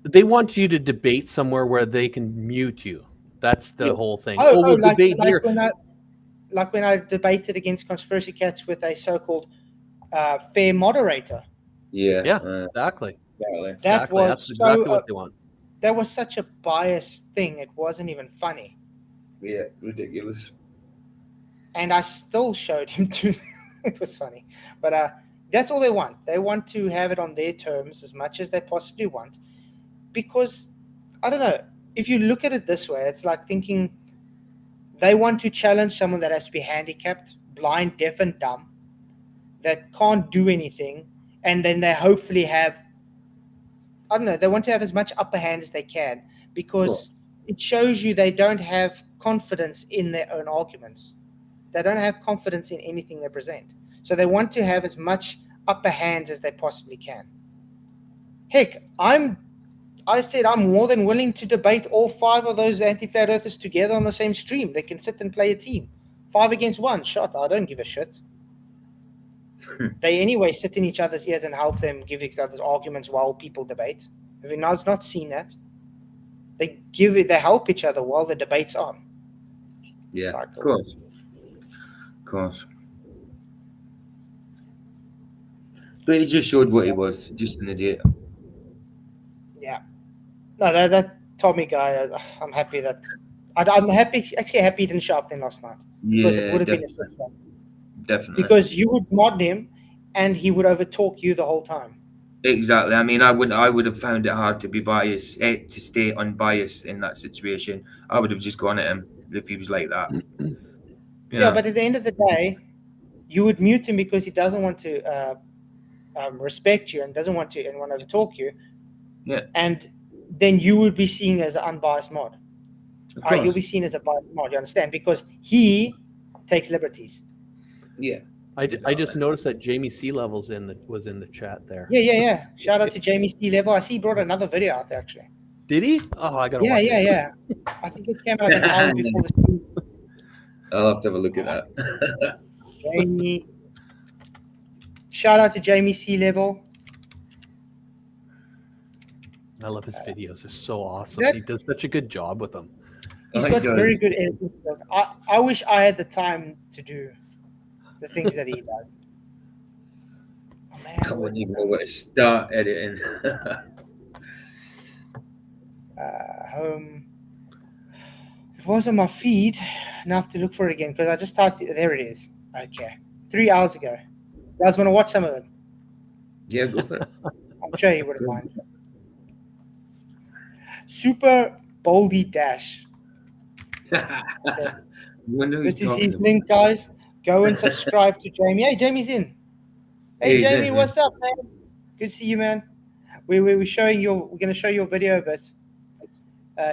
They want you to debate somewhere where they can mute you. That's the whole thing. We'll like, debate here. When I debated against Conspiracy Cats with a so-called fair moderator. Yeah. Exactly. That was That's exactly what they want. That was such a biased thing. It wasn't even funny. Yeah, ridiculous. And I still showed him too. It was funny. But that's all they want. They want to have it on their terms as much as they possibly want. Because, I don't know, if you look at it this way, it's like thinking they want to challenge someone that has to be handicapped, blind, deaf, and dumb, that can't do anything, and then they hopefully have, I don't know, they want to have as much upper hand as they can, because it shows you they don't have confidence in their own arguments. They don't have confidence in anything they present. So they want to have as much upper hands as they possibly can. Heck, I said I'm more than willing to debate all 5 of those anti-flat earthers together on the same stream. They can sit and play a team. 5 against 1, shot. I don't give a shit. They anyway sit in each other's ears and help them give each other's arguments while people debate. Have you not seen that? They help each other while the debate's on. Yeah, of course. Of course. But he just showed what he was, just an idiot. Yeah. No, that Tommy guy, I'm happy that... I'm actually happy he didn't show up then last night. Because it would have been a shit show. Definitely. Because you would mod him and he would overtalk you the whole time. Exactly. I mean, I would have found it hard to be biased, to stay unbiased in that situation. I would have just gone at him if he was like that. Yeah, but at the end of the day, you would mute him because he doesn't want to respect you and doesn't want to overtalk you. Yeah. And then you would be seen as an unbiased mod. You'll be seen as a biased mod, you understand? Because he takes liberties. Yeah. I just noticed that Jamie C Levels was in the chat there. Yeah. Shout out to Jamie C Level. I see he brought another video out actually. Did he? Oh, I gotta watch it. Yeah. I think it came out an hour before the stream. I'll have to have a look at that. Jamie. Shout out to Jamie C Level. I love his videos. They're so awesome. He does such a good job with them. He's got very good editing skills. I wish I had the time to do the things that he does. Oh, man. I wouldn't even know where to start editing. Home. It was on my feed. Now I have to look for it again because I just typed it. There it is. Okay. 3 hours ago. You guys want to watch some of it? Yeah, go for it. I'm sure you wouldn't mind. Super Boldy Dash. This is his link, guys. Go and subscribe to Jamie. Hey, Jamie's in. Hey, Jamie, what's up, man? Good to see you, man. We're going to show your video a bit,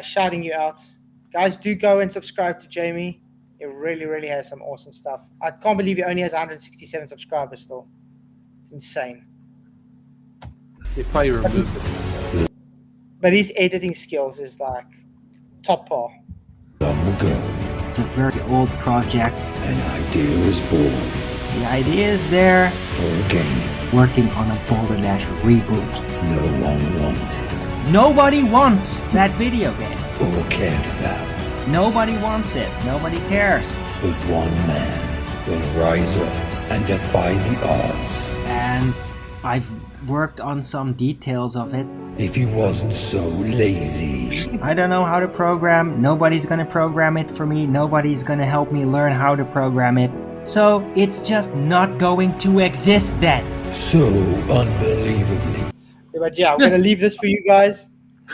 shouting you out. Guys, do go and subscribe to Jamie. He really, really has some awesome stuff. I can't believe he only has 167 subscribers still. It's insane. They probably removed it. But his editing skills is like top par. It's a very old project. An idea was born. The idea is there. For a game. Working on a Boulder Dash reboot. No one wants it. Nobody wants that video game. Or cared about. Nobody wants it. Nobody cares. But one man will rise up and defy the odds. And I've worked on some details of it. If he wasn't so lazy. I don't know how to program. Nobody's gonna program it for me. Nobody's gonna help me learn how to program it. So it's just not going to exist then. So unbelievably. But yeah, I'm gonna leave this for you guys.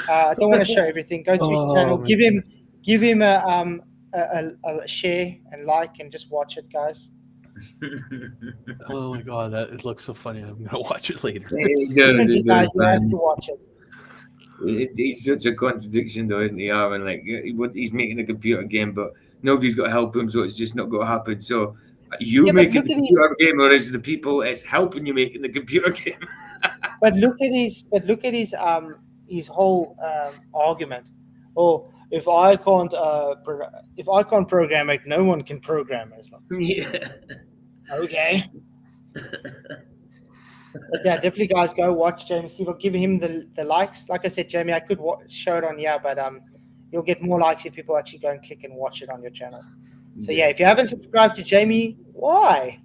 I don't want to show everything. Go to his channel. Give him a share and like and just watch it, guys. Oh my god, it looks so funny. I'm gonna watch it later. You guys have to watch it. He's such a contradiction, though, isn't he, Aaron? Like, he's making a computer game, but nobody's got to help him, so it's just not going to happen. So, you making the computer game, or is the people it's helping you making the computer game? But look at his whole argument. Oh, if I can't program it, no one can program it. Yeah. Okay. But yeah, definitely, guys, go watch Jamie Steve. I'll give him the likes. Like I said, Jamie, I could show it on here, but you'll get more likes if people actually go and click and watch it on your channel. So yeah, if you haven't subscribed to Jamie, why?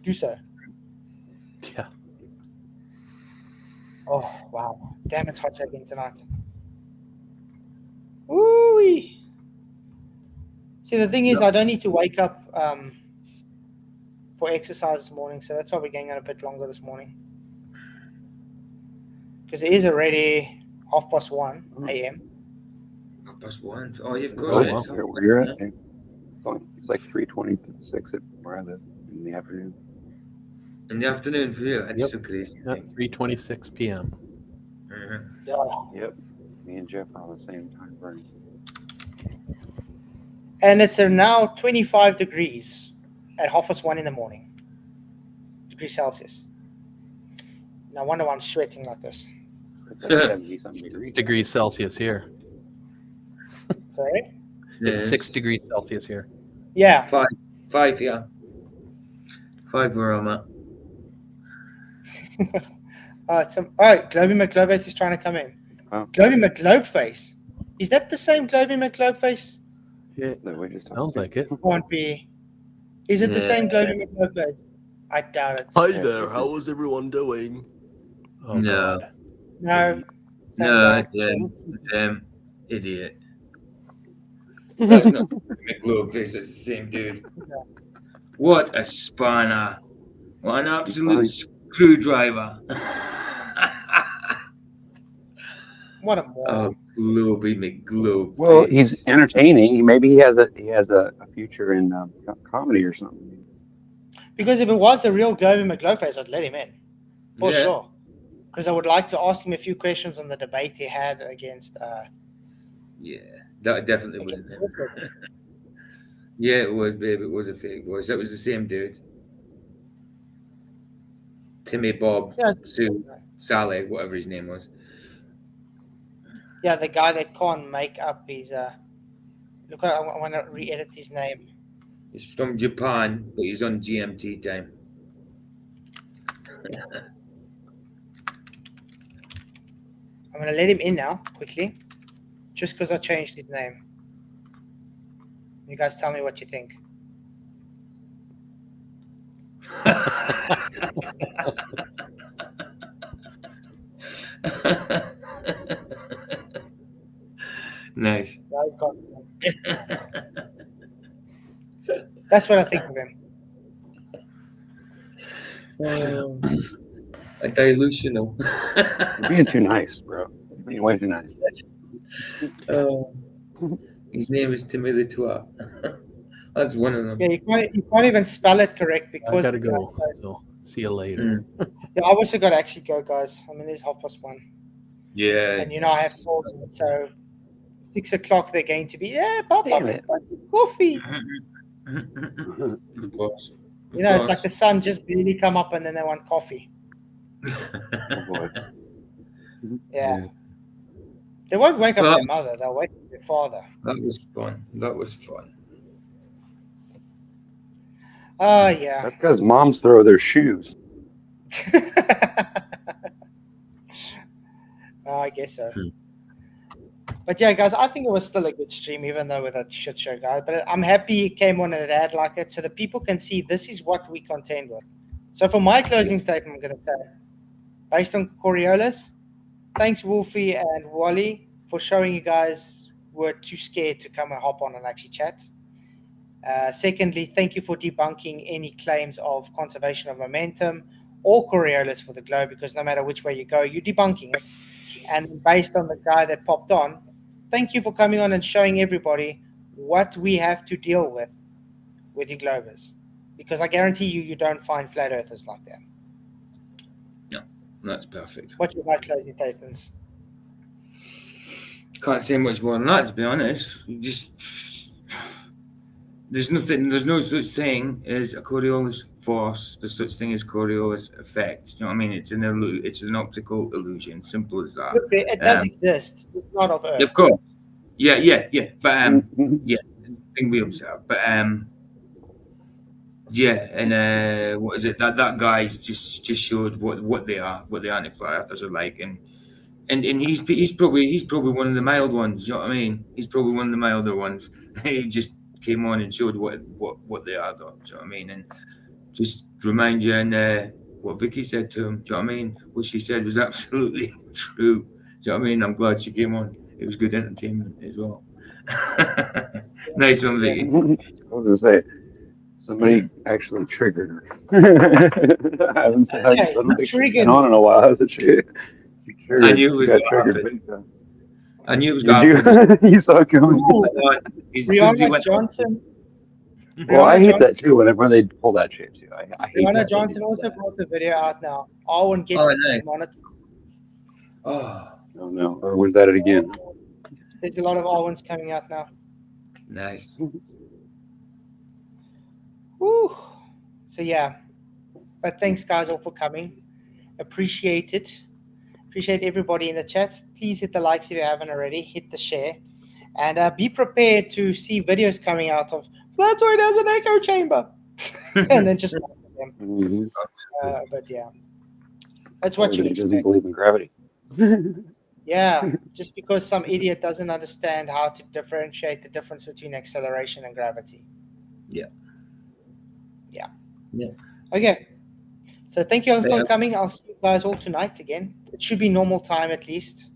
Do so. Yeah. Oh wow! Damn, it's hot again tonight. Woo-wee. See, the thing is, I don't need to wake up for exercise this morning, so that's why we're going on a bit longer this morning. Because it is already 1:30 a.m. 1:30. Oh, you've got it. Where you're at? It's like 3:26 at where I live in the afternoon. In the afternoon for you? That's so crazy. 3:26 p.m. Yep. Me and Jeff are on the same time frame. And it's now 25 degrees at 1:30 in the morning. Degrees Celsius. No wonder why I'm sweating like this. It's like 70-something degrees Celsius here. Sorry? It's 6 degrees Celsius here. Yeah. Five, yeah. 5 where I'm at. Globey McGlobeface is trying to come in. Oh. Globey McGlobeface? Is that the same Globey McGlobeface? Yeah, sounds like it. Can't be. Is it the same Globey McGlobeface? I doubt it. Hi there, how is everyone doing? Oh, no. God. No. It's him. Idiot. That's not McGlobeface, it's the same dude. What a spanner. What an absolute screwdriver. What a moron. Oh, Globey McGlobeface. Well, he's entertaining. Maybe he has a future in comedy or something. Because if it was the real Globey McGlobeface, I'd let him in. For sure. Because I would like to ask him a few questions on the debate he had against... yeah, that definitely wasn't him. Yeah, it was, babe. It was a fake voice. That was the same dude. Timmy, Bob, Sue, Sally, whatever his name was. Yeah, the guy that can't make up his... Look, I want to re-edit his name. He's from Japan, but he's on GMT time. I'm going to let him in now, quickly. Just because I changed his name. You guys tell me what you think. Nice. That's what I think of him. A delusional. You're being too nice, bro. You're being way too nice. His name is Timmy the Twat. That's one of them. Yeah, you can't even spell it correct because I gotta go. So see you later. Yeah, I also got to actually go, guys. I mean, it's 1:30. Yeah. And I have 4, so 6 o'clock they're going to be Papa, coffee. Of course. It's like the sun just barely come up and then they want coffee. Oh boy. Yeah. They won't wake up their mother, they'll wake up their father. That was fun. Oh, yeah. That's because moms throw their shoes. I guess so. But yeah, guys, I think it was still a good stream, even though with that shit show, guys. But I'm happy it came on and it had like it, so that people can see this is what we contend with. So for my closing statement, I'm going to say, based on Coriolis, thanks Wolfie and Wally for showing you guys were too scared to come and hop on and actually chat. Secondly, thank you for debunking any claims of conservation of momentum or Coriolis for the globe, because no matter which way you go, you're debunking it. And based on the guy that popped on, thank you for coming on and showing everybody what we have to deal with you globers. Because I guarantee you don't find flat earthers like that. No, that's perfect. What's your guys' closing statements? Can't say much more than that, to be honest. There's no such thing as a Coriolis force. There's such thing as Coriolis effect. You know what I mean? It's an optical illusion. Simple as that. It does exist. It's not of Earth. Of course. Yeah. But thing we observe. But and what is it? That guy just showed what they are, what the anti-flat earthers are like, and he's probably one of the mild ones. You know what I mean? He's probably one of the milder ones. He just came on and showed what they are, though. Do you know what I mean? And just remind you, and what Vicky said to him. Do you know what I mean? What she said was absolutely true. Do you know what I mean? I'm glad she came on. It was good entertainment as well. Nice one, Vicky. I was gonna say, somebody actually triggered her. I don't think she's been on in a while. I knew it was got going triggered to big time. I knew it was going to happen. You saw it coming. Rihanna Johnson. Well, I hate that too. Whenever they pull that shit too, I hate Rihanna that. Johnson also brought the video out now. Arwen gets nice. monitored. Oh no! Or was that it again? There's a lot of Arwens coming out now. Nice. Woo. So yeah, but thanks guys all for coming. Appreciate it. Appreciate everybody in the chats. Please hit the likes if you haven't already. Hit the share, and be prepared to see videos coming out of Flatoid has an echo chamber, and then just them. Mm-hmm. But yeah, that's what you expect. Doesn't believe in gravity. Yeah, just because some idiot doesn't understand how to differentiate the difference between acceleration and gravity. Yeah. Okay. So thank you all for coming. I'll see you guys all tonight again. It should be normal time at least,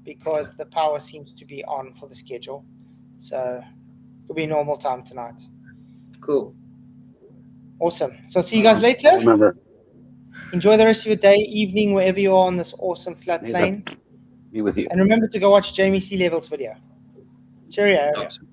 because the power seems to be on for the schedule. So it'll be normal time tonight. Cool. Awesome. So see you guys later. Remember. Enjoy the rest of your day, evening, wherever you are on this awesome flat plane. Be with you. And remember to go watch Jamie C. Level's video. Cheerio. Awesome.